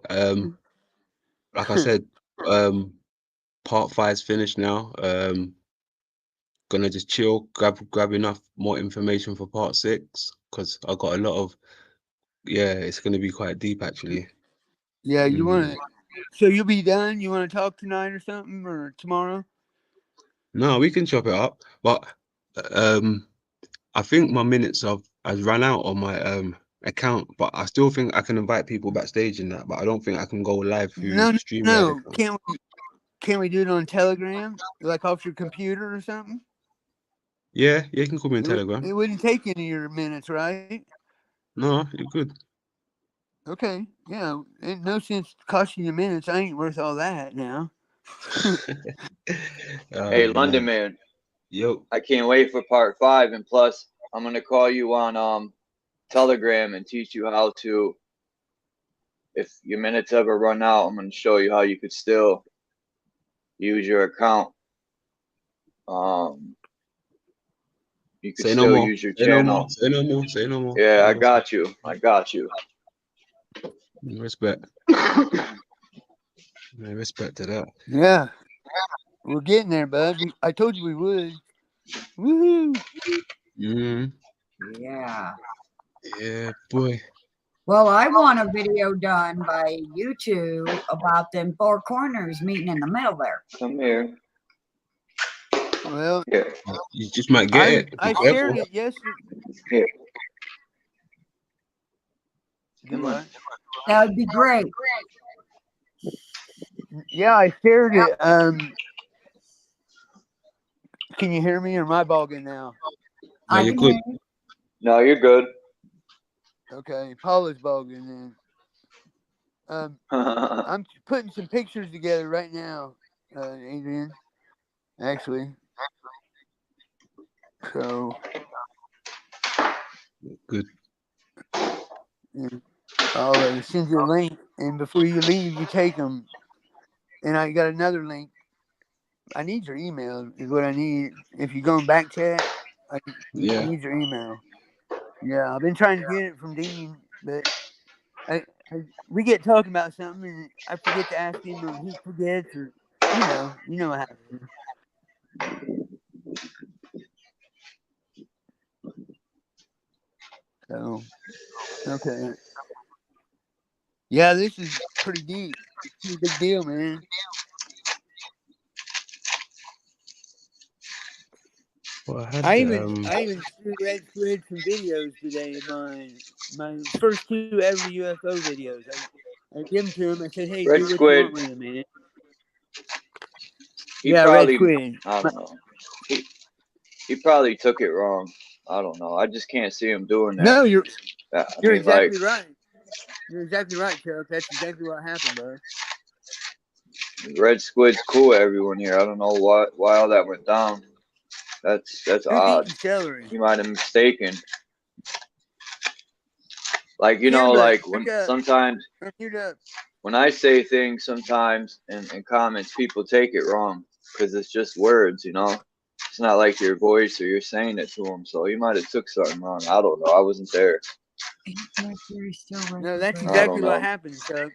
Like I said, part 5's finished now. Gonna just chill, grab enough more information for part 6 because I got a lot of. Yeah, it's gonna be quite deep actually. Yeah, you Mm. want to. So you'll be done. You want to talk tonight or something, or tomorrow? No, we can chop it up, but I think my minutes has run out on my account, but I still think I can invite people backstage in that, but I don't think I can go live through No. StreamYard. Can't we do it on Telegram, like off your computer or something? Yeah, you can call me on Telegram. It wouldn't take any of your minutes, right? No, you're good. Okay, yeah. Ain't no sense costing you minutes. I ain't worth all that now. Hey, London man. Yo. I can't wait for part 5, and plus, I'm gonna call you on Telegram and teach you how to. If your minutes ever run out, I'm gonna show you how you could still use your account. You could still use your channel. Say no more. Say no more. Yeah, I got you. I got you. Respect. Respect to that. Yeah, we're getting there, bud. I told you we would. Woohoo! Yeah. Yeah, boy. Well, I want a video done by you two about them 4 corners meeting in the middle there. Come here. Well, yeah. You just might get it. I shared it yesterday. Here. Goodbye. That would be great. Yeah, I shared it. Can you hear me, or am I bogging now? No, you're good. No, you're good. Okay, Paula's bogging then. I'm putting some pictures together right now, Adrian. Actually. So. Good. Yeah. I'll send you a link, and before you leave, you take them. And I got another link. I need your email, is what I need. If you're going back chat, I need your email. Yeah, I've been trying to get it from Dean, but we get talking about something, and I forget to ask him, or he forgets, or you know what happens. So, okay. Yeah, this is pretty deep. It's a big deal, man. Well, I even read some videos today. My first 2 ever UFO videos. I give them to him. I said, "Hey, Red do what Squid. you want with them, man." He Red probably, Squid. I don't know. He probably took it wrong. I don't know. I just can't see him doing that. No, you're I mean, exactly right. You're exactly right, Chuck. That's exactly what happened, bro. Red Squid's cool with everyone here. I don't know why all that went down. That's Who's odd. eating celery? You might have mistaken. Like, Kimba, like when look up. sometimes Mute up. when I say things sometimes in comments, people take it wrong because it's just words, It's not like your voice or you're saying it to them. So you might have took something wrong. I don't know. I wasn't there. Mercury still No, that's retrograde. exactly know. what happened, Chuck.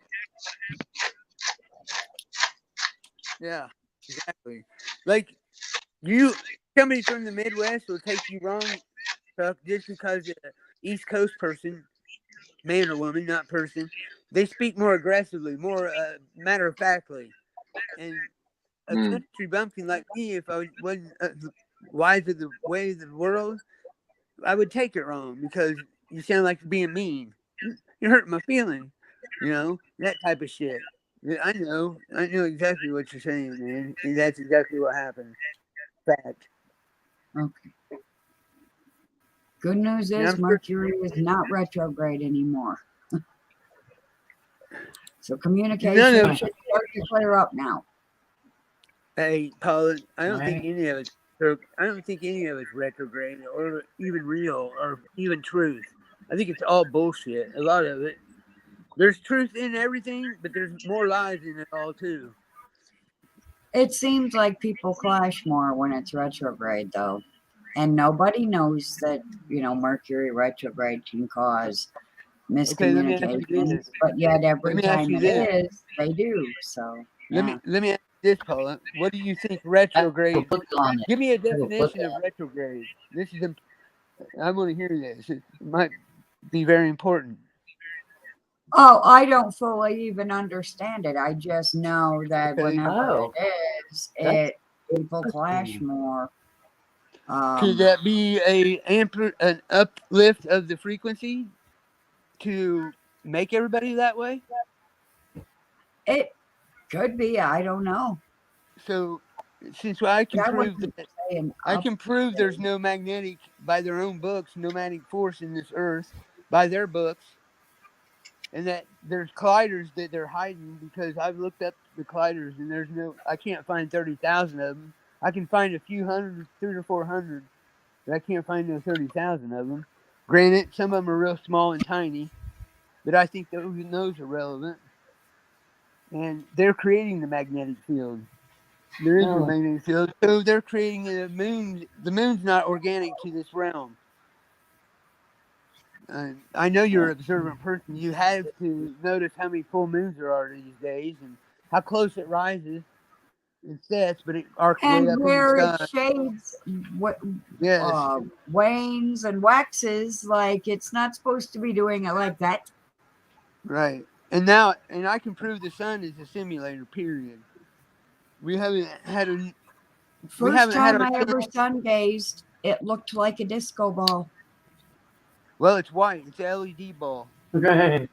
Yeah, exactly. Like, somebody from the Midwest will take you wrong, Chuck, just because East Coast person, man or woman, not person, they speak more aggressively, more matter-of-factly. And a Mm. country bumpkin like me, if I wasn't wise of the way of the world, I would take it wrong because you sound like you're being mean. You're hurting my feelings, that type of shit. Yeah, I know exactly what you're saying, man. And that's exactly what happened. Fact. Okay. Good news And is I'm sure- Mercury is not retrograde anymore. So None communication of- should start to clear up now. Hey, Paula, I don't Right. think any of it's retrograde or even real or even truth. I think it's all bullshit. A lot of it. There's truth in everything, but there's more lies in it all too. It seems like people clash more when it's retrograde, though. And nobody knows that, Mercury retrograde can cause Okay, let me ask you miscommunications, this. but yet every Let me ask time you it this. is, they do. So, yeah. Let me ask you this, Paula. What do you think retrograde? Click on it. Give me a Click definition of on retrograde. This is I want to hear this. It might be very important. Oh, I don't fully even understand it. I just know that Okay. whenever Oh. it is, people clash more. Could that be an uplift of the frequency to make everybody that way? It could be. I don't know. So, since I can But I prove wouldn't that say an I can prove there's uplift. no magnetic, by their own books, no magnetic force in this earth, by their books, and that there's colliders that they're hiding because I've looked up the colliders and I can't find 30,000 of them. I can find a few hundred, 300 or 400, but I can't find no 30,000 of them. Granted, some of them are real small and tiny, but I think those are relevant. And they're creating the magnetic field. There is no magnetic field, so they're creating a moon. The moon's not organic to this realm. I know you're an observant person. You have to notice how many full moons there are these days and how close it rises and sets, but it arcs way And up in where the it sky. shades, Yes. wanes and waxes, like it's not supposed to be doing it like that. Right. And I can prove the sun is a simulator, period. We haven't had a... First time I ever sun gazed, it looked like a disco ball. Well, it's white. It's an LED ball. Okay.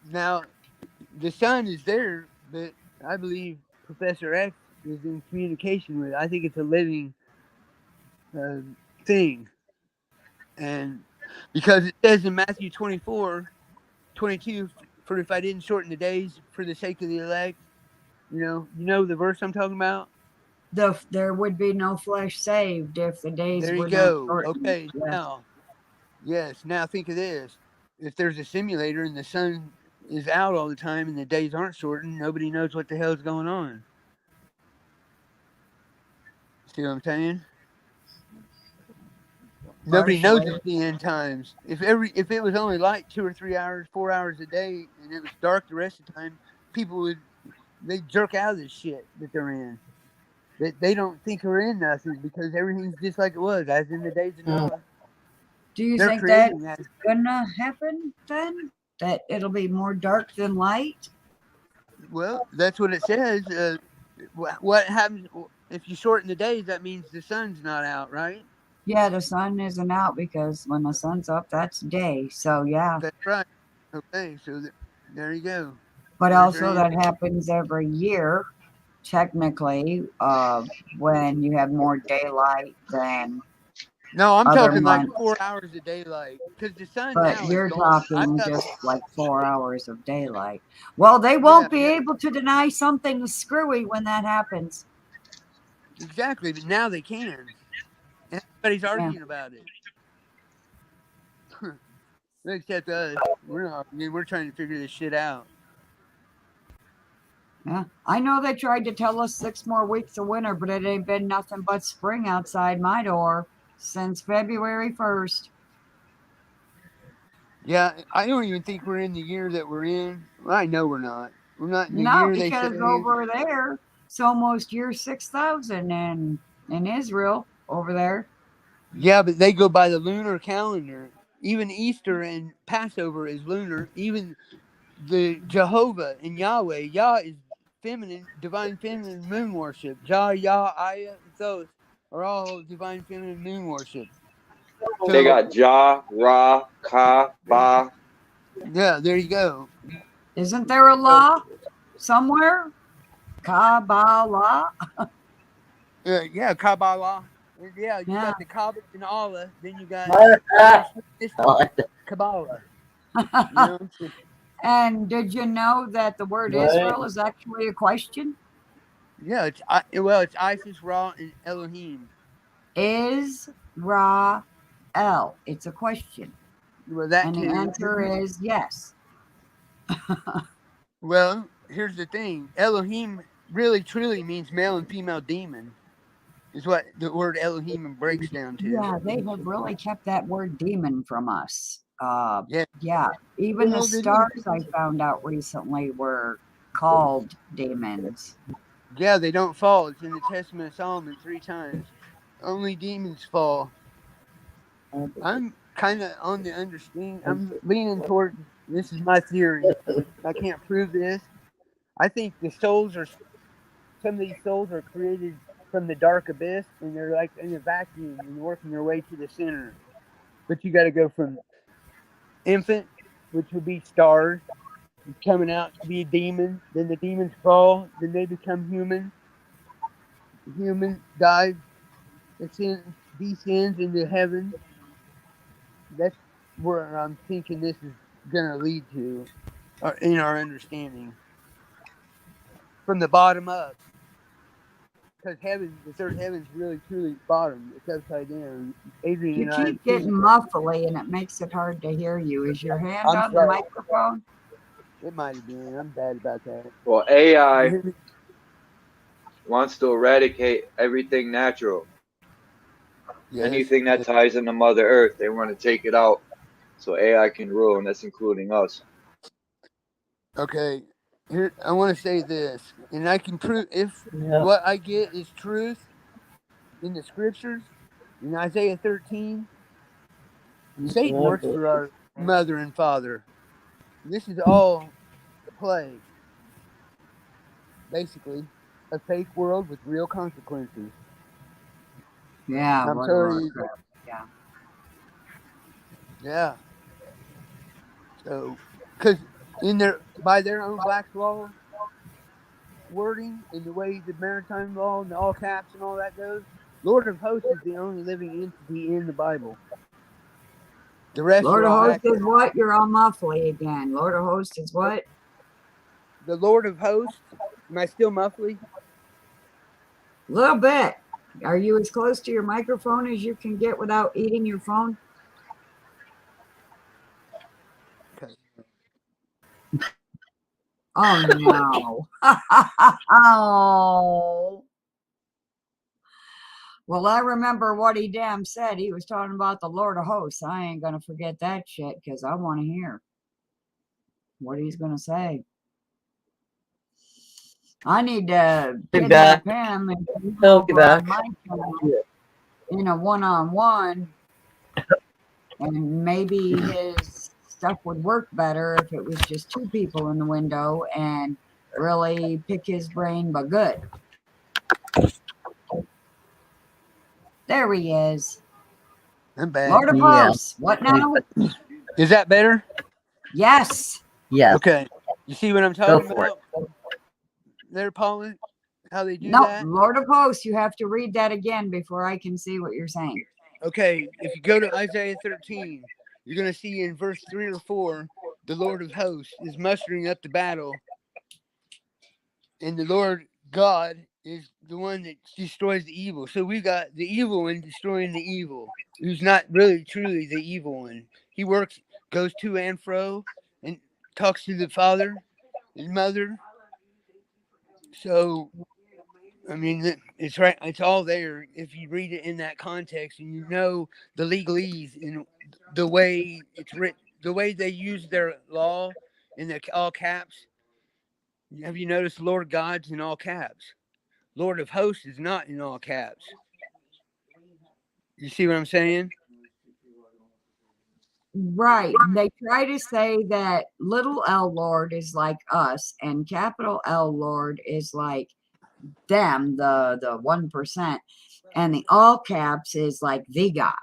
Now, the sun is there, but I believe Professor X is in communication with it. I think it's a living thing. And because it says in Matthew 24:22, for if I didn't shorten the days for the sake of the elect, you know the verse I'm talking about? There would be no flesh saved if the days There you were go. not shortened. Okay, Yeah. now think of this. If there's a simulator and the sun is out all the time and the days aren't shortened, nobody knows what the hell's going on. See what I'm saying? Nobody knows it's the end times. If it was only light 2 or 3 hours, 4 hours a day, and it was dark the rest of the time, people they'd jerk out of this shit that they're in. That they don't think we're in nothing because everything's just like it was, as in the days of Noah. Do you They're think that's creating that. gonna happen then? That it'll be more dark than light? Well, that's what it says. What happens if you shorten the days? That means the sun's not out, right? Yeah, the sun isn't out because when the sun's up, that's day. So yeah. That's right. Okay, so there you go. But There's also your that answer. happens every year, technically, when you have more daylight than No, I'm other talking like months. 4 hours of daylight because the sun But now you're is gone. talking just like 4 hours of daylight. Well, they won't be able to deny something screwy when that happens. Exactly, but now they can. And everybody's arguing about it. Except us. We're not arguing. We're trying to figure this shit out. Yeah, I know they tried to tell us 6 more weeks of winter, but it ain't been nothing but spring outside my door since February 1st. Yeah, I don't even think we're in the year that we're in. Well, I know we're not. We're not in the No, year they say. because over there, it's almost year 6,000 in Israel over there. Yeah, but they go by the lunar calendar. Even Easter and Passover is lunar. Even the Jehovah and Yahweh, Yah is feminine, divine feminine moon worship. Jah, Yah, Ayah, and Thoth are all divine feminine moon worship. So, They got Jah, Ra, Ka, Ba. Yeah, there you go. Isn't there a law somewhere? Kabbalah? Yeah, Kabbalah. Yeah, you got the Kaaba and Allah, then you got Kabbalah. You know? And did you know that the word Israel is actually a question? Yeah, it's Isis, Ra, and Elohim. Is Ra El? It's a question. Well, that and the answer is yes. Well, here's the thing. Elohim really truly means male and female demon. Is what the word Elohim breaks down to. Yeah, they have really kept that word demon from us. Yeah. Even the stars I found out recently were called demons. Yeah, they don't fall. It's in the Testament of Solomon 3 times. Only demons fall. I'm kind of on the understanding. I'm leaning toward, this is my theory. I can't prove this. I think some of these souls are created from the dark abyss, and they're like in a vacuum and working their way to the center. But you got to go from infant, which would be stars, coming out to be a demon. Then the demons fall. Then they become human. The human dies, descends into heaven. That's where I'm thinking this is going to lead to, in our understanding. From the bottom up. Because heaven, the third heaven is really truly bottom. It's upside down. Adrian You and I keep getting muffly and it makes it hard to hear you. Is your hand on the microphone? It might have been. I'm bad about that. Well, AI wants to eradicate everything natural. Yes. Anything that ties into Mother Earth, they want to take it out so AI can rule, and that's including us. Okay. Here, I want to say this, and I can prove if what I get is truth in the scriptures, in Isaiah 13, Satan works for our mother and father. This is all play. Basically, a fake world with real consequences. Yeah, I'm what sorry. Yeah. Yeah. So, because by their own Black's Law wording, in the way the maritime law and the all caps and all that goes, Lord of Hosts is the only living entity in the Bible. The rest Lord are of all Hosts actors. is what? You're all muffly again. Lord of Hosts is what? The Lord of Hosts. Am I still muffly? A little bit. Are you as close to your microphone as you can get without eating your phone? Okay. Oh, no. Oh. Well, I remember what he damn said. He was talking about the Lord of Hosts. I ain't going to forget that shit because I want to hear what he's going to say. I need to kidnap him and He'll be back. on my channel in a one-on-one, and maybe his stuff would work better if it was just 2 people in the window and really pick his brain, but good. There he is. I'm bad. Lord of Hosts. What now? Is that better? Yes. Yes. Okay. You see what I'm talking about? There, Paula? How they do that? Lord of Hosts. You have to read that again before I can see what you're saying. Okay, if you go to Isaiah 13, you're going to see in verse 3 or 4, the Lord of hosts is mustering up the battle. And the Lord God is the one that destroys the evil. So we got the evil one destroying the evil, who's not really truly the evil one. He works, goes to and fro, and talks to the Father and Mother. So, I mean, it's right. It's all there if you read it in that context, and you know the legalese and the way it's written, the way they use their law in the all caps. Have you noticed Lord God's in all caps? Lord of hosts is not in all caps. You see what I'm saying? Right. They try to say that little L Lord is like us, and capital L Lord is like them, the 1%, and the all caps is like the God,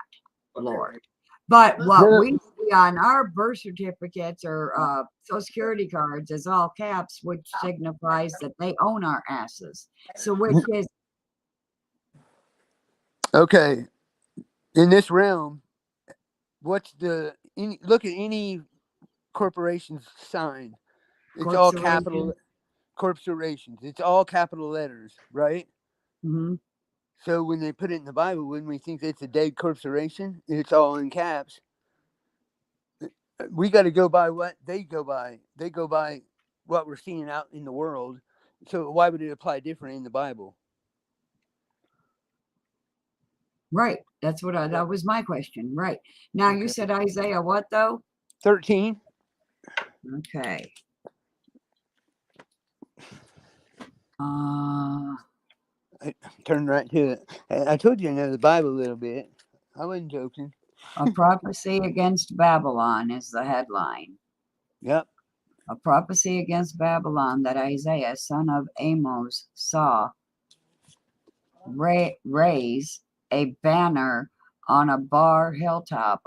Lord. But what we see on our birth certificates or Social Security cards is all caps, which signifies that they own our asses. So which is Okay. In this realm, what's look at any corporation's sign. It's all capital corporations. It's all capital letters, right? Mm-hmm. So when they put it in the Bible, wouldn't we think it's a dead corporation? It's all in caps. We got to go by what they go by. They go by what we're seeing out in the world. So why would it apply different in the Bible? Right. That's what that was my question. Right. Now you said Isaiah what though? 13. Okay. I turned right to it. I told you I know the Bible a little bit. I wasn't joking. A prophecy against Babylon is the headline. Yep. A prophecy against Babylon that Isaiah, son of Amos, saw raise a banner on a Bear hilltop.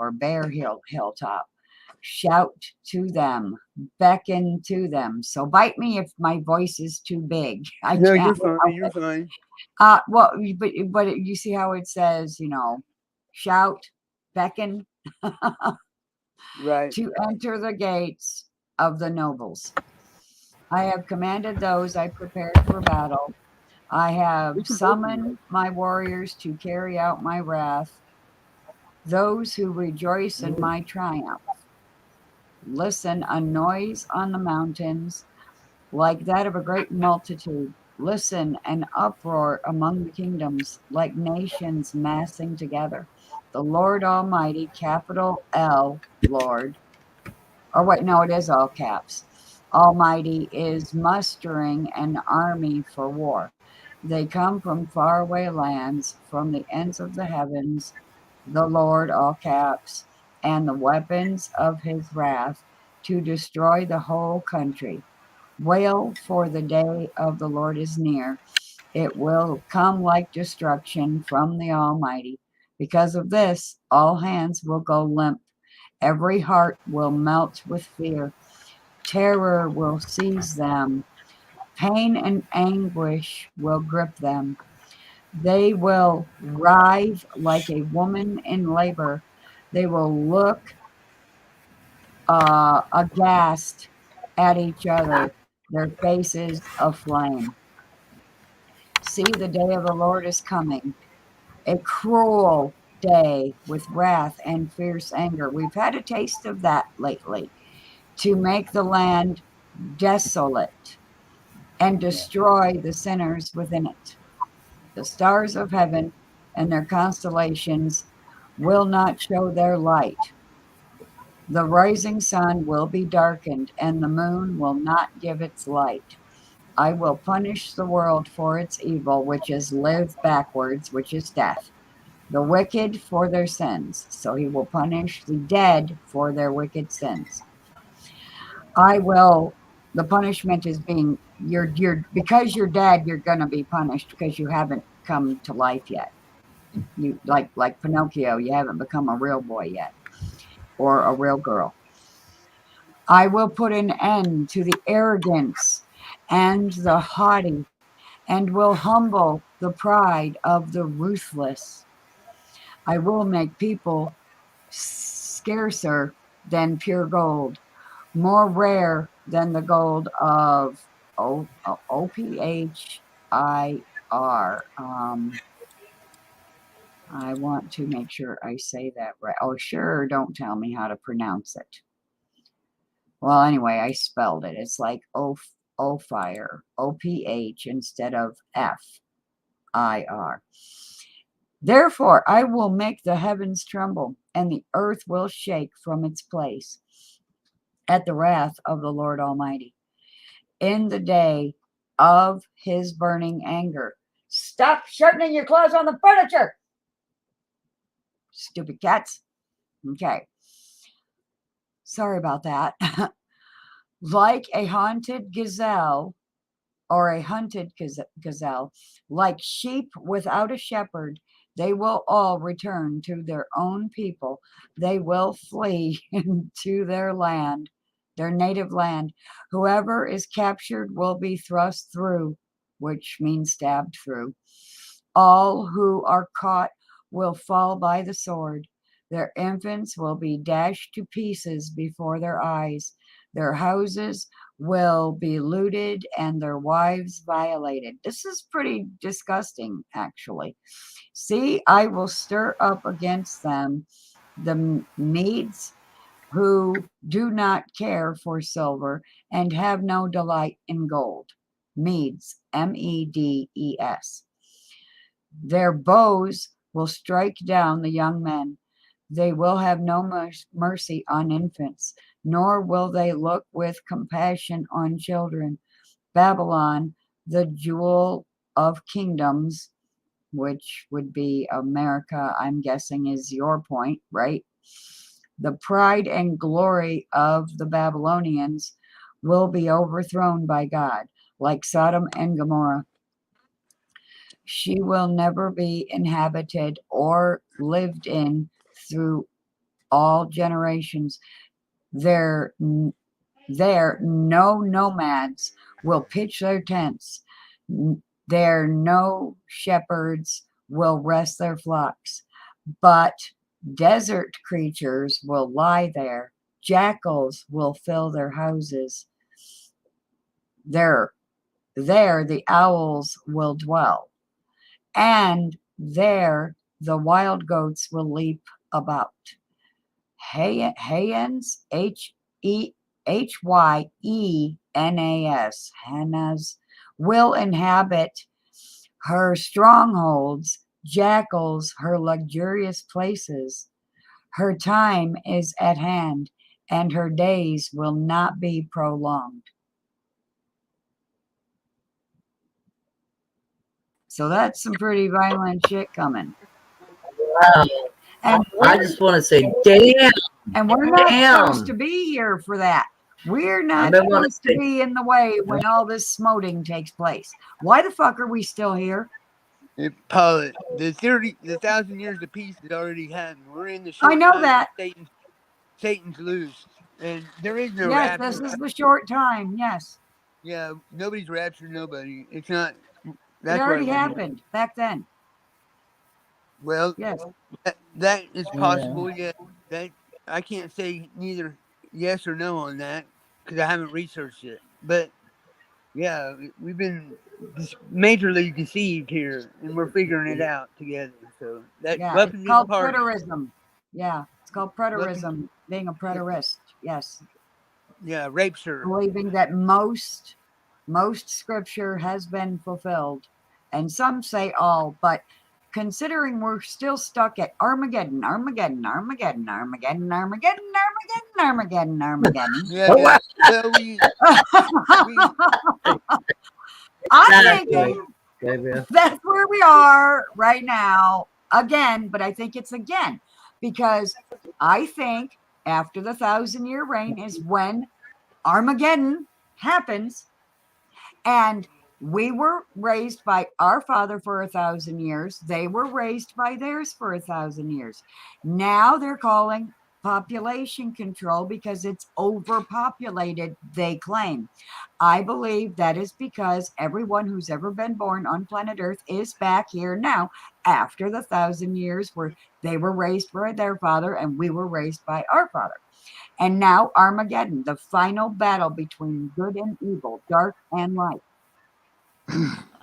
Shout to them, beckon to them. So bite me if my voice is too big. No, you're fine. You're fine. Well, but you see how it says, shout, beckon, right, to enter the gates of the nobles. I have commanded those I prepared for battle. I have summoned my warriors to carry out my wrath, those who rejoice in my triumph. Listen, a noise on the mountains like that of a great multitude. Listen, an uproar among the kingdoms, like nations massing together. The Lord Almighty, capital L, Lord. Or wait, no, it is all caps. Almighty is mustering an army for war. They come from faraway lands, from the ends of the heavens. The Lord, all caps, and the weapons of his wrath to destroy the whole country. Wail, for the day of the Lord is near. It will come like destruction from the Almighty. Because of this, all hands will go limp. Every heart will melt with fear. Terror will seize them. Pain and anguish will grip them. They will writhe like a woman in labor. They will look aghast at each other, their faces aflame. See, the day of the Lord is coming, a cruel day with wrath and fierce anger. We've had a taste of that lately, to make the land desolate and destroy the sinners within it. The stars of heaven and their constellations will not show their light. The rising sun will be darkened, and the moon will not give its light. I will punish the world for its evil, which is live backwards, which is death. The wicked for their sins. So he will punish the dead for their wicked sins. The punishment is being, because you're dead, you're going to be punished because you haven't come to life yet. You like Pinocchio, you haven't become a real boy yet, or a real girl. I will put an end to the arrogance and the haughty, and will humble the pride of the ruthless. I will make people scarcer than pure gold, more rare than the gold of OPHIR. I want to make sure I say that right. Oh, sure, don't tell me how to pronounce it. Well, anyway, I spelled it. It's like Ophir, OPH instead of FIR. Therefore, I will make the heavens tremble, and the earth will shake from its place at the wrath of the Lord Almighty, in the day of his burning anger. Stop sharpening your claws on the furniture, stupid cats. Okay. Sorry about that. Like a haunted gazelle, or a hunted gazelle, like sheep without a shepherd, they will all return to their own people. They will flee to their land, their native land. Whoever is captured will be thrust through, which means stabbed through. All who are caught will fall by the sword. Their infants will be dashed to pieces before their eyes. Their houses will be looted and their wives violated. This is pretty disgusting, actually. See, I will stir up against them the Medes who do not care for silver and have no delight in gold. Medes, Medes. Their bows will strike down the young men. They will have no mercy on infants, nor will they look with compassion on children. Babylon, the jewel of kingdoms, which would be America, I'm guessing is your point, right? The pride and glory of the Babylonians will be overthrown by God, like Sodom and Gomorrah. She will never be inhabited or lived in through all generations. There no nomads will pitch their tents. There no shepherds will rest their flocks, but desert creatures will lie there. Jackals will fill their houses. There the owls will dwell, and there the wild goats will leap about. Hyenas, Hyenas, Hyenas will inhabit her strongholds, jackals her luxurious places. Her time is at hand, and her days will not be prolonged. So that's some pretty violent shit coming. Wow. And I just want to say, damn. And we're not supposed to be here for that. We're not supposed to be in the way when all this smoting takes place. Why the fuck are we still here? Paula, the 1,000 years of peace has already happened. We're in the I know time that. Satan's loose, and there is no Yes, rapture. this is the short time. Yes. Yeah, nobody's raptured nobody. It's not. It already happened back then. Well, yes, that is possible. Yeah, that I can't say neither yes or no on that because I haven't researched it. But yeah, we've been majorly deceived here, and we're figuring it out together. So that it's called preterism. Yeah, it's called preterism. Being a preterist. Yes. Yeah, rapture. Believing that most scripture has been fulfilled, and some say all, but considering we're still stuck at Armageddon. Yeah, I'm thinking that's where we are right now again, but I think it's again because I think after the 1,000-year reign is when Armageddon happens, and we were raised by our father for 1,000 years. They were raised by theirs for 1,000 years. Now they're calling population control because it's overpopulated, they claim. I believe that is because everyone who's ever been born on planet Earth is back here now after the 1,000 years where they were raised by their father and we were raised by our father. And now Armageddon, the final battle between good and evil, dark and light.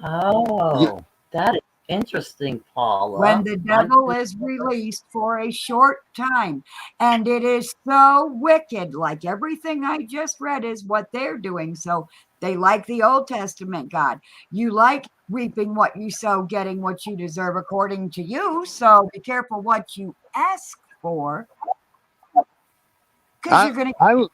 Oh, that is interesting, Paula. When the devil is released for a short time. And it is so wicked, like everything I just read is what they're doing. So they like the Old Testament God. You like reaping what you sow, getting what you deserve according to you. So be careful what you ask for. Because you're going to...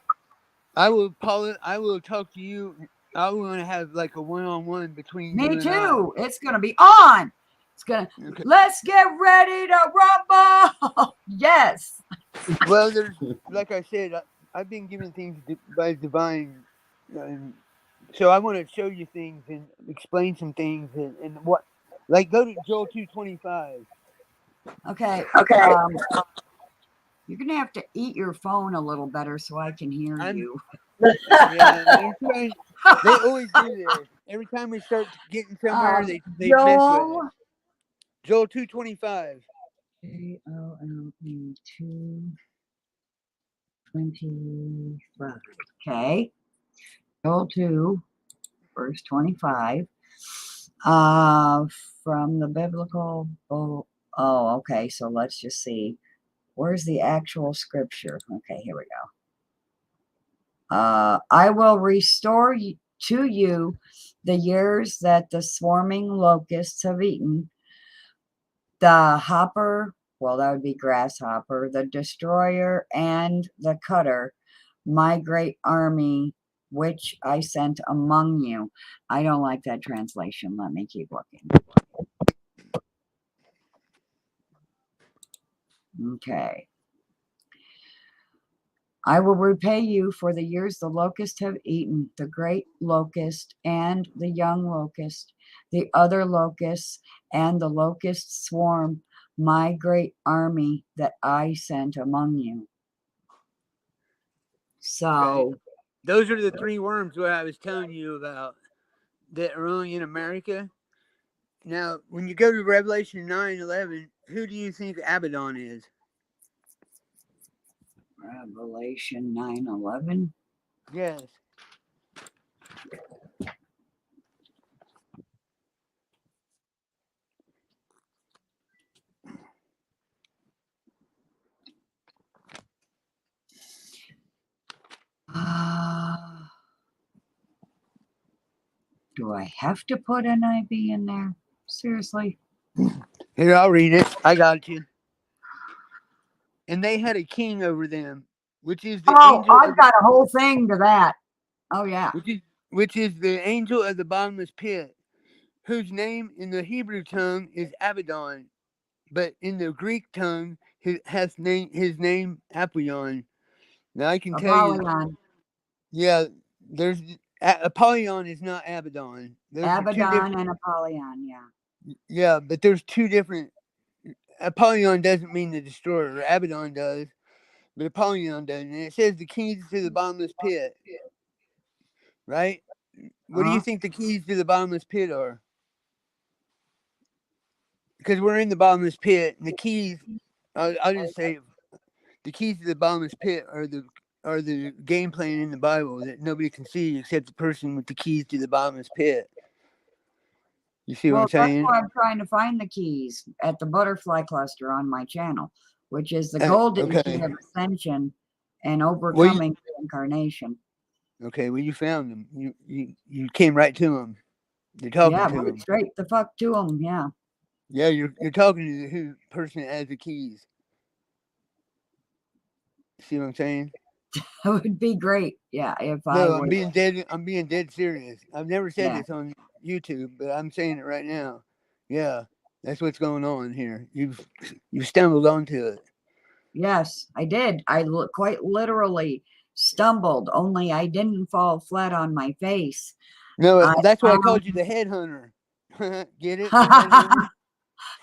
I will, Paula, I will talk to you. I want to have like a one-on-one between you Me and too. It's going to be on. It's going to... Okay. Let's get ready to rumble. Yes. Well, there's, like I said, I've been given things by divine. So I want to show you things and explain some things and what, like go to Joel 2:25. Okay. You're going to have to eat your phone a little better so I can hear you. Yeah, they always do this. Every time we start getting somewhere, they mess with it. Joel 2:25. AOLE 2:25. Okay. Joel 2, verse 25. From the biblical. Oh, okay. So let's just see. Where's the actual scripture? Okay, here we go. I will restore to you the years that the swarming locusts have eaten, the hopper, well, that would be grasshopper, the destroyer, and the cutter, my great army, which I sent among you. I don't like that translation. Let me keep looking. Okay. I will repay you for the years the locusts have eaten, the great locust and the young locust, the other locusts and the locust swarm, my great army that I sent among you. So, okay. Those are the three worms what I was telling you about that are only in America. Now, when you go to Revelation 9:11, who do you think Abaddon is? Revelation 9:11. Yes. Do I have to put NIV in there? Seriously? Here, I'll read it. I got you. And they had a king over them, which is the angel. I've got a whole thing to that. Oh, yeah. Which is the angel of the bottomless pit, whose name in the Hebrew tongue is Abaddon, but in the Greek tongue his name Apollyon. Now I can tell you. Yeah, there's Apollyon is not Abaddon. Abaddon and Apollyon, yeah. Yeah, but there's two different. Apollyon doesn't mean the destroyer. Abaddon does, but Apollyon doesn't. And it says the keys to the bottomless pit. Right? What do you think the keys to the bottomless pit are? Because we're in the bottomless pit, and the keys. I'll just say, the keys to the bottomless pit are the game plan in the Bible that nobody can see except the person with the keys to the bottomless pit. You see what I'm saying? That's why I'm trying to find the keys at the butterfly cluster on my channel, which is the golden key of ascension and overcoming incarnation. Okay, well, you found them. You came right to them. You're talking to them. Straight the fuck to them, yeah. Yeah, you're talking to the person that has the keys. See what I'm saying? That would be great. Yeah, I'm being dead serious. I've never said this on YouTube, but I'm saying it right now. Yeah, that's what's going on here. You've stumbled onto it. Yes, I did. I quite literally stumbled, only I didn't fall flat on my face. No, that's why I called you the headhunter. Get it?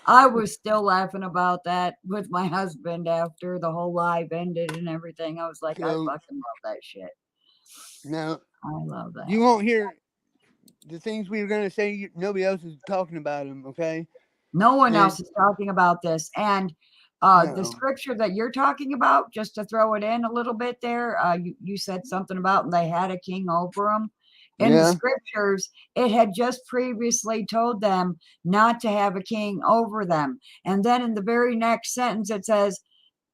I was still laughing about that with my husband after the whole live ended and everything. I was like, I So fucking love that shit. now I love that. you won't hear the things we were gonna say. Nobody else is talking about them. Okay. No one And else is talking about this. And the no. scripture that you're talking about, just to throw it in a little bit there, you said something about and they had a king over them. In the Yeah. scriptures, it had just previously told them not to have a king over them. And then in the very next sentence, it says,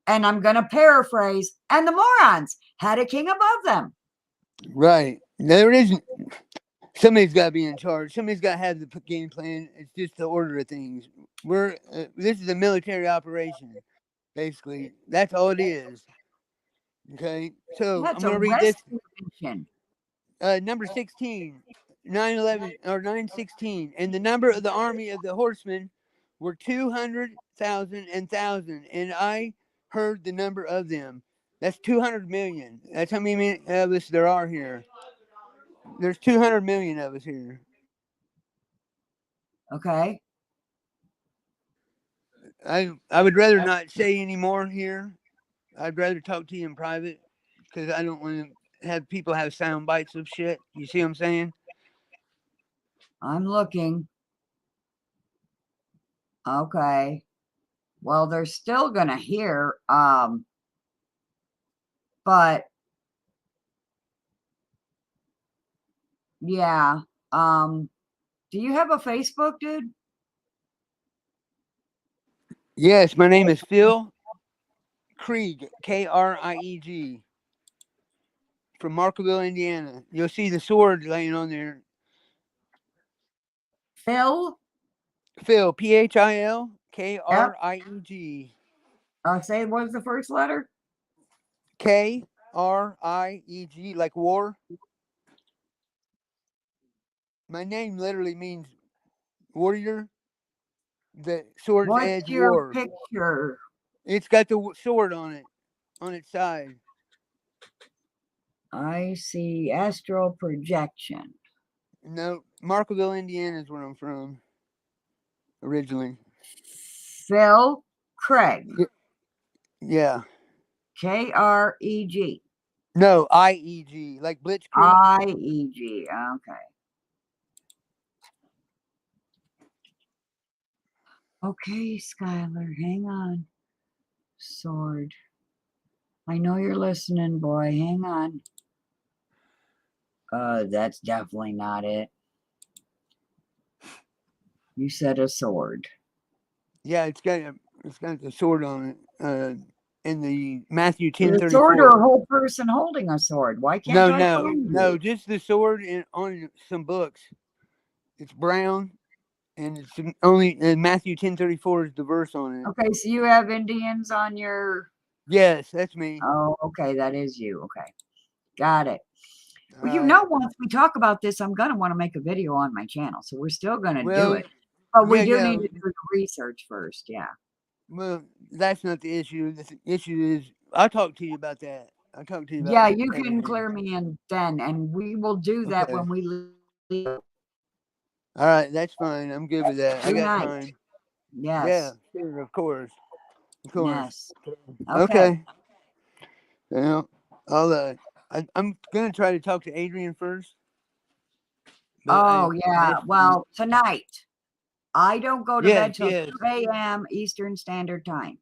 and I'm going to paraphrase, and the morons had a king above them. Right. There isn't. Somebody's got to be in charge. Somebody's got to have the game plan. It's just the order of things. This is a military operation, basically. That's all it is. Okay. So That's I'm a gonna read this. rescue mission. Number 16, 911 or 916, and the number of the army of the horsemen were 200,000 and thousand, and I heard the number of them. That's 200 million. That's how many of us there are here. There's 200 million of us here. Okay. I would rather not say any more here. I'd rather talk to you in private because I don't want to have people have sound bites of shit. You see what I'm saying? I'm looking. Okay. Well, they're still going to hear. But yeah. Do you have a Facebook, dude? Yes, my name is Phil Krieg, Krieg, from Markville, Indiana. You'll see the sword laying on there. Phil? Phil, Phil, Krieg. Say what was the first letter? Krieg, like war. My name literally means warrior. The sword's What's edge your war. picture? It's got the sword on it, on its side. I see astral projection. No, Markville, Indiana is where I'm from originally. Phil Craig. Yeah. Kreg. No, IEG, like Blitzkrieg. IEG. Okay. Okay, Skylar, hang on. Sword. I know you're listening, boy. Hang on. That's definitely not it. You said a sword. Yeah, it's got the sword on it. In the Matthew The 10:34. sword or a whole person holding a sword? Why can't I find No, you? just the sword on some books. It's brown, and it's only in Matthew 10:34 is the verse on it. Okay, so you have Indians on your. Yes, that's me. Oh, okay, that is you. Okay, got it. Well, you Alright. know, once we talk about this, I'm gonna want to make a video on my channel, so we're still gonna do Well, it. But we do yeah. need to do the research first. Yeah. Well, that's not the issue. The issue is I'll talk to you about that. I'll talk to you about Yeah, you can everything. clear me in then, and we will do that Okay. when we leave. All right, that's fine. I'm good with that. I got Tonight. time. Yes. Yeah, sure, of course. Of course. Yes. Okay. Well, I'm gonna try to talk to Adrian first. Oh yeah. Well, tonight. I don't go to Yes, bed till yes. 2 a.m. Eastern Standard Time.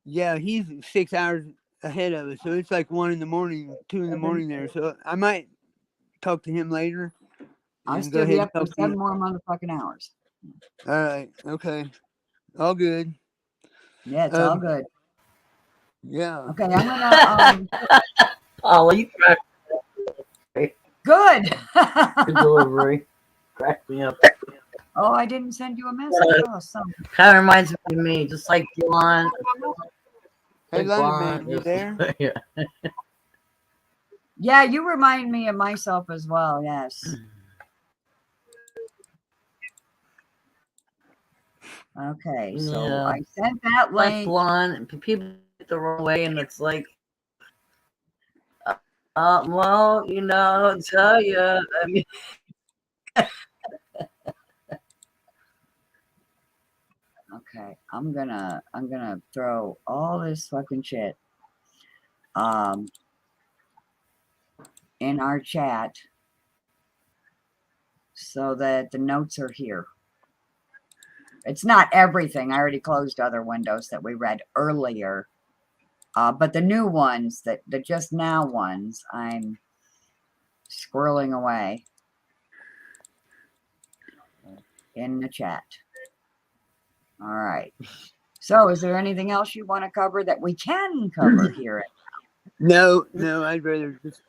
Yeah, he's 6 hours ahead of us, so it's like 1 in the morning, 2 in the morning there. So I might talk to him later. I'll and still go be ahead up and for talk to you. 7 more motherfucking hours. All right. Okay. All good. Yeah, it's all good. Yeah. Okay, I'm gonna. Paula, you cracked Good. the delivery. Cracked me up. Oh, I didn't send you a message. Oh, some. Kind of reminds me of me, just like Dylan. Hey, Like London man, you Blonde. there? Yeah. Yeah, you remind me of myself as well. Yes. Okay, so Yeah. I sent that Like link. Blonde, and people get the wrong way, and it's like, well, you know, I'll tell you. I mean, Okay, I'm gonna throw all this fucking shit in our chat so that the notes are here. It's not everything. I already closed other windows that we read earlier. But the new ones, the just now ones, I'm scrolling away in the chat. All right. So is there anything else you want to cover that we can cover here? No, I'd rather just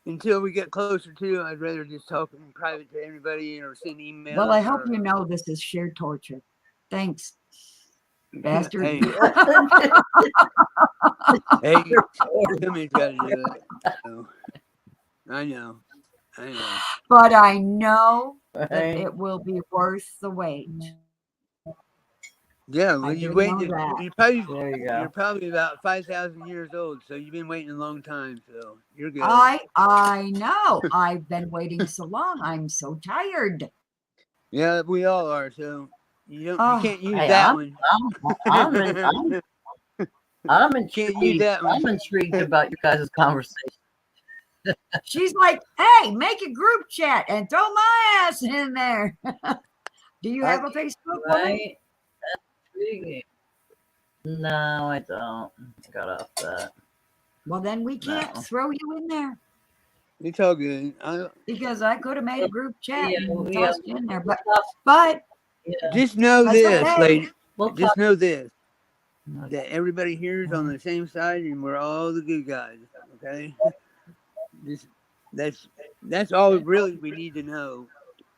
until we get closer to, I'd rather just talk in private to everybody or send emails. Well, I hope you know this is sheer torture. Thanks, bastard. Hey, somebody's got to do it. So, I know. But I know that Right. it will be worth the wait. Yeah, well, I you do wait. know that. There you You're go. probably about 5,000 years old, so you've been waiting a long time. So you're good. I know. I've been waiting so long. I'm so tired. Yeah, we all are. So you Oh, can't use Hey, that I'm one. I'm Can't use intrigued. that one. I'm intrigued about your guys' conversation. she's like, hey, make a group chat and throw my ass in there. Do you have a Facebook? woman? Right? That's intriguing. No, I don't. Got off that. Well, then we can't No. throw you in there It's all good. because I could have made a group chat Yeah, and yeah. tossed you in there. But Yeah. Just know That's this, okay. lady. We'll Just talk. know this. That everybody here is on the same side, and we're all the good guys. Okay. That's all really we need to know,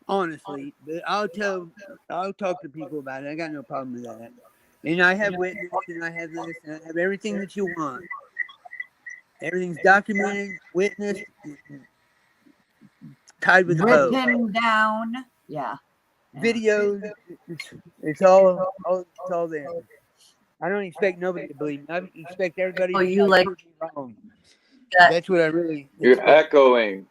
honestly. But I'll talk to people about it. I got no problem with that. And I have witness, and I have this, and I have everything that you want. Everything's documented, witnessed, tied with a bow. written down. Yeah. Videos, it's all there. I don't expect nobody to believe me. I expect everybody Oh, to you try to like prove me wrong. that? That's what I really You're expect. echoing.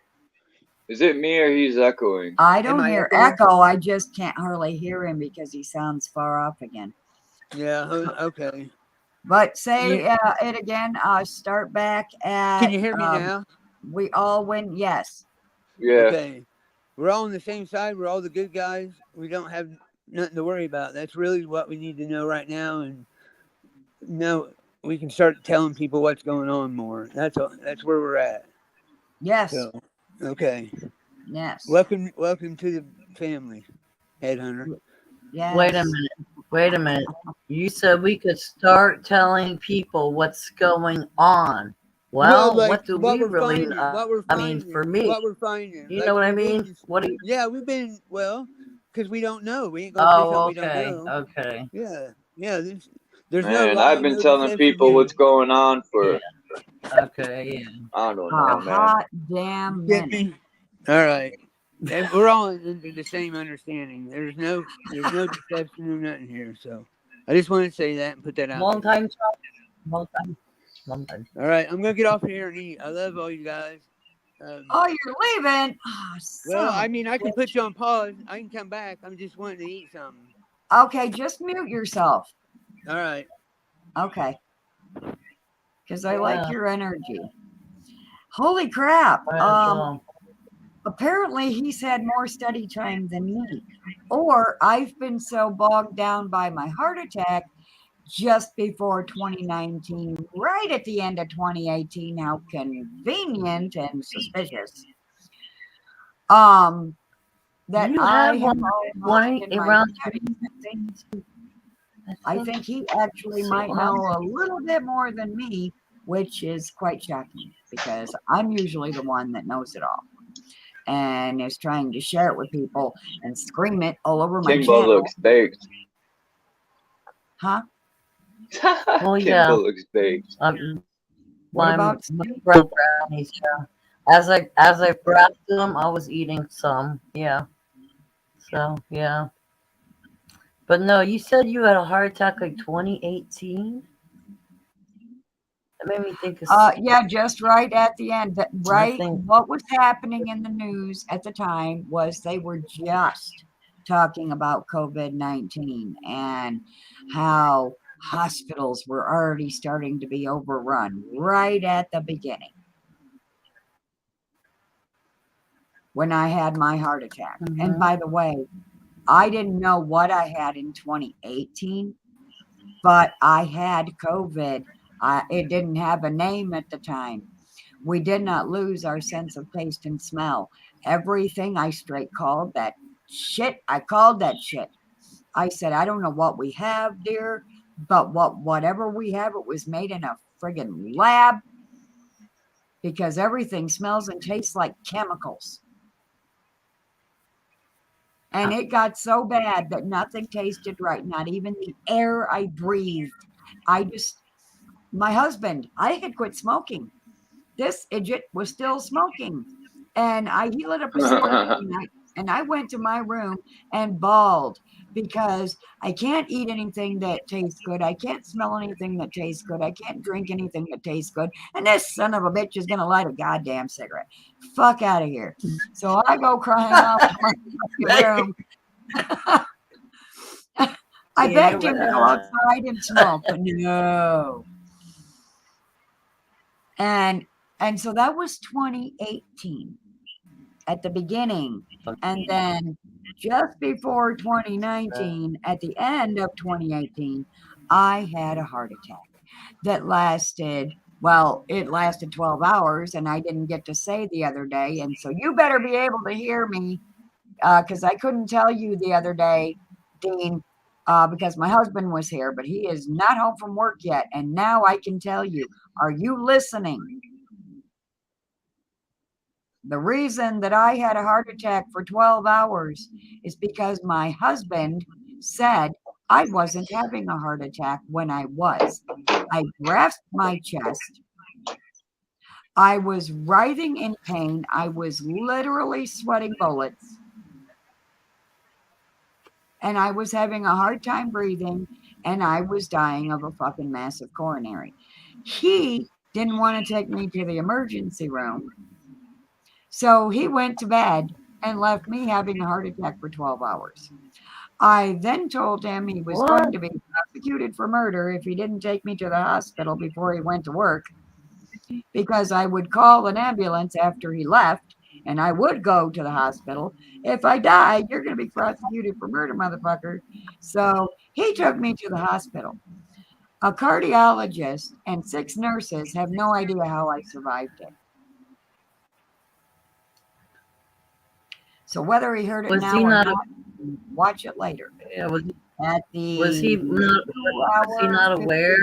Is it me or he's echoing? I don't Am I hear echoing? echo. I just can't hardly hear him because he sounds far off again. Yeah, okay. But say it again. Start back at. Can you hear me now? We all win. Yes. Yeah. Okay. We're all on the same side. We're all the good guys. We don't have nothing to worry about. That's really what we need to know right now. And now we can start telling people what's going on more. That's where we're at. Yes. So, okay. Yes. Welcome to the family, Headhunter. Yes. Wait a minute. You said we could start telling people what's going on. Well, like, what do we really finding, know? what we're I finding, mean, for me, what we're finding. you know what I mean? Just, What do you? yeah, we've been, because we don't know. We ain't going to say Oh, something okay, we don't know. okay. Yeah. There's no Man, lie, I've been no telling deception people here. what's going on for, Okay, yeah. I don't A know, man. hot damn Get minute. me? All right. And we're all under the same understanding. There's no deception or nothing here. So I just want to say that and put that out Long there. time. Long time. All right, I'm gonna get off here and eat. I love all you guys. Oh, you're leaving. Oh, Well, son I of mean, a I can bitch. put you on pause. I can come back. I'm just wanting to eat something. Okay, just mute yourself. All right. Okay. Because I like Yeah. your energy. Holy crap. Well, Apparently he's had more study time than me. Or I've been so bogged down by my heart attack just before 2019, right at the end of 2018. How convenient and suspicious. That you I have have one in my around. studies. I think he actually might know a little bit more than me, which is quite shocking because I'm usually the one that knows it all and is trying to share it with people and scream it all over my Kimbo channel. looks baked. Huh? Well, yeah. Kimbo looks baked. What about my brownies? Yeah. As I grabbed them, I was eating some. Yeah. So yeah. But no, you said you had a heart attack like 2018. That made me think of. Yeah, just right at the end. Right, think- what was happening in the news at the time was they were just talking about COVID-19 and how hospitals were already starting to be overrun right at the beginning when I had my heart attack. And by the way, I didn't know what I had in 2018, but I had COVID. It didn't have a name at the time. We did not lose our sense of taste and smell. Everything I straight called that shit. I called that shit. I said, I don't know what we have, dear, but whatever we have, it was made in a friggin' lab because everything smells and tastes like chemicals. And it got so bad that nothing tasted right, not even the air I breathed. My husband, I had quit smoking. This idiot was still smoking. And he lit up a cigarette and I went to my room and bawled because I can't eat anything that tastes good. I can't smell anything that tastes good. I can't drink anything that tastes good. And this son of a bitch is going to light a goddamn cigarette. Fuck out of here. So I go crying off my room. I begged him to go outside and smoke, but no. And so that was 2018 at the beginning. And then just before 2019, at the end of 2018, I had a heart attack that lasted, it lasted 12 hours and I didn't get to say the other day. And so you better be able to hear me because I couldn't tell you the other day, Dean, because my husband was here, but he is not home from work yet. And now I can tell you, are you listening? The reason that I had a heart attack for 12 hours is because my husband said I wasn't having a heart attack when I was. I grasped my chest. I was writhing in pain. I was literally sweating bullets. And I was having a hard time breathing, and I was dying of a fucking massive coronary. He didn't want to take me to the emergency room. So he went to bed and left me having a heart attack for 12 hours. I then told him he was going to be prosecuted for murder if he didn't take me to the hospital before he went to work, because I would call an ambulance after he left, and I would go to the hospital. If I died, you're going to be prosecuted for murder, motherfucker. So he took me to the hospital. A cardiologist and 6 nurses have no idea how I survived it. So whether he heard it now or not, watch it later. Yeah, was Was he not aware?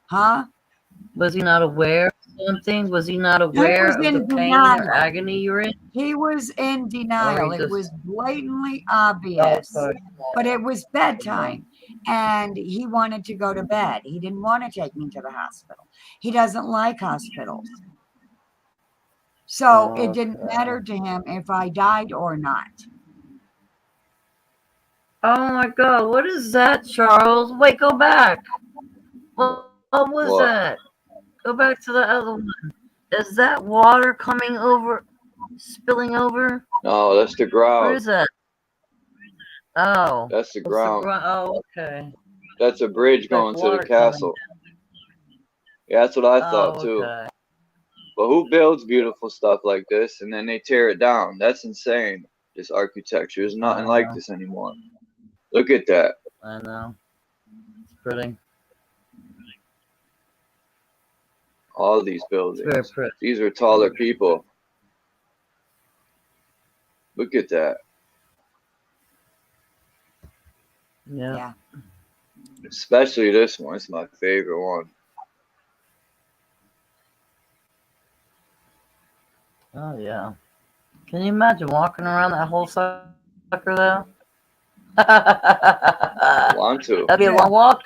Huh? Was he not aware of something? Was he not aware of the pain or agony you're in? He was in denial. It was blatantly obvious, but it was bedtime and he wanted to go to bed. He didn't want to take me to the hospital. He doesn't like hospitals. So it didn't matter to him if I died or not. Oh my God, what is that, Charles? Wait, go back. What was that? Go back to the other one. Is that water coming over, spilling over? No, that's the ground. Where is that? Oh. That's the ground. Oh, okay. That's a bridge going to the castle. Yeah, that's what I thought too. Okay. But who builds beautiful stuff like this and then they tear it down? That's insane. This architecture is nothing like this anymore. Look at that. I know. It's pretty. All these buildings. Very pretty. These are taller people. Look at that. Yeah. Especially this one. It's my favorite one. Oh, yeah. Can you imagine walking around that whole sucker, though? Want to. That'd be a long walk.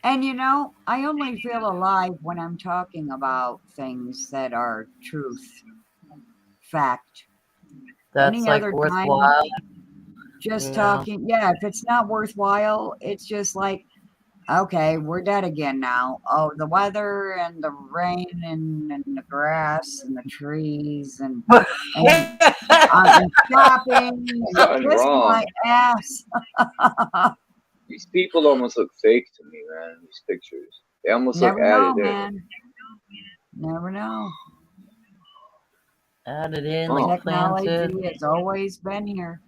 And you know, I only feel alive when I'm talking about things that are truth, fact. That's Any like other worthwhile. time, just talking. Yeah, if it's not worthwhile, it's just like, Okay, we're dead again now. Oh, the weather and the rain and the grass and the trees and shopping and Something kissing my wrong. ass. These people almost look fake to me, man. These pictures. They almost look Never know, added in. man. Never know. Added in, Oh. like planted. Technology has always been here.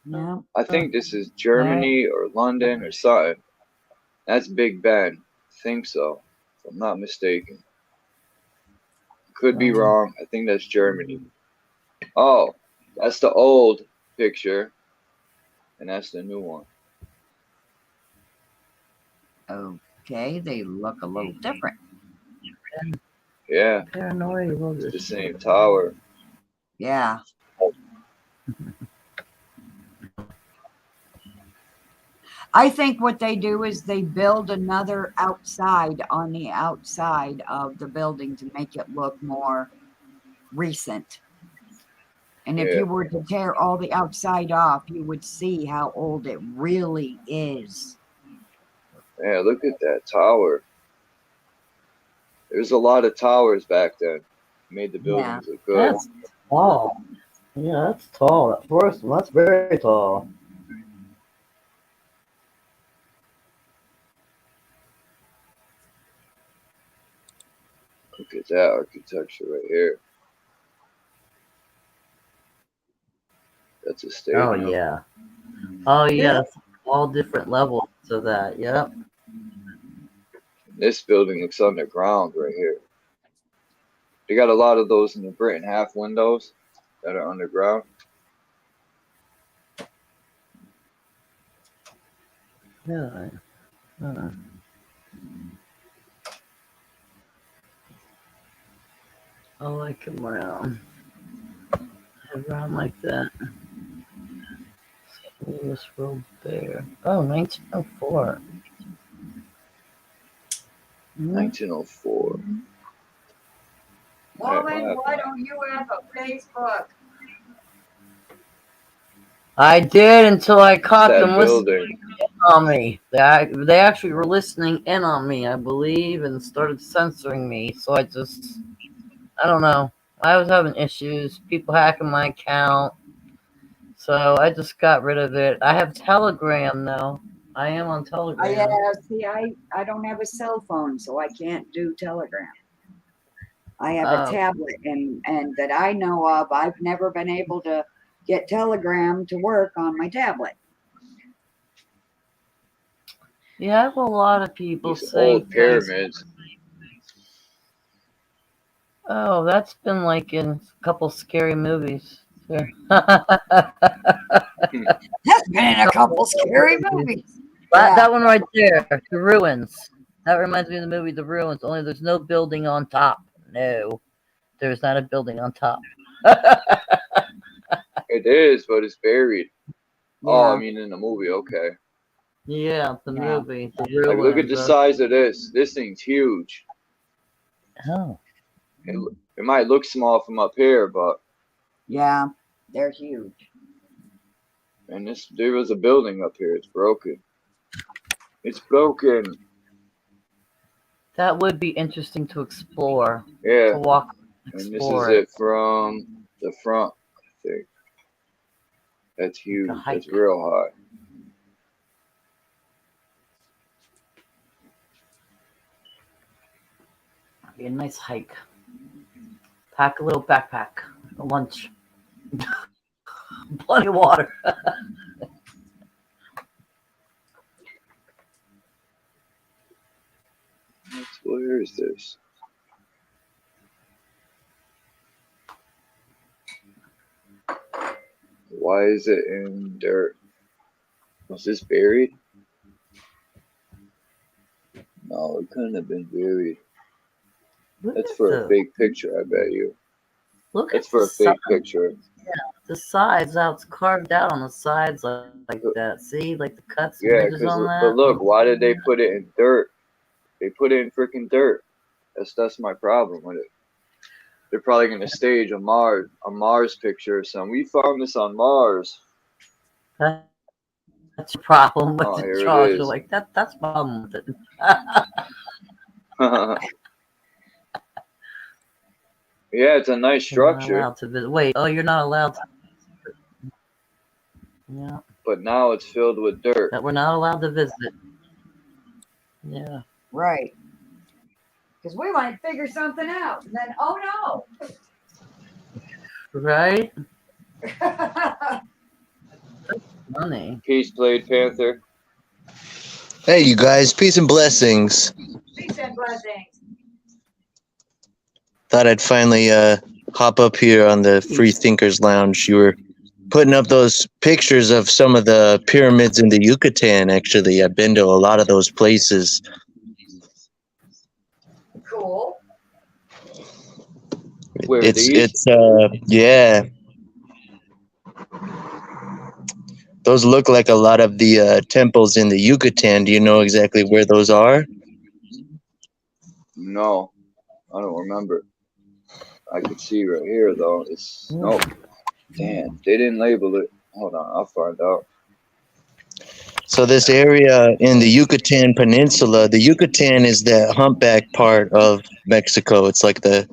Yeah. I think this is Germany or London or something. That's Big Ben. I think so, if I'm not mistaken. Could be wrong. I think that's Germany. Oh, that's the old picture, and that's the new one. Okay, they look a little different. Yeah, Paranoia. it's the same tower. Yeah. I think what they do is they build another outside on the outside of the building to make it look more recent. And if Yeah. you were to tear all the outside off, you would see how old it really is. Yeah, look at that tower. There's a lot of towers back then. Made the buildings look good. That's tall. Yeah, that's tall. That first one, that's very tall. Look at that architecture right here. That's a stadium. Oh yeah. Oh yeah. All different levels of that. Yep. This building looks underground right here. They got a lot of those in the Britain half windows that are underground. Yeah. I like them round. Around like that. Louis Robert. Oh, 1904. 1904. Woman, why don't you have a Facebook? I did until I caught That them listening building. in on me. They actually were listening in on me, I believe, and started censoring me. So I don't know. I was having issues. People hacking my account. So I just got rid of it. I have Telegram now. I am on Telegram. See, I don't have a cell phone, so I can't do Telegram. I have a tablet, and that I know of, I've never been able to get Telegram to work on my tablet. Yeah, I have a lot of people These saying old pyramids. Oh, that's been like in a couple scary movies. Sure. That's been in a couple scary movies. That one right there, The Ruins. That reminds me of the movie The Ruins, only there's no building on top. No, there's not a building on top. It is, but it's buried. Yeah. Oh, I mean in the movie, okay. Yeah, the movie. The Like, Ruins. look at the size of this. This thing's huge. Oh. It might look small from up here, but Yeah, they're huge. and there was a building up here. It's broken. It's broken. That would be interesting to explore. Yeah. To walk, And this explore is it from the front, I think. That's huge. That's real high. Be a nice hike. Pack a little backpack, a lunch, plenty of water. Where is this? Why is it in dirt? Was this buried? No, it couldn't have been buried. That's for a fake picture, I bet you. Look That's at for a the fake side. picture. Yeah, the sides, how it's carved out on the sides like that. See, like the cuts and Yeah, ridges on that. but look, why did they put it in dirt? They put it in freaking dirt. That's my problem with it. They're probably gonna stage a Mars picture or something. We found this on Mars. That's your problem with Oh, the here chalk. it You're is. like, that's my problem with it. Yeah, it's a nice You're not structure, allowed to visit. Wait, oh, you're not allowed to. Yeah, but now it's filled with dirt. that we're not allowed to visit. Yeah. Right. Because we might figure something out. And then, oh Right? no. Money. Peace, Blade Panther. Hey, you guys, peace and blessings. Peace and blessings. Thought I'd finally hop up here on the Free Thinkers Lounge. You were putting up those pictures of some of the pyramids in the Yucatan. Actually, I've been to a lot of those places. Cool. Where, these? Yeah. Those look like a lot of the temples in the Yucatan. Do you know exactly where those are? No, I don't remember. I could see right here though. It's nope. Damn, they didn't label it. Hold on, I'll find out. So this area in the Yucatan Peninsula, the Yucatan is the humpback part of Mexico. It's like the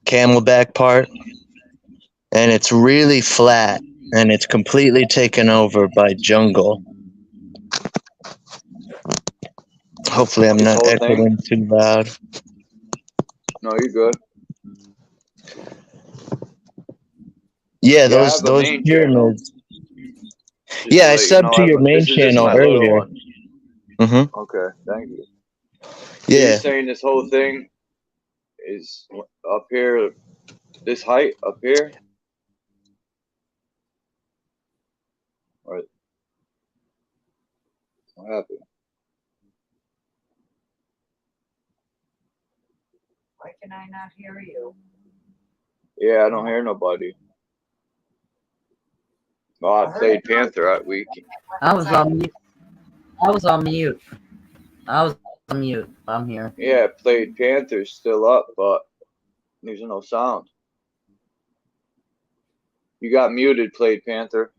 camelback part, and it's really flat, and it's completely taken over by jungle. Hopefully I'm This not whole thing? echoing too loud. No, you're good. Yeah, I those have a main channel. pyramids. Just Yeah, to I let you know, subbed to your main this is channel my little earlier. one. Mm-hmm. Okay, thank you. Yeah. You're saying this whole thing is up here, this height up here? Or what happened? Why can I not hear you? Yeah, I don't hear nobody. Oh, I played Panther that week. I was on mute. I was on mute. I'm here. Yeah, played Panther's still up, but there's no sound. You got muted, played Panther.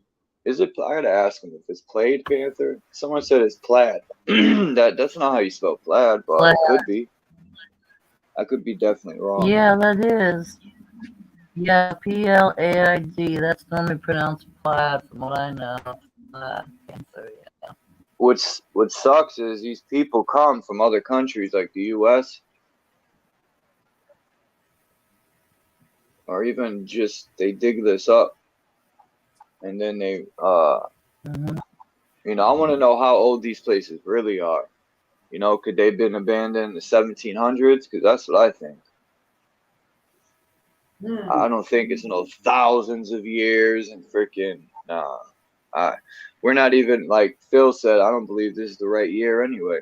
Is it? I gotta ask him if it's played Panther. Someone said it's plaid. That's not how you spell plaid, but Plaid. it could be. I could be definitely wrong. Yeah, that is. Yeah, Plaid. That's normally pronounced plaid, from what I know. Panther, yeah. What sucks is these people come from other countries like the U.S. or even just they dig this up and then they you know, I want to know how old these places really are. You know, could they have been abandoned in the 1700s? Because that's what I think. I don't think it's no thousands of years and freaking nah. We're not even, like Phil said, I don't believe this is the right year anyway.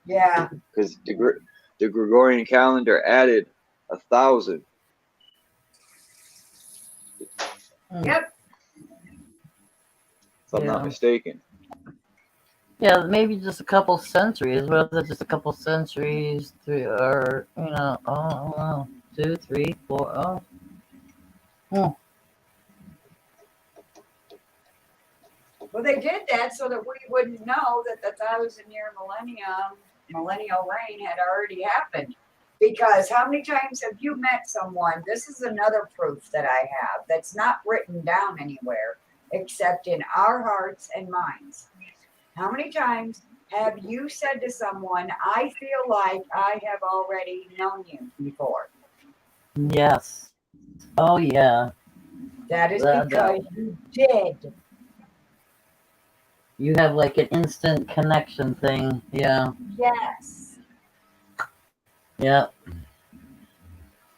Yeah. Because the Gregorian calendar added 1,000. Yep. If I'm not mistaken. Yeah, maybe just a couple centuries. Whether just a couple centuries, 3 or you know, I don't know, 2, 3, 4. Oh. Well, they did that so that we wouldn't know that the 1,000-year millennial reign had already happened. Because how many times have you met someone? This is another proof that I have that's not written down anywhere except in our hearts and minds. How many times have you said to someone, I feel like I have already known you before? Yes. Oh, yeah. That is because you did. You have like an instant connection thing. Yeah. Yes. Yeah.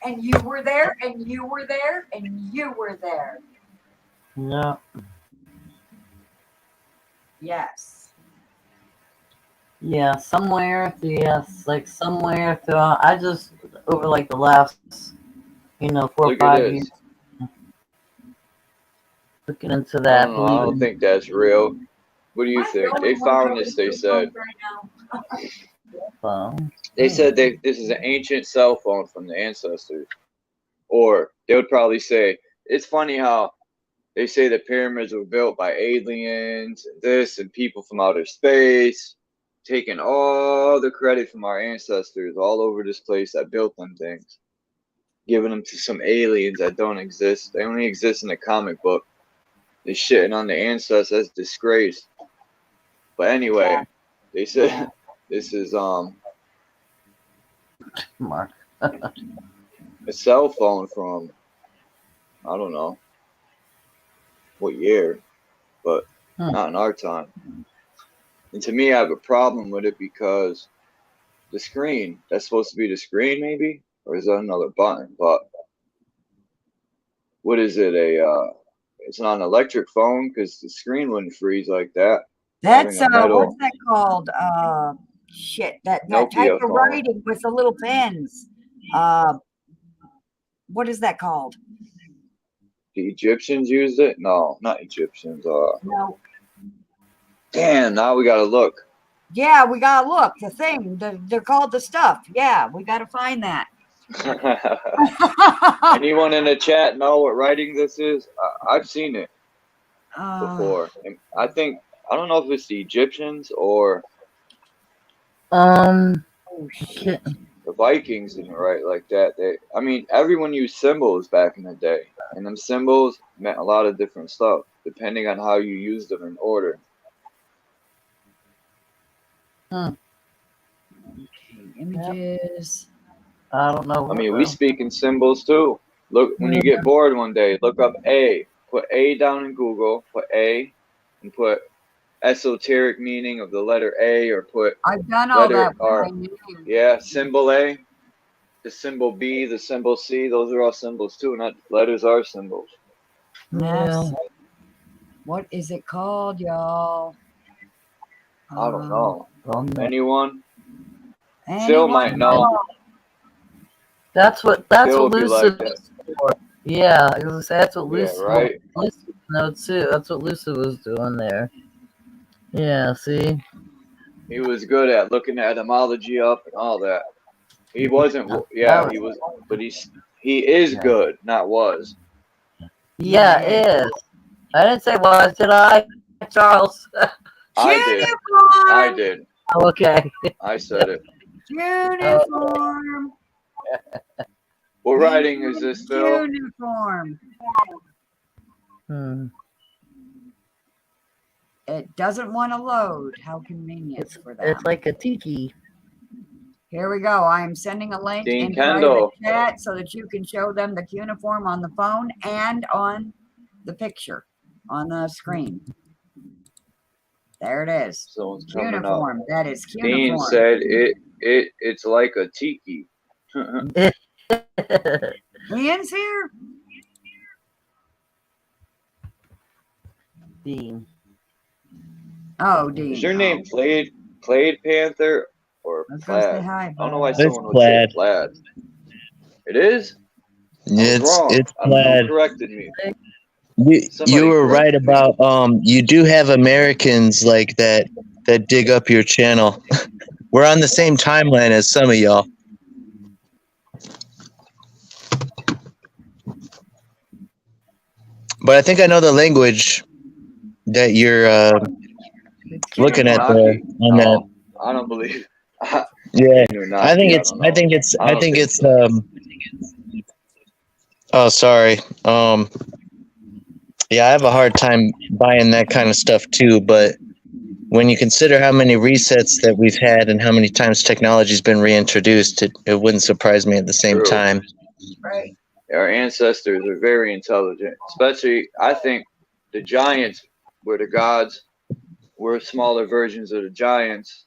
And you were there, and you were there, and you were there. Yeah. Yes. Yeah, somewhere, yes, like somewhere throughout. I just, over like the last, 4 or 5 years, looking into that. I don't think that's real. What do you think? They found this, they said. They said this is an ancient cell phone from the ancestors. Or they would probably say, it's funny how they say the pyramids were built by aliens, this, and people from outer space, taking all the credit from our ancestors all over this place that built them things, giving them to some aliens that don't exist. They only exist in the comic book. They shitting on the ancestors. That's disgrace. But anyway, they said this is Mark. a cell phone from, I don't know what year, but not in our time. And to me, I have a problem with it because the screen, that's supposed to be the screen maybe, or is that another button? But what is it? It's not an electric phone because the screen wouldn't freeze like that. That's Having a metal what's that called? Shit, that Nokia type of phone. writing with the little pens. What is that called? The Egyptians used it? No, not Egyptians. No. Damn, now we gotta look. Yeah, we gotta look. The thing, they're called the stuff. Yeah, we gotta find that. Anyone in the chat know what writing this is? I've seen it before. And I don't know if it's the Egyptians or Oh shit. the Vikings didn't write like that. I mean, everyone used symbols back in the day, and them symbols meant a lot of different stuff depending on how you used them in order. Images. I don't know. I mean, we speak in symbols too. Look, when you get bored one day, look up A. Put A down in Google. Put A, and put esoteric meaning of the letter A, or put I've done all that. Yeah, symbol A, the symbol B, the symbol C. Those are all symbols too. Not letters are symbols. Yes. What is it called, y'all? I don't know. Anyone? Anyone? Phil might know. That's what Phil would be Lucid like was for. Yeah, that's what Yeah, Lucid. right. Lucid no too. That's what Lucid was doing there. Yeah, see. He was good at looking etymology up and all that. He wasn't. Yeah, he was. But he is good, not was. Yeah, it is. I didn't say was, did I, Charles? I did. Okay. I said it. Uniform. What writing is this, Phil? Uniform. Hmm. It doesn't want to load. How convenient for them. It's like a tiki. Here we go. I am sending a link Dean in Kendall. private chat so that you can show them the cuneiform on the phone and on the picture on the screen. There it is. Someone's coming up. Cuneiform. That is cuneiform. Dean said it's like a tiki. Ian's here. Dean. Oh, Dean. Is your name Plaid Panther or I was gonna say Plaid? hi, I don't know bud. why It's someone would say Plaid. Plaid. It is? I was wrong. It's I don't know who plaid. corrected me. Somebody You were right corrected me. about you do have Americans like that dig up your channel. We're on the same timeline as some of y'all. But I think I know the language that you're looking at there on that. Oh, I don't believe. Yeah, Anunnaki, I think don't know. I don't think it's so. oh, sorry. Yeah, I have a hard time buying that kind of stuff too, but when you consider how many resets that we've had and how many times technology's been reintroduced, it wouldn't surprise me at the same True. time. Right. Our ancestors are very intelligent. Especially, I think the giants were the gods. We're smaller versions of the giants.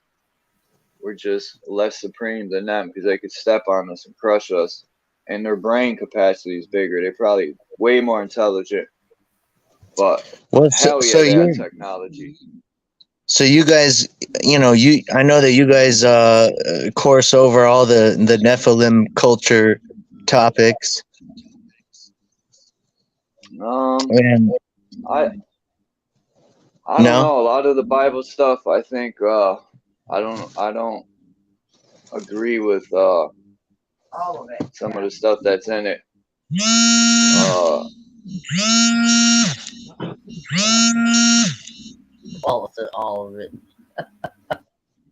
We're just less supreme than them because they could step on us and crush us. And their brain capacity is bigger. They're probably way more intelligent. But Well, hell yeah, so they you have technology. so you guys, I know that you guys course over all the Nephilim culture topics. And I don't No? know. A lot of the Bible stuff, I think, I don't agree with All of it. some of the stuff that's in it. all of it.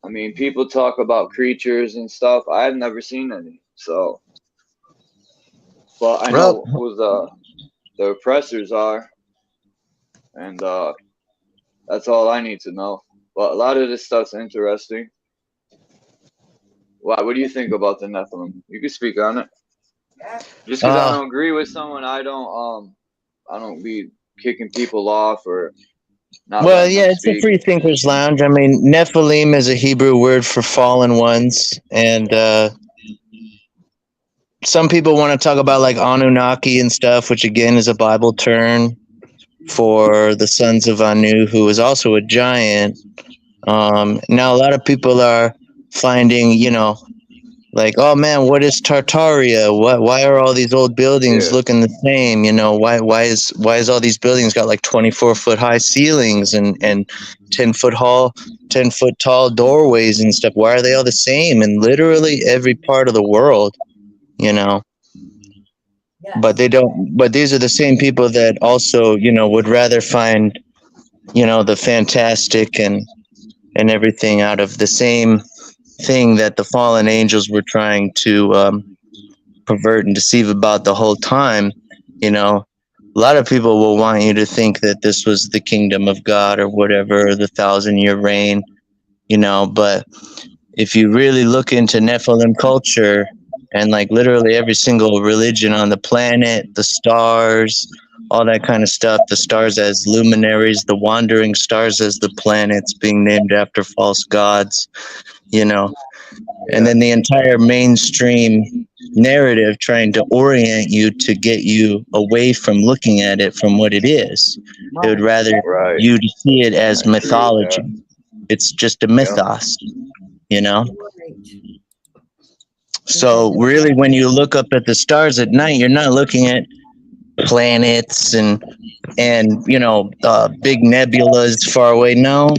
I mean, people talk about creatures and stuff. I've never seen any. So, but I know who the oppressors are, and that's all I need to know. But a lot of this stuff's interesting. Why? What do you think about the Nephilim? You can speak on it. Just because I don't agree with someone, I don't be kicking people off or not. Well, letting yeah, them it's a speak. free thinkers lounge. I mean, Nephilim is a Hebrew word for fallen ones, and some people want to talk about like Anunnaki and stuff, which again is a Bible term for the sons of Anu, who is also a giant. Now, a lot of people are finding, you know, like, oh man, what is Tartaria? Why are all these old buildings looking the same? You know, why is all these buildings got like 24-foot high ceilings and 10-foot tall doorways and stuff? Why are they all the same in literally every part of the world? You know, but they don't. But these are the same people that also, you know, would rather find, you know, the fantastic and everything out of the same thing that the fallen angels were trying to pervert and deceive about the whole time. You know, a lot of people will want you to think that this was the kingdom of God or whatever, or the 1,000-year reign, you know, but if you really look into Nephilim culture and like literally every single religion on the planet, the stars, all that kind of stuff, the stars as luminaries, the wandering stars as the planets being named after false gods, you know, and then the entire mainstream narrative trying to orient you to get you away from looking at it from what it is. They would rather you to see it as mythology. It's just a mythos, you know? So really, when you look up at the stars at night, you're not looking at planets and you know, big nebulas far away. No.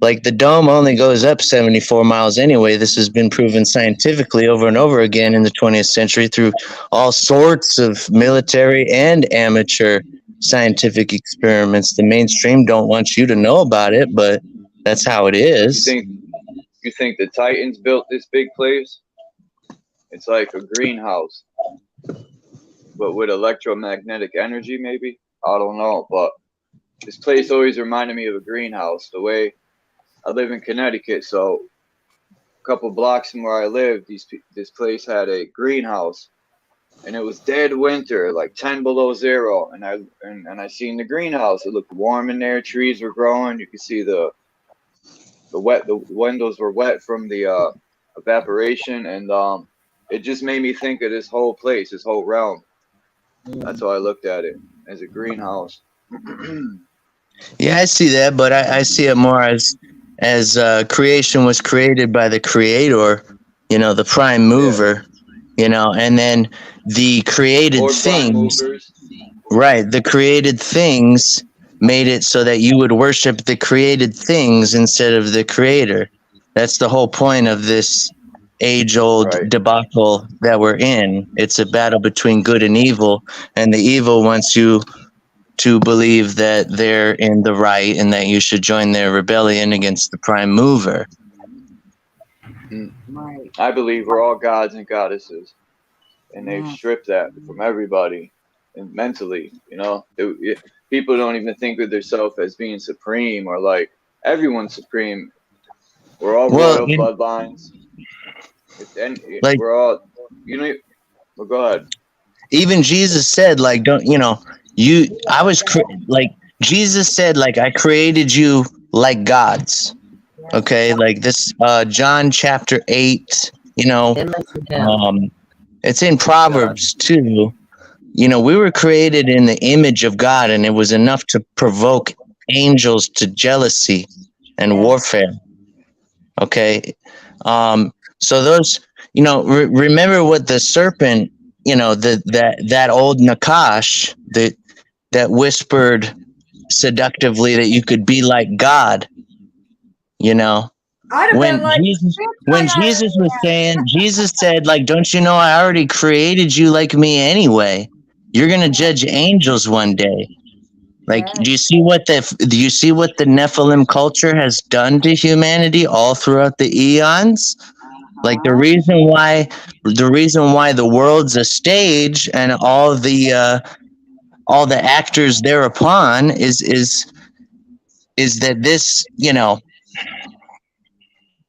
Like the dome only goes up 74 miles anyway. This has been proven scientifically over and over again in the 20th century through all sorts of military and amateur scientific experiments. The mainstream don't want you to know about it, but that's how it is. You think the Titans built this big place? It's like a greenhouse, but with electromagnetic energy, maybe? I don't know, but this place always reminded me of a greenhouse. The way I live in Connecticut, so a couple blocks from where I live, this place had a greenhouse, and it was dead winter, like 10 below zero, and I seen the greenhouse. It looked warm in there. Trees were growing. You could see the windows were wet from the evaporation, and it just made me think of this whole place, this whole realm. That's how I looked at it, as a greenhouse. Yeah, I see that, but I see it more as creation was created by the creator, you know, the prime mover, you know, and then the created things, right, the created things made it so that you would worship the created things instead of the creator. That's the whole point of this age-old debacle that we're in. It's a battle between good and evil, and the evil wants you to believe that they're in the right and that you should join their rebellion against the prime mover. I believe we're all gods and goddesses, and they've stripped that from everybody, and mentally, you know, people don't even think of themselves as being supreme, or like everyone's supreme. We're all royal bloodlines. Like, we're all, you know. Well, go ahead. Even Jesus said, like, don't, you know, Jesus said, like, I created you like gods. Okay, like this John chapter 8, you know, it's in Proverbs too. You know, we were created in the image of God, and it was enough to provoke angels to jealousy and warfare. Okay, so those, you know, remember what the serpent, you know, that old Nakash that whispered seductively that you could be like God, you know. When Jesus was saying, Jesus said, like, don't you know I already created you like me anyway? You're going to judge angels one day. Like, Yes. do you see what the Nephilim culture has done to humanity all throughout the eons? Like the reason why the world's a stage and all the actors thereupon is that this,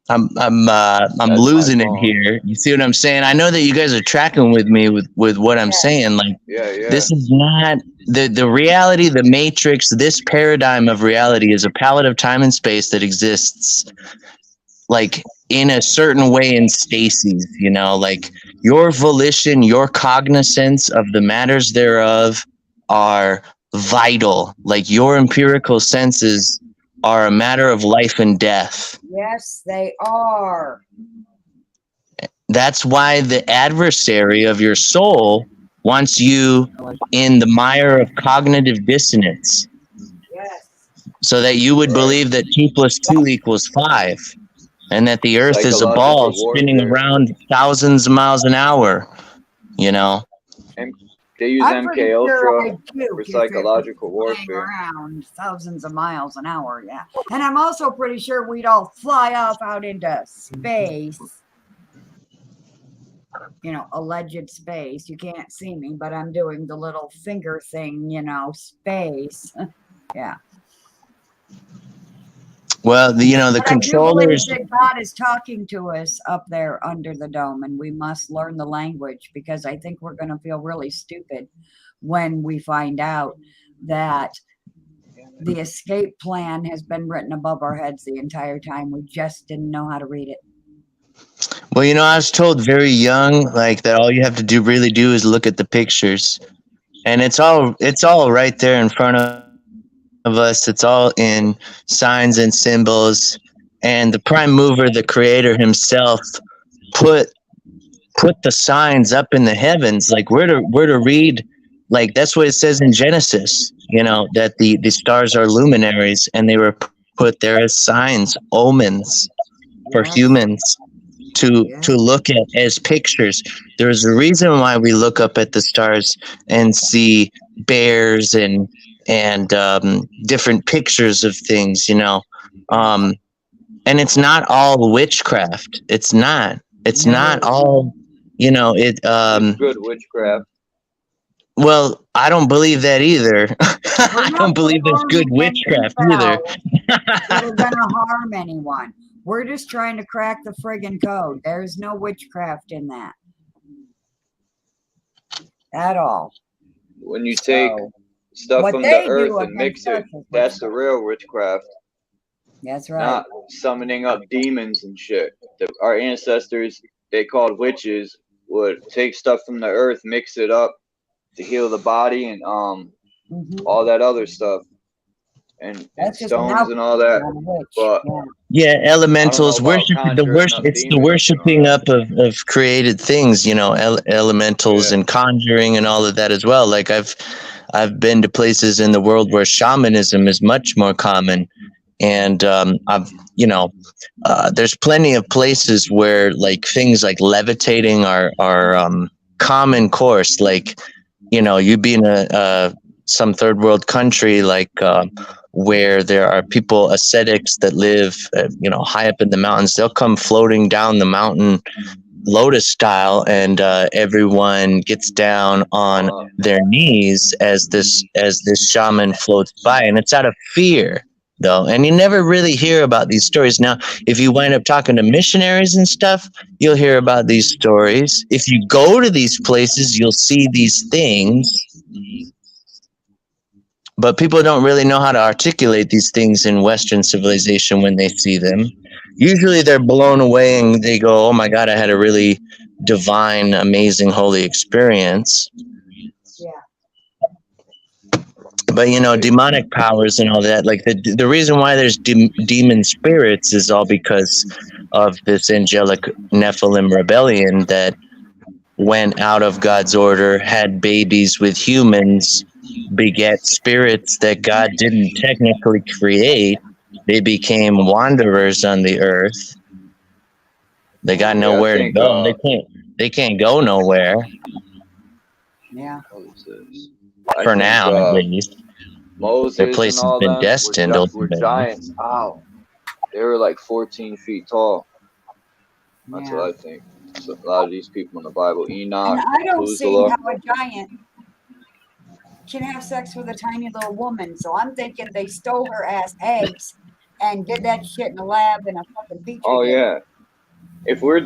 I'm That's my losing it phone. here. You see what I'm saying? I know that you guys are tracking with me with what I'm saying. Like, Yeah, yeah. this is not the reality, the matrix. This paradigm of reality is a palette of time and space that exists like in a certain way in stasis, like your volition, your cognizance of the matters thereof are vital. Like your empirical senses are a matter of life and death. Yes, they are. That's why the adversary of your soul wants you in the mire of cognitive dissonance. Yes. So that you would believe that 2 + 2 = 5. And that the earth is a ball spinning around thousands of miles an hour, And they use I'm pretty MK sure Ultra I'd puke for if it was psychological flying warfare. around thousands of miles an hour, yeah. And I'm also pretty sure we'd all fly off out into space. Alleged space. You can't see me, but I'm doing the little finger thing, space. Yeah. Well, the But I do believe controllers. that God is talking to us up there under the dome, and we must learn the language, because I think we're going to feel really stupid when we find out that the escape plan has been written above our heads the entire time. We just didn't know how to read it. Well, I was told very young, like that all you have to really do is look at the pictures, and it's all right there in front of us. It's all in signs and symbols, and the prime mover, the creator himself, put the signs up in the heavens. Like we're to read, like that's what it says in Genesis, that the stars are luminaries, and they were put there as signs, omens for humans to look at as pictures. There's a reason why we look up at the stars and see bears and different pictures of things, and it's not all witchcraft. It's not all, Good witchcraft. Well, I don't believe that either. I don't believe there's good witchcraft either. That are gonna harm anyone. We're just trying to crack the friggin' code. There's no witchcraft in that at all. When you take stuff from the earth and mix it, that's the real witchcraft. That's right. Not summoning up demons and shit. Our ancestors, they called witches, would take stuff from the earth, mix it up to heal the body and all that other stuff. And stones and all that. But yeah, elementals worship it's the worshiping up of created things, elementals and conjuring and all of that as well. Like I've been to places in the world where shamanism is much more common, and there's plenty of places where like things like levitating are common course. Like you be in some third world country like where there are people, ascetics that live high up in the mountains. They'll come floating down the mountain lotus style, and everyone gets down on their knees as this shaman floats by, and it's out of fear though. And you never really hear about these stories. Now, if you wind up talking to missionaries and stuff, you'll hear about these stories. If you go to these places, you'll see these things. But people don't really know how to articulate these things in Western civilization when they see them. Usually they're blown away and they go, oh my God, I had a really divine, amazing, holy experience. But demonic powers and all that, like the reason why there's demon spirits is all because of this angelic Nephilim rebellion that went out of God's order, had babies with humans, beget spirits that God didn't technically create. They became wanderers on the earth. They got nowhere to go. They can't go nowhere. Yeah. For now, at least. Moses Their place and has all been them destined were ultimately. giants. Ow. They were like 14 feet tall. That's Yeah. what I think. So a lot of these people in the Bible, And Enoch, I don't see Methuselah. how a giant can have sex with a tiny little woman. So I'm thinking they stole her ass eggs and did that shit in a lab in a fucking petri Oh dish. yeah. If we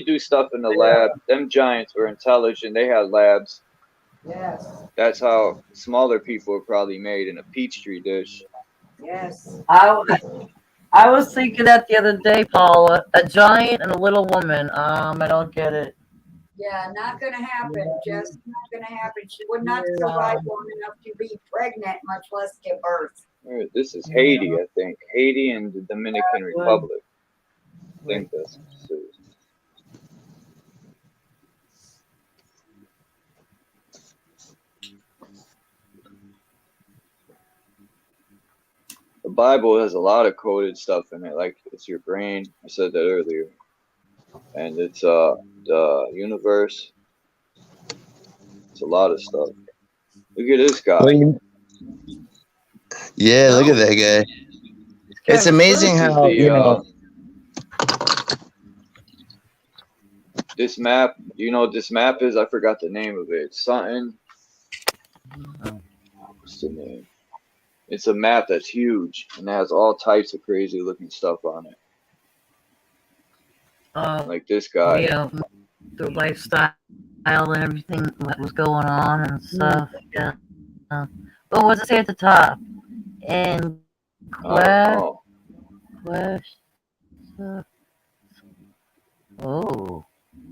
do stuff in the lab, them giants were intelligent. They had labs. Yes. That's how smaller people were probably made in a petri dish. Yes. I was thinking that the other day, Paula. A giant and a little woman. I don't get it. Yeah, not gonna happen. Just not gonna happen. She would not survive long enough to be pregnant, much less give birth. This is Haiti, I think. Haiti and the Dominican Republic. I think that's the Bible has a lot of coded stuff in it, like it's your brain. I said that earlier. And it's the universe. It's a lot of stuff. Look at this guy. Yeah, look at that guy. It's amazing This is how, you know, this map, you know what this map is? I forgot the name of it. It's something. What's the name? It's a map that's huge and has all types of crazy looking stuff on it. Like this guy. Yeah, the lifestyle and everything that was going on and stuff. Yeah. But what does it say at the top? And Oh.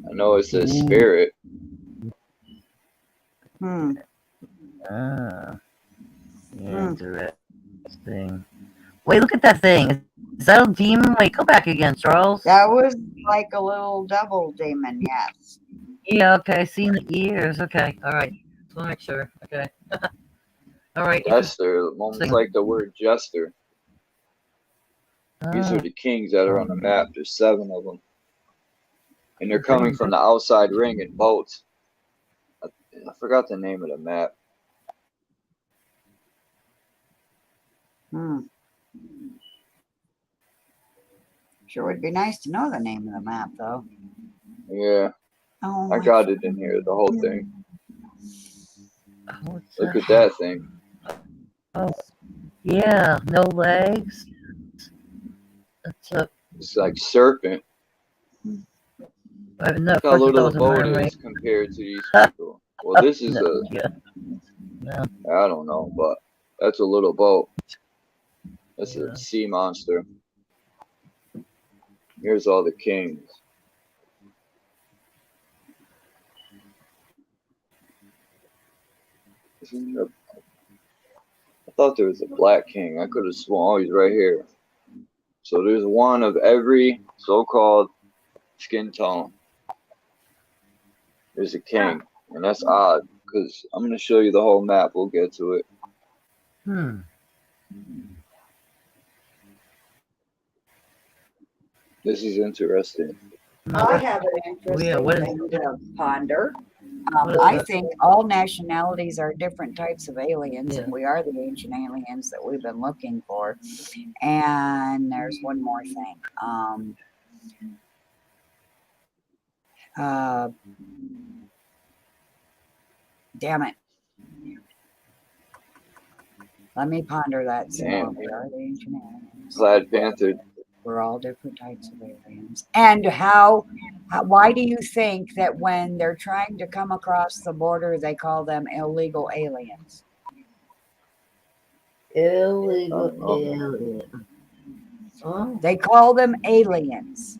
I know it says spirit. Interesting. Wait, look at that thing. Is that a demon? Wait, go back again, Charles. That was like a little double demon, yes. Yeah, okay, I see in the ears. Okay, all right. Just want to make sure. Okay. All right. Jester, almost like the word jester. These are the kings that are on the map. There's 7 of them. And they're coming from the outside ring in boats. I forgot the name of the map. Sure would be nice to know the name of the map, though. Yeah. Oh, I got it in here, the whole thing. Look at that thing. Oh, yeah, no legs. It's like serpent. Look how little the boat is compared to these people. Well, this is I don't know, but that's a little boat. That's a sea monster. Here's all the kings. I thought there was a black king. I could have sworn he's right here. So there's one of every so-called skin tone. There's a king, and that's odd because I'm gonna show you the whole map. We'll get to it. This is interesting. I have an interesting thing to ponder. What is I that? think all nationalities are different types of aliens, and we are the ancient aliens that we've been looking for. And there's one more thing. Damn it. Let me ponder that some more. We are the ancient aliens. Black Panther. We're all different types of aliens. And why do you think that when they're trying to come across the border, they call them illegal aliens? Illegal alien. Oh. They call them aliens.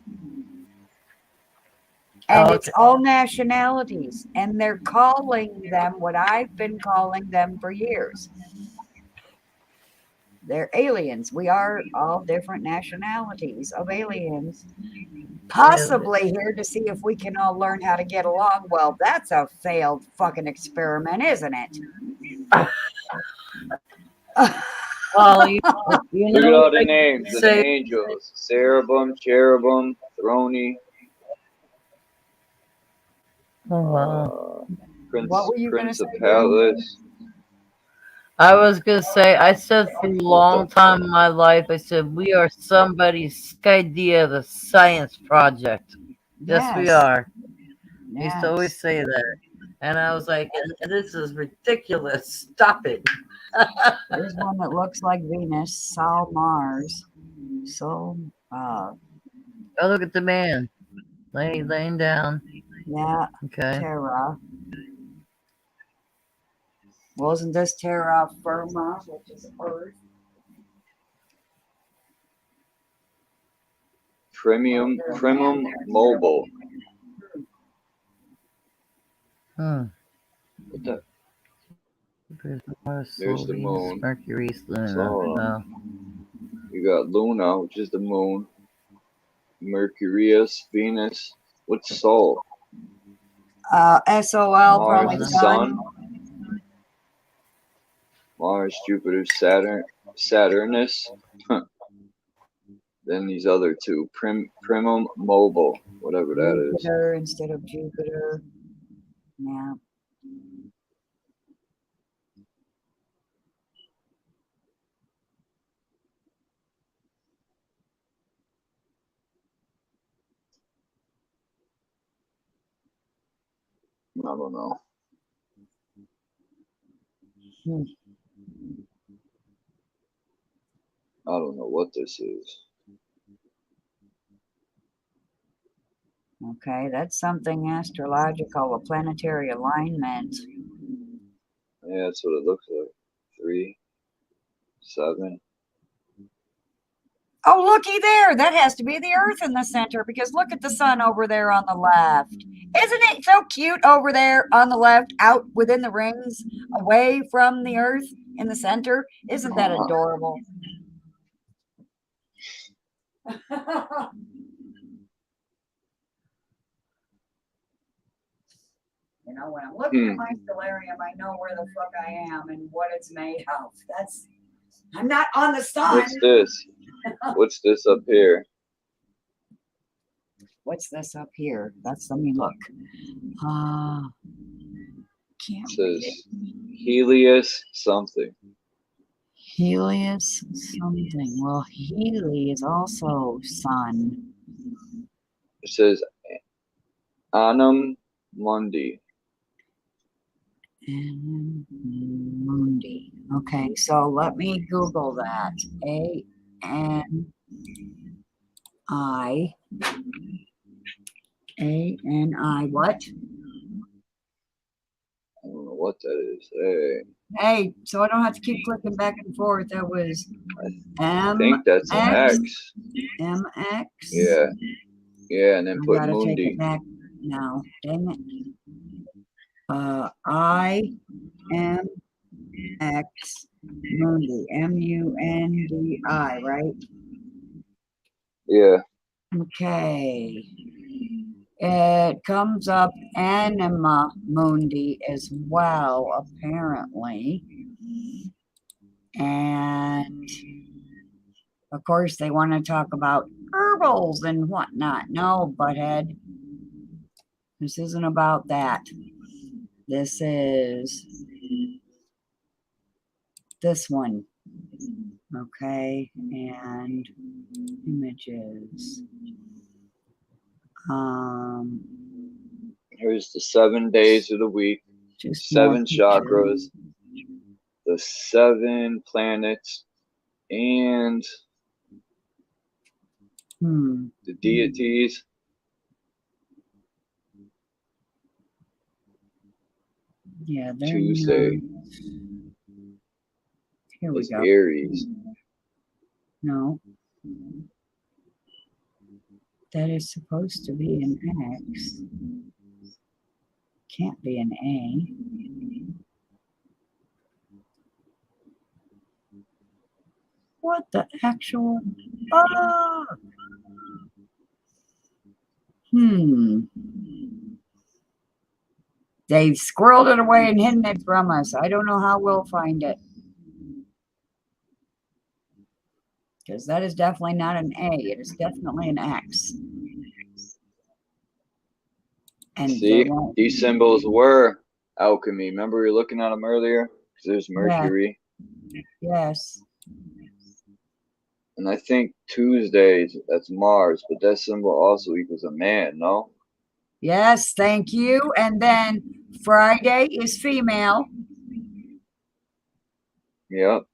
And it's all nationalities. And they're calling them what I've been calling them for years. They're aliens. We are all different nationalities of aliens. Possibly here to see if we can all learn how to get along. Well, that's a failed fucking experiment, isn't it? Well, you Look at all the names of the angels. Cherubim, Throne. Oh, wow. Prince, What were you going to say? Palace. I was gonna say, I said for a long time in my life, I said we are somebody's idea of a science project. Yes, we Yes, are. I used to always yes. say that, and I was like, and this is ridiculous. Stop it. There's one that looks like Venus, Sol Mars. So, Oh, look at the man laying down. yeah, Okay. Terra. Wasn't this terra firma, which is Earth? Premium Mobile. Hmm. What the? Mars, There's Sol, the Venus, moon. Mercury, Luna. So Oh. you got Luna, which is the moon. Mercurius, Venus. What's Sol? SOL, Mars, probably the Sun. sun. Mars, Jupiter, Saturnus. Then these other two, Primum Mobile, whatever that is. Jupiter instead of Jupiter. Yeah. I don't know. I don't know what this is. Okay, that's something astrological, a planetary alignment. Yeah, that's what it looks like. 3, 7. Oh, looky there. That has to be the Earth in the center because look at the sun over there on the left. Isn't it so cute over there on the left, out within the rings, away from the Earth in the center? Isn't that adorable? You know, when I'm looking at my stellarium, I know where the fuck I am and what it's made of. I'm not on the sun. What's this? What's this up here? What's this up here? Let me look. Can't It says Helios something. Helios something. Well, Healy is also sun. It says Annum Mundi. Mundi. Okay, so let me Google that. A-N-I. A-N-I what? I don't know what that is. Hey. Hey, so I don't have to keep clicking back and forth. That was I think that's an X. MX. Yeah. Yeah, and then I put gotta take Mundi. it back now. Dang it. I-M-X Mundi. M-U-N-D-I, right? Yeah. Okay. It comes up Anima Mundi as well, apparently. And of course, they want to talk about herbals and whatnot. No, butthead. This isn't about that. This is this one. Okay. And images. Here's the 7 days of the week, Just 7 chakras, the 7 planets, and the deities. Yeah, Tuesday here we is go. Aries. No. That is supposed to be an X. Can't be an A. What the actual? Ah! They've squirreled it away and hidden it from us. I don't know how we'll find it. Because that is definitely not an A. It is definitely an X. And see, these symbols were alchemy. Remember we were looking at them earlier? There's Mercury. Yes. And I think Tuesdays, that's Mars, but that symbol also equals a man, no? Yes, thank you. And then Friday is female. Yep.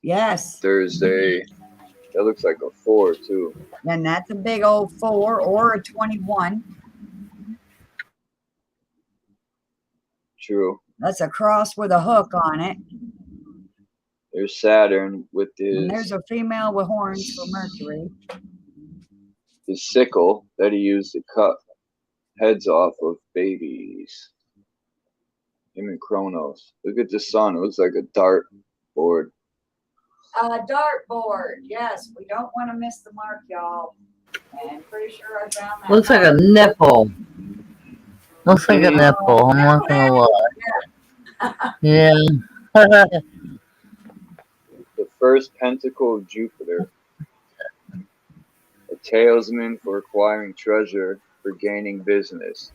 Yes. Thursday, that looks like a 4 too. And that's a big old 4 or a 21. True. That's a cross with a hook on it. There's Saturn with And there's his a female with horns for Mercury. sickle that he used to cut heads off of babies. Him and Kronos. Look at the sun. It looks like a dart board. Dartboard. Yes, we don't want to miss the mark, y'all. And pretty sure I found that. Looks like a nipple. Looks like a nipple. I'm not gonna lie. Yeah. The first pentacle of Jupiter. A talesman for acquiring treasure, for gaining business.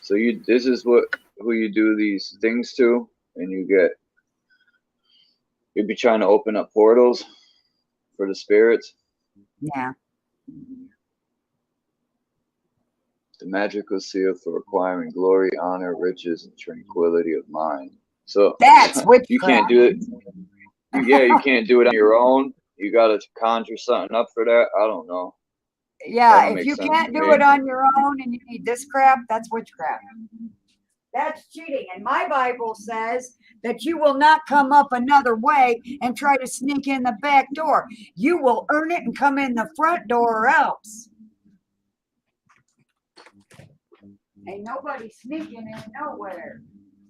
So this is who you do these things to, and you'd be trying to open up portals for the spirits. Yeah. The magical seal for acquiring glory, honor, riches, and tranquility of mind. So that's witchcraft. You can't do it. Yeah, you can't do it on your own. You got to conjure something up for that. I don't know. Yeah, if you can't do it on your own and you need this crap, that's witchcraft. That's cheating. And my Bible says that you will not come up another way and try to sneak in the back door. You will earn it and come in the front door or else. Ain't nobody sneaking in nowhere.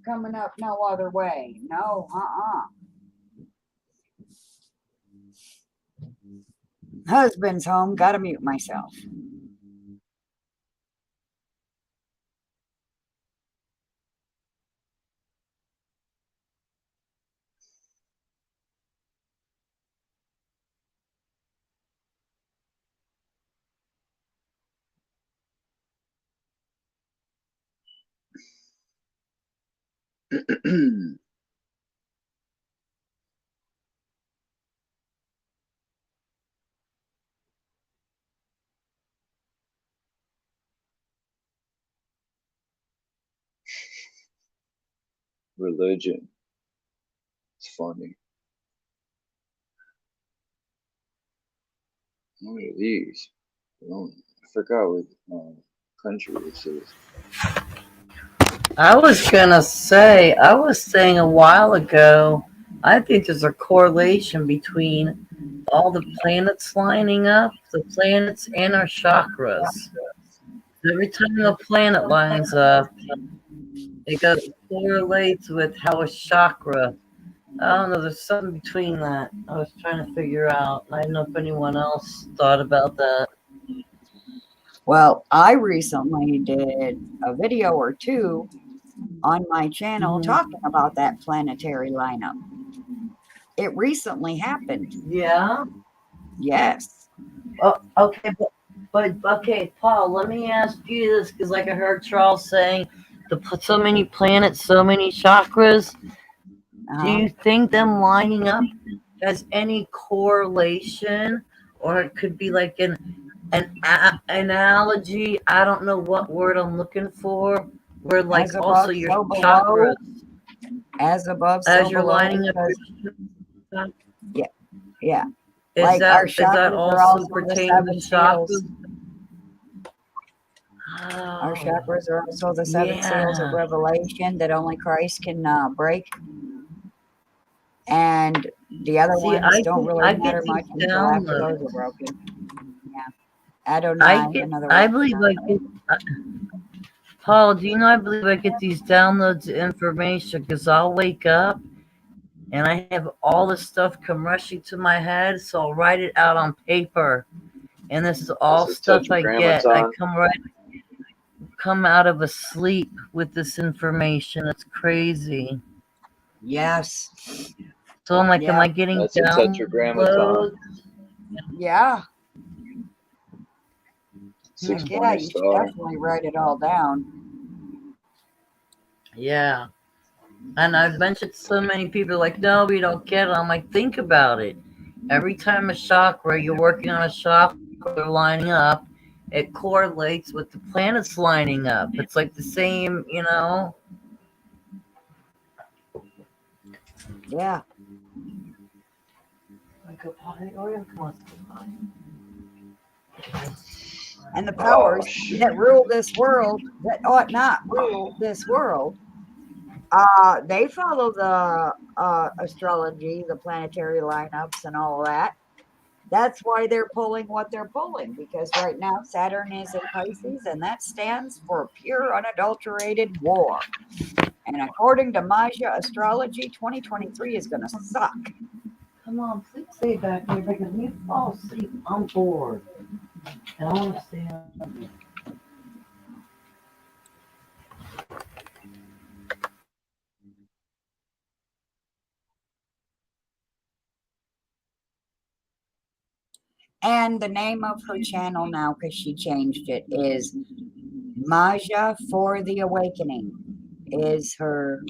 Coming up no other way. No, Husband's home. Gotta mute myself. Religion. It's funny. What are these? I forgot what country this is. I was saying a while ago, I think there's a correlation between all the planets lining up, the planets and our chakras. Every time a planet lines up, it correlates with how a chakra. I don't know, there's something between that. I was trying to figure out. I don't know if anyone else thought about that. Well, I recently did a video or two on my channel talking about that planetary lineup. It recently happened. Yeah? Yes. Oh, okay, but okay, Paul, let me ask you this, because like I heard Charles saying, so many planets, so many chakras. Do you think them lining up has any correlation, or it could be like an analogy? I don't know what word I'm looking for. Where like As above, also your so below. chakras, As above, so as you're below, lining up. because- yeah. Is Like that our is that chakras are also also the pertaining seven to chakras? seals. Our Oh, chakras are also the seven seals of yeah. revelation that only Christ can break. And the other See, ones don't really I get matter these much until after downloads. those are broken. Yeah. Adonai, another I one. believe I get. Paul, do you know I believe I get these downloads of information because I'll wake up and I have all this stuff come rushing to my head, so I'll write it out on paper. And this is all Does it stuff touch your I grandma's get. I on? come out of a sleep with this information. It's crazy. Yes. So I'm like, am Yeah. I getting That's a touch your grandma's downloads? on. Yeah. 6 Heck yeah, pointer you should star. definitely write it all down. Yeah. And I've mentioned to so many people like, no, we don't get it. I'm like, think about it. Every time a chakra, you're working on a chakra lining up, it correlates with the planets lining up. It's like the same, you know. Yeah. And the powers that rule this world, that ought not rule this world, they follow the astrology, the planetary lineups, and all of that. That's why they're pulling what they're pulling, because right now Saturn is in Pisces, and that stands for pure, unadulterated war. And according to Maja astrology, 2023 is going to suck. Come on, please stay back here because when you fall asleep, I'm bored. And I want to stay on. And the name of her channel now, because she changed it, is Maja for the Awakening, is her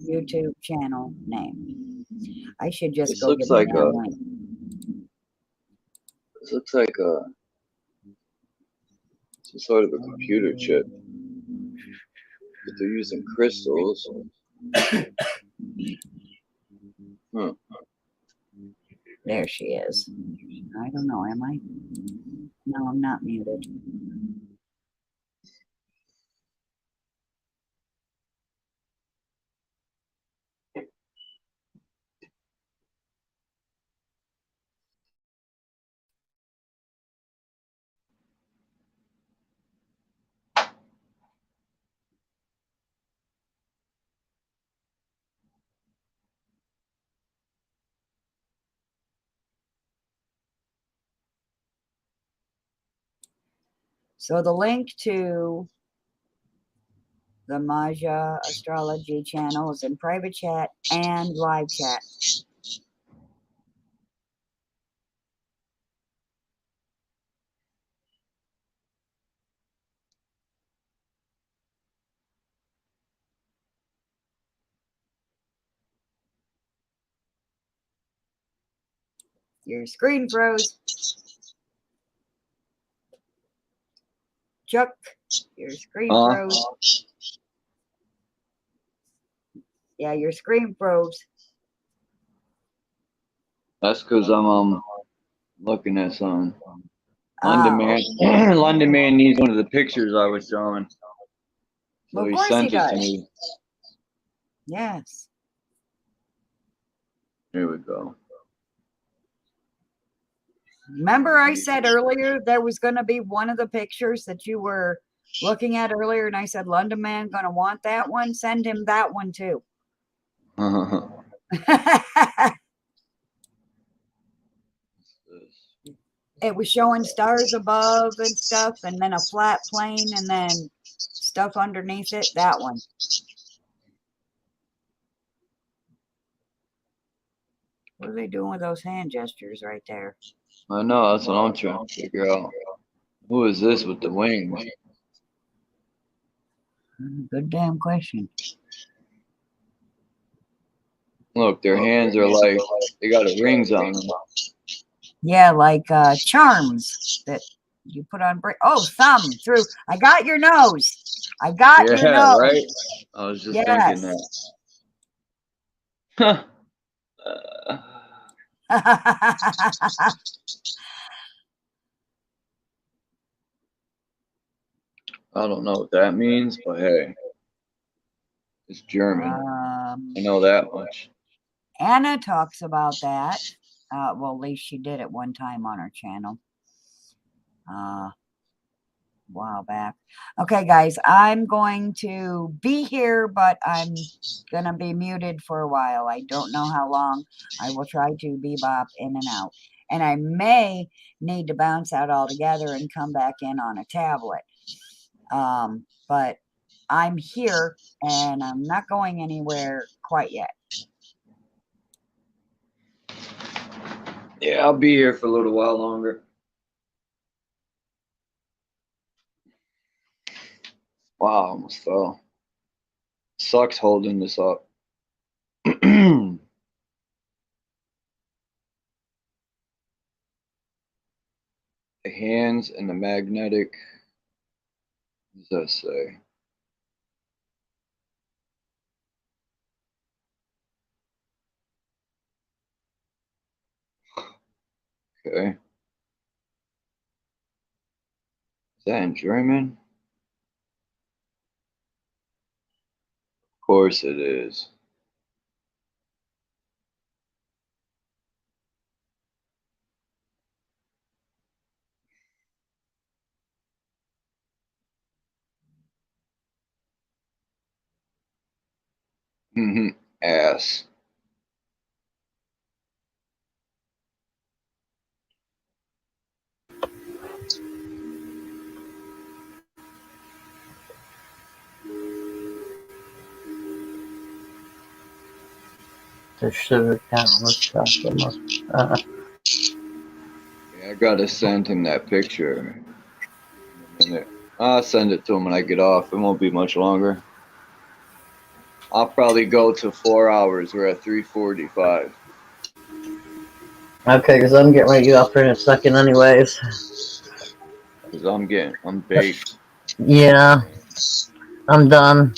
YouTube channel name. I should just This go looks get like the a. link. This looks like a. Some sort of a computer chip. But they're using crystals. Huh. There she is. I don't know, am I? No, I'm not muted. So the link to the Maja astrology channel is in private chat and live chat. Your screen froze. Chuck, your screen froze. Yeah, your screen froze. That's because I'm looking at something. London man, London man needs one of the pictures I was drawing. So Of he course sent he it to does. me. Yes. Here we go. Remember I said earlier there was going to be one of the pictures that you were looking at earlier, and I said, London man going to want that one? Send him that one too. It was showing stars above and stuff, and then a flat plane, and then stuff underneath it. That one. What are they doing with those hand gestures right there? I know, that's what I'm trying to figure out. Who is this with the wings? Good damn question. Look, their hands are like, they got rings on them. Yeah, like charms that you put on. Oh, thumb through. I got your nose. I got your Yeah, nose. right? I was just thinking that. I don't know what that means, but hey, it's German. I know that much. Anna talks about that. Well, at least she did at one time on her channel. A while back. Okay, guys, I'm going to be here, but I'm going to be muted for a while. I don't know how long. I will try to bebop in and out. And I may need to bounce out altogether and come back in on a tablet. But I'm here, and I'm not going anywhere quite yet. Yeah, I'll be here for a little while longer. Wow, I almost fell. Sucks holding this up. The hands and the magnetic. What does that say? Okay. Is that in German? Of course it is. Ass. The sugar countless chocolate. Yeah, I gotta send him that picture in a minute. I'll send it to him when I get off. It won't be much longer. I'll probably go to 4 hours. We're at 3:45. Okay, because I'm getting ready to get off here in a second, anyways. Cause I'm baked. Yeah, I'm done.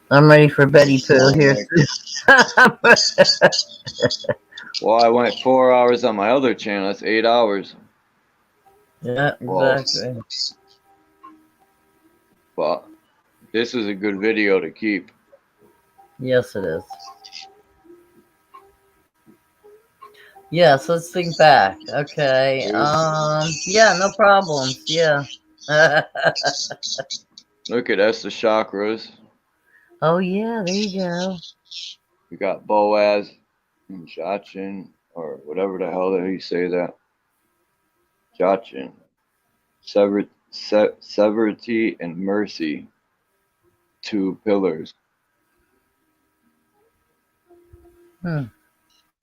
I'm ready for Betty Poo here. Well, I went 4 hours on my other channel. That's 8 hours. Yeah, exactly. But this is a good video to keep. Yes, it is. Yes, let's think back. Okay. Yeah, no problems. Yeah. Look at that's the chakras. Oh yeah, there you go. We got Boaz and Jachin, or whatever the hell that he say that. Jachin. Severity and mercy. Two pillars.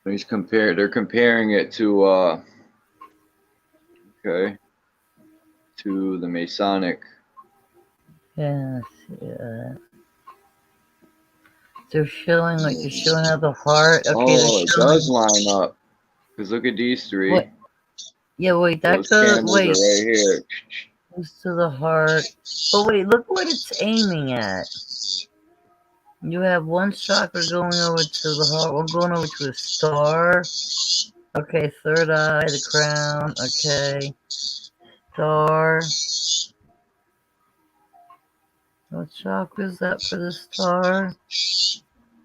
They're comparing it to okay, to the Masonic. Yes, yeah. They're showing how the heart. Okay, Oh, it does line up. Cause look at these three. What? Yeah, wait, that Those goes. candles Wait, are right here. goes to the heart. But wait, look what it's aiming at. You have one chakra going over to the heart, one going over to a star. Okay, third eye, the crown. Okay, star. What chakra is that for the star?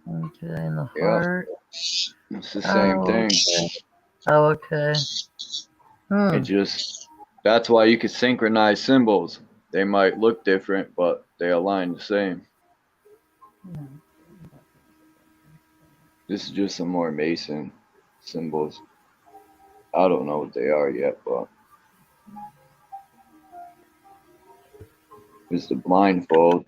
Okay, in the heart. It's the same thing. Okay. Oh, okay. It just that's why you could synchronize symbols. They might look different, but they align the same. This is just some more Mason symbols. I don't know what they are yet, but it's the blindfold.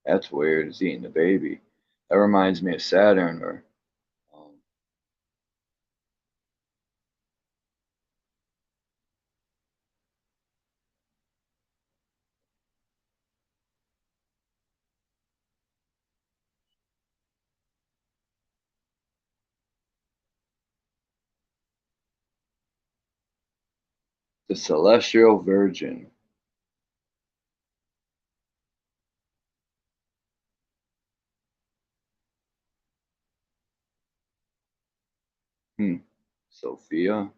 That's weird. It's eating the baby. That reminds me of Saturn or the Celestial Virgin. Sophia.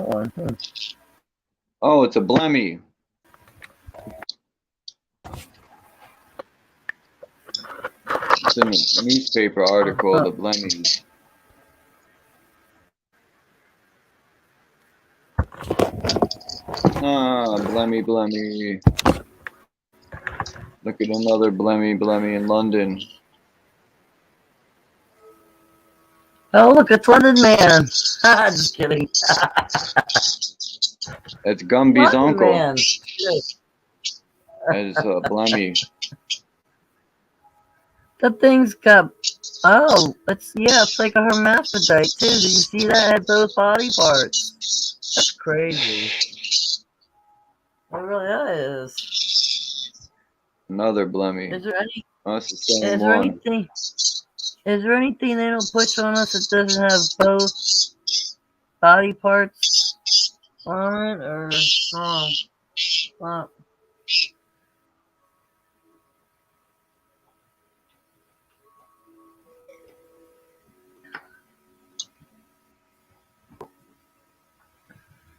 one. Oh, it's a Blemmy. It's in a newspaper article, the Blemmies. Ah, Blemmy. Look at another Blemmy in London. Oh, look, it's London Man. Just kidding. That's Gumby's London uncle. Man. Shit. That is Blemmy. That thing's got. Oh, it's like a hermaphrodite too. Did you see that? It had both body parts. That's crazy. It really is. Another Blemmy. Is there any? Oh, it's the same Is there one. anything? Is there anything they don't push on us that doesn't have both body parts on it, or well,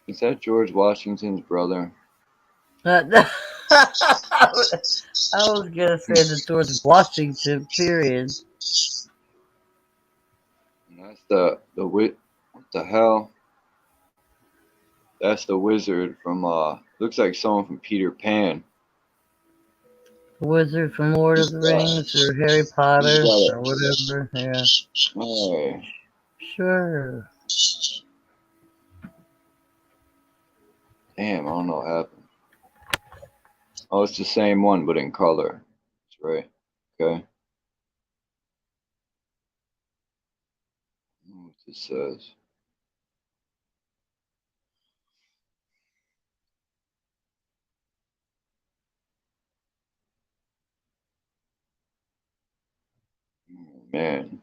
Is that George Washington's brother? I was gonna say the George Washington period. And that's the what the hell? That's the wizard from looks like someone from Peter Pan. Wizard from Lord of the Rings or Harry Potter or whatever. Yeah. Hey. Sure. Damn, I don't know what happened. Oh, it's the same one, but in color. That's right. Okay. What this says. Oh, man.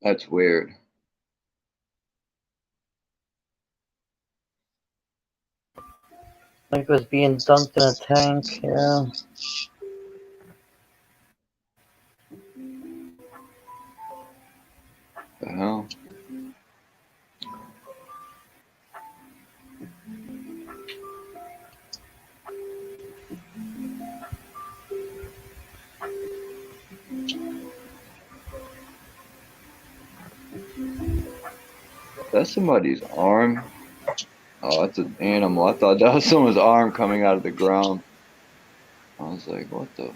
That's weird. Like it was being dumped in a tank, yeah. The hell? That's somebody's arm. Oh, that's an animal. I thought that was someone's arm coming out of the ground. I was like, what the?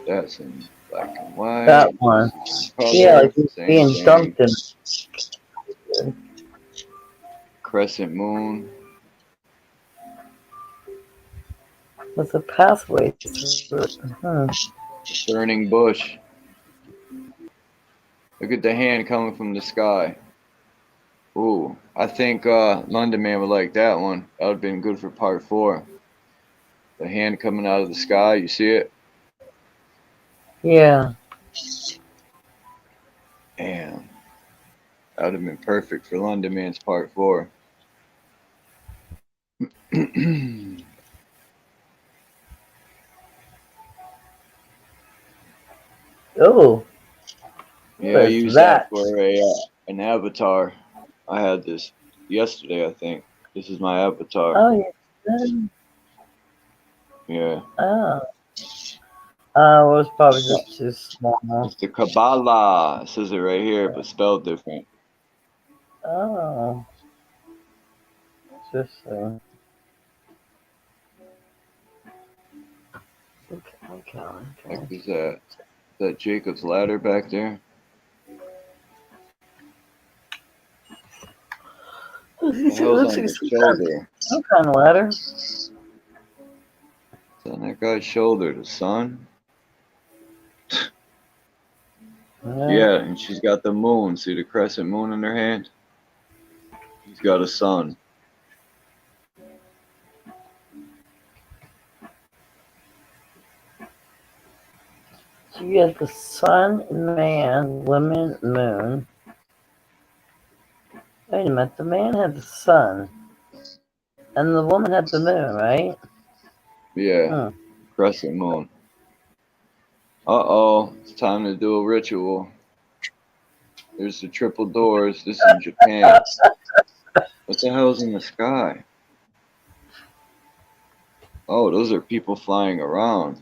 That's in black and white. That one. Yeah, like it's being dumped in. Crescent moon. With a pathway through it. Burning bush. Look at the hand coming from the sky. Ooh, I think London Man would like that one. That would have been good for part 4. The hand coming out of the sky, you see it? Yeah. Damn. That would have been perfect for London Man's part 4. Oh. Yeah, I used that for an avatar. I had this yesterday, I think. This is my avatar. Oh, yeah. Yeah. Oh. Well, it's probably just too small. It's the Kabbalah. It says it right here, but spelled different. Oh. Interesting. Okay. Like, is that Jacob's ladder back there? The hell's on his shoulder? Some kind of ladder. It's on that guy's shoulder, the sun. Yeah, and she's got the moon. See the crescent moon in her hand? He's got a sun. you get the sun, man, woman, moon. Wait a minute, the man had the sun, and the woman had the moon, right? Yeah, crescent moon. Uh-oh, it's time to do a ritual. There's the triple doors. This is in Japan. What the hell's in the sky? Oh, those are people flying around.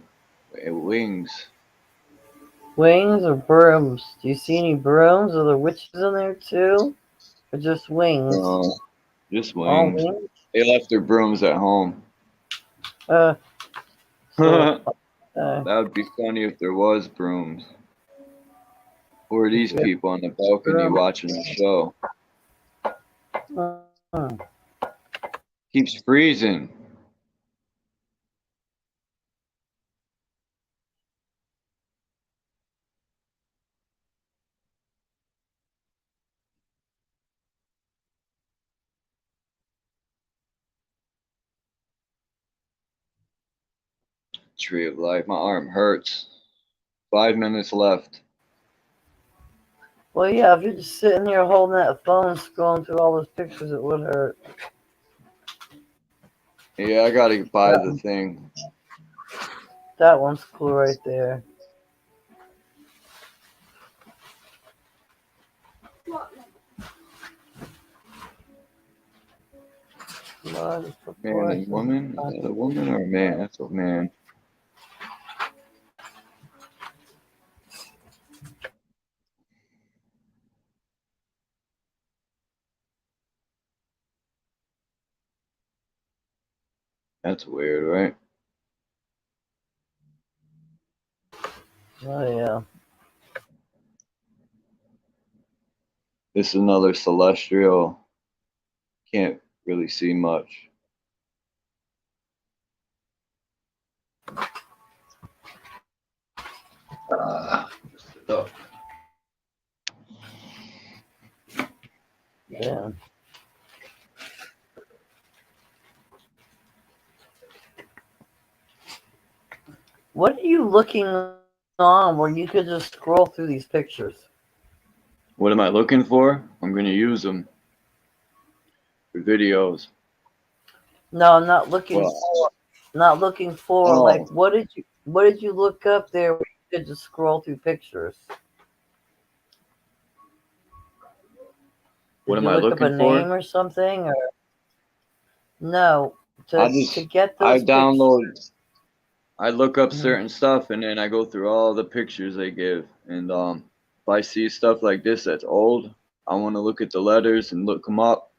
Wings. Wings or brooms? Do you see any brooms? Are there witches in there too? Or just wings? Just All wings. wings? They left their brooms at home. So, That would be funny if there was brooms. Who are these people on the balcony watching the show? Keeps freezing. Tree of life. My arm hurts. 5 minutes left. Well, yeah, if you're just sitting here holding that phone, scrolling through all those pictures, it would hurt. Yeah, I gotta buy the thing. That one's cool right there. Man and woman? Is that a woman or a man? That's a man. That's weird, right? Oh, yeah. This is another celestial. Can't really see much. Yeah. What are you looking on where you could just scroll through these pictures? What am I looking for? I'm gonna use them for videos. No, I'm not looking Well, for. Not looking for. Oh. Like, what did you look up there where you could just scroll through pictures? What Did am you I look up looking a for? name or something? Or no, to get I those download. I look up Mhm. certain stuff and then I go through all the pictures they give. And if I see stuff like this that's old, I want to look at the letters and look them up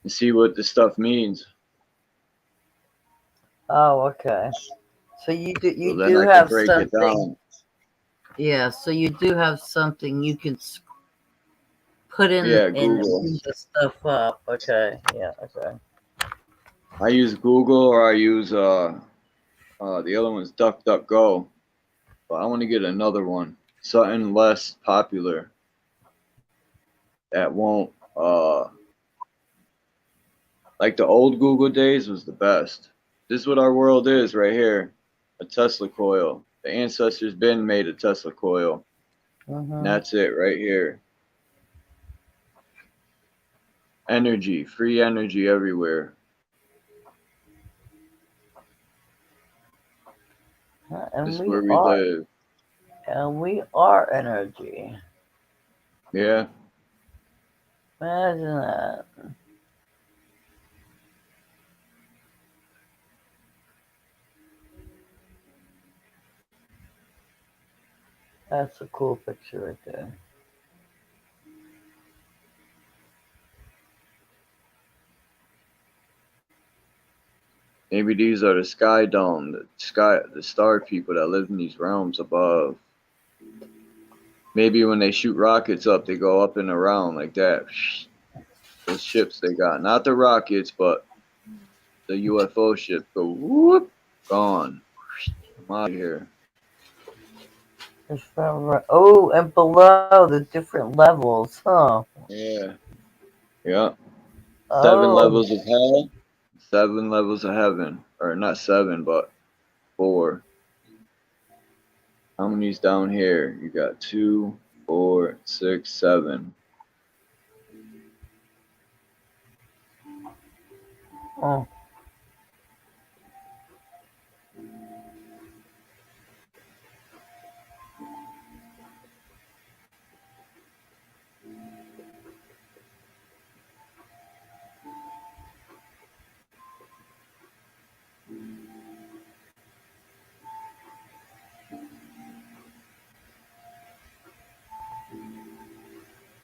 and see what the stuff means. Oh, okay. So you do So then do I can have break it something. down. Yeah, so you do have something you can put in Yeah, and Google. bring the stuff up. Okay. Yeah. Okay. I use Google or I use the other one's DuckDuckGo, but I want to get another one, something less popular that won't like the old Google days was the best. This is what our world is right here, a Tesla coil. The ancestors been made a Tesla coil, and that's it right here. Energy, free energy everywhere. And This is we where we are, live. and we are energy. Yeah. Imagine that. That's a cool picture right there. Maybe these are the sky dome, the star people that live in these realms above. Maybe when they shoot rockets up, they go up and around like that. Those ships they got, not the rockets, but the UFO ship go whoop, gone. I'm out of here. Oh, and below the different levels, huh? Yeah. Yeah. 7 levels of hell, 7 levels of heaven. Or not 7, but 4. How many's down here? You got 2, 4, 6, 7. Oh.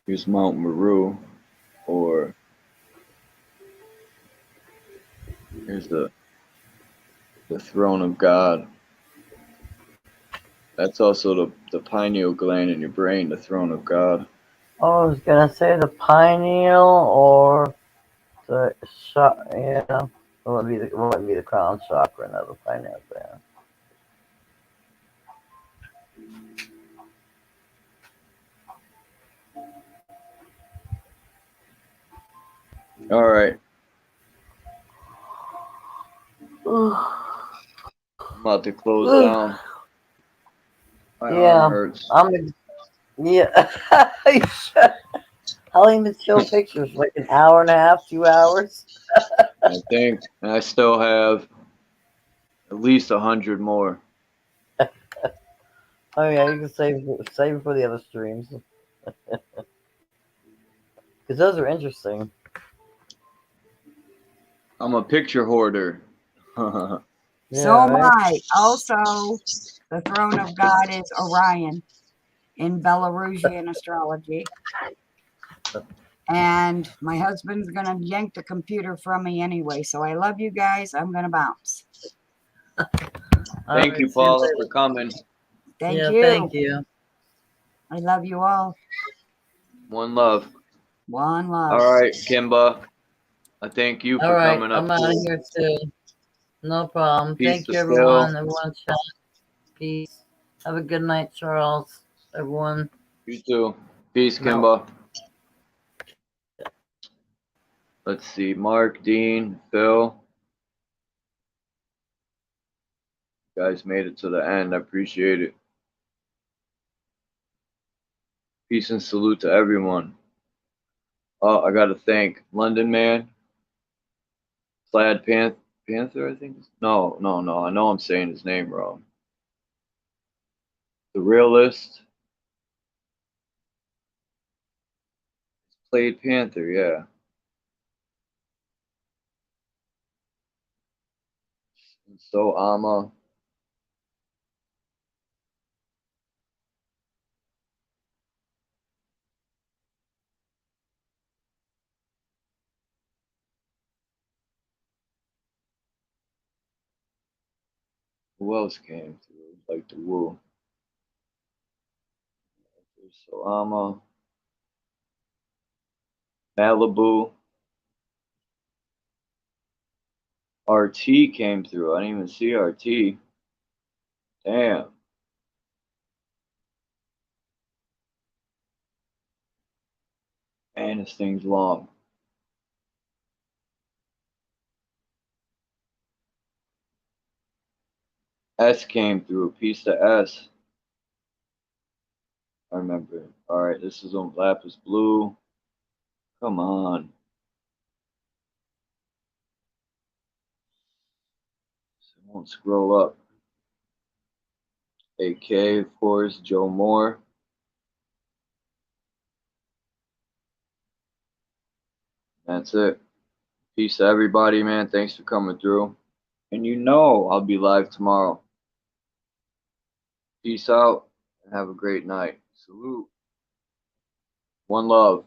Here's Mount Meru, or here's the throne of God. That's also the pineal gland in your brain, the throne of God. Oh, I was gonna say the pineal or the yeah. It wouldn't be the crown chakra, no, the pineal gland. All right. Ugh. I'm about to close Ugh. down. My Yeah, arm hurts. yeah. How long did show pictures? Like an hour and a half, 2 hours? I think, and I still have at least 100 more. Oh yeah, you can save it for the other streams. Because those are interesting. I'm a picture hoarder. So Yeah, am right? I. Also, the throne of God is Orion in Belarusian astrology. And my husband's going to yank the computer from me anyway. So I love you guys. I'm going to bounce. Thank you, Paula, for coming. Thank Yeah, you. thank you. I love you all. One love. One love. All right, Kimba. I thank you All for right, coming up. I'm out of here too. No problem. Peace Thank to you, Still. everyone. Everyone, chat. Peace. Have a good night, Charles. Everyone. You too. Peace, No. Kimba. Let's see. Mark, Dean, Phil. You guys made it to the end. I appreciate it. Peace and salute to everyone. Oh, I got to thank London Man, Plaid Panther, I think. No. I know I'm saying his name wrong. The Realist. Played Panther, yeah. And so Ama. Who else came through? Like the Woo. So Ama. Malibu. RT came through. I didn't even see RT. Damn. Man, this thing's long. S came through. Piece to S. I remember. All right, this is on Lapis Blue. Come on. It won't scroll up. AK, of course. Joe Moore. That's it. Peace to everybody, man. Thanks for coming through. And you know I'll be live tomorrow. Peace out and have a great night. Salute. One love.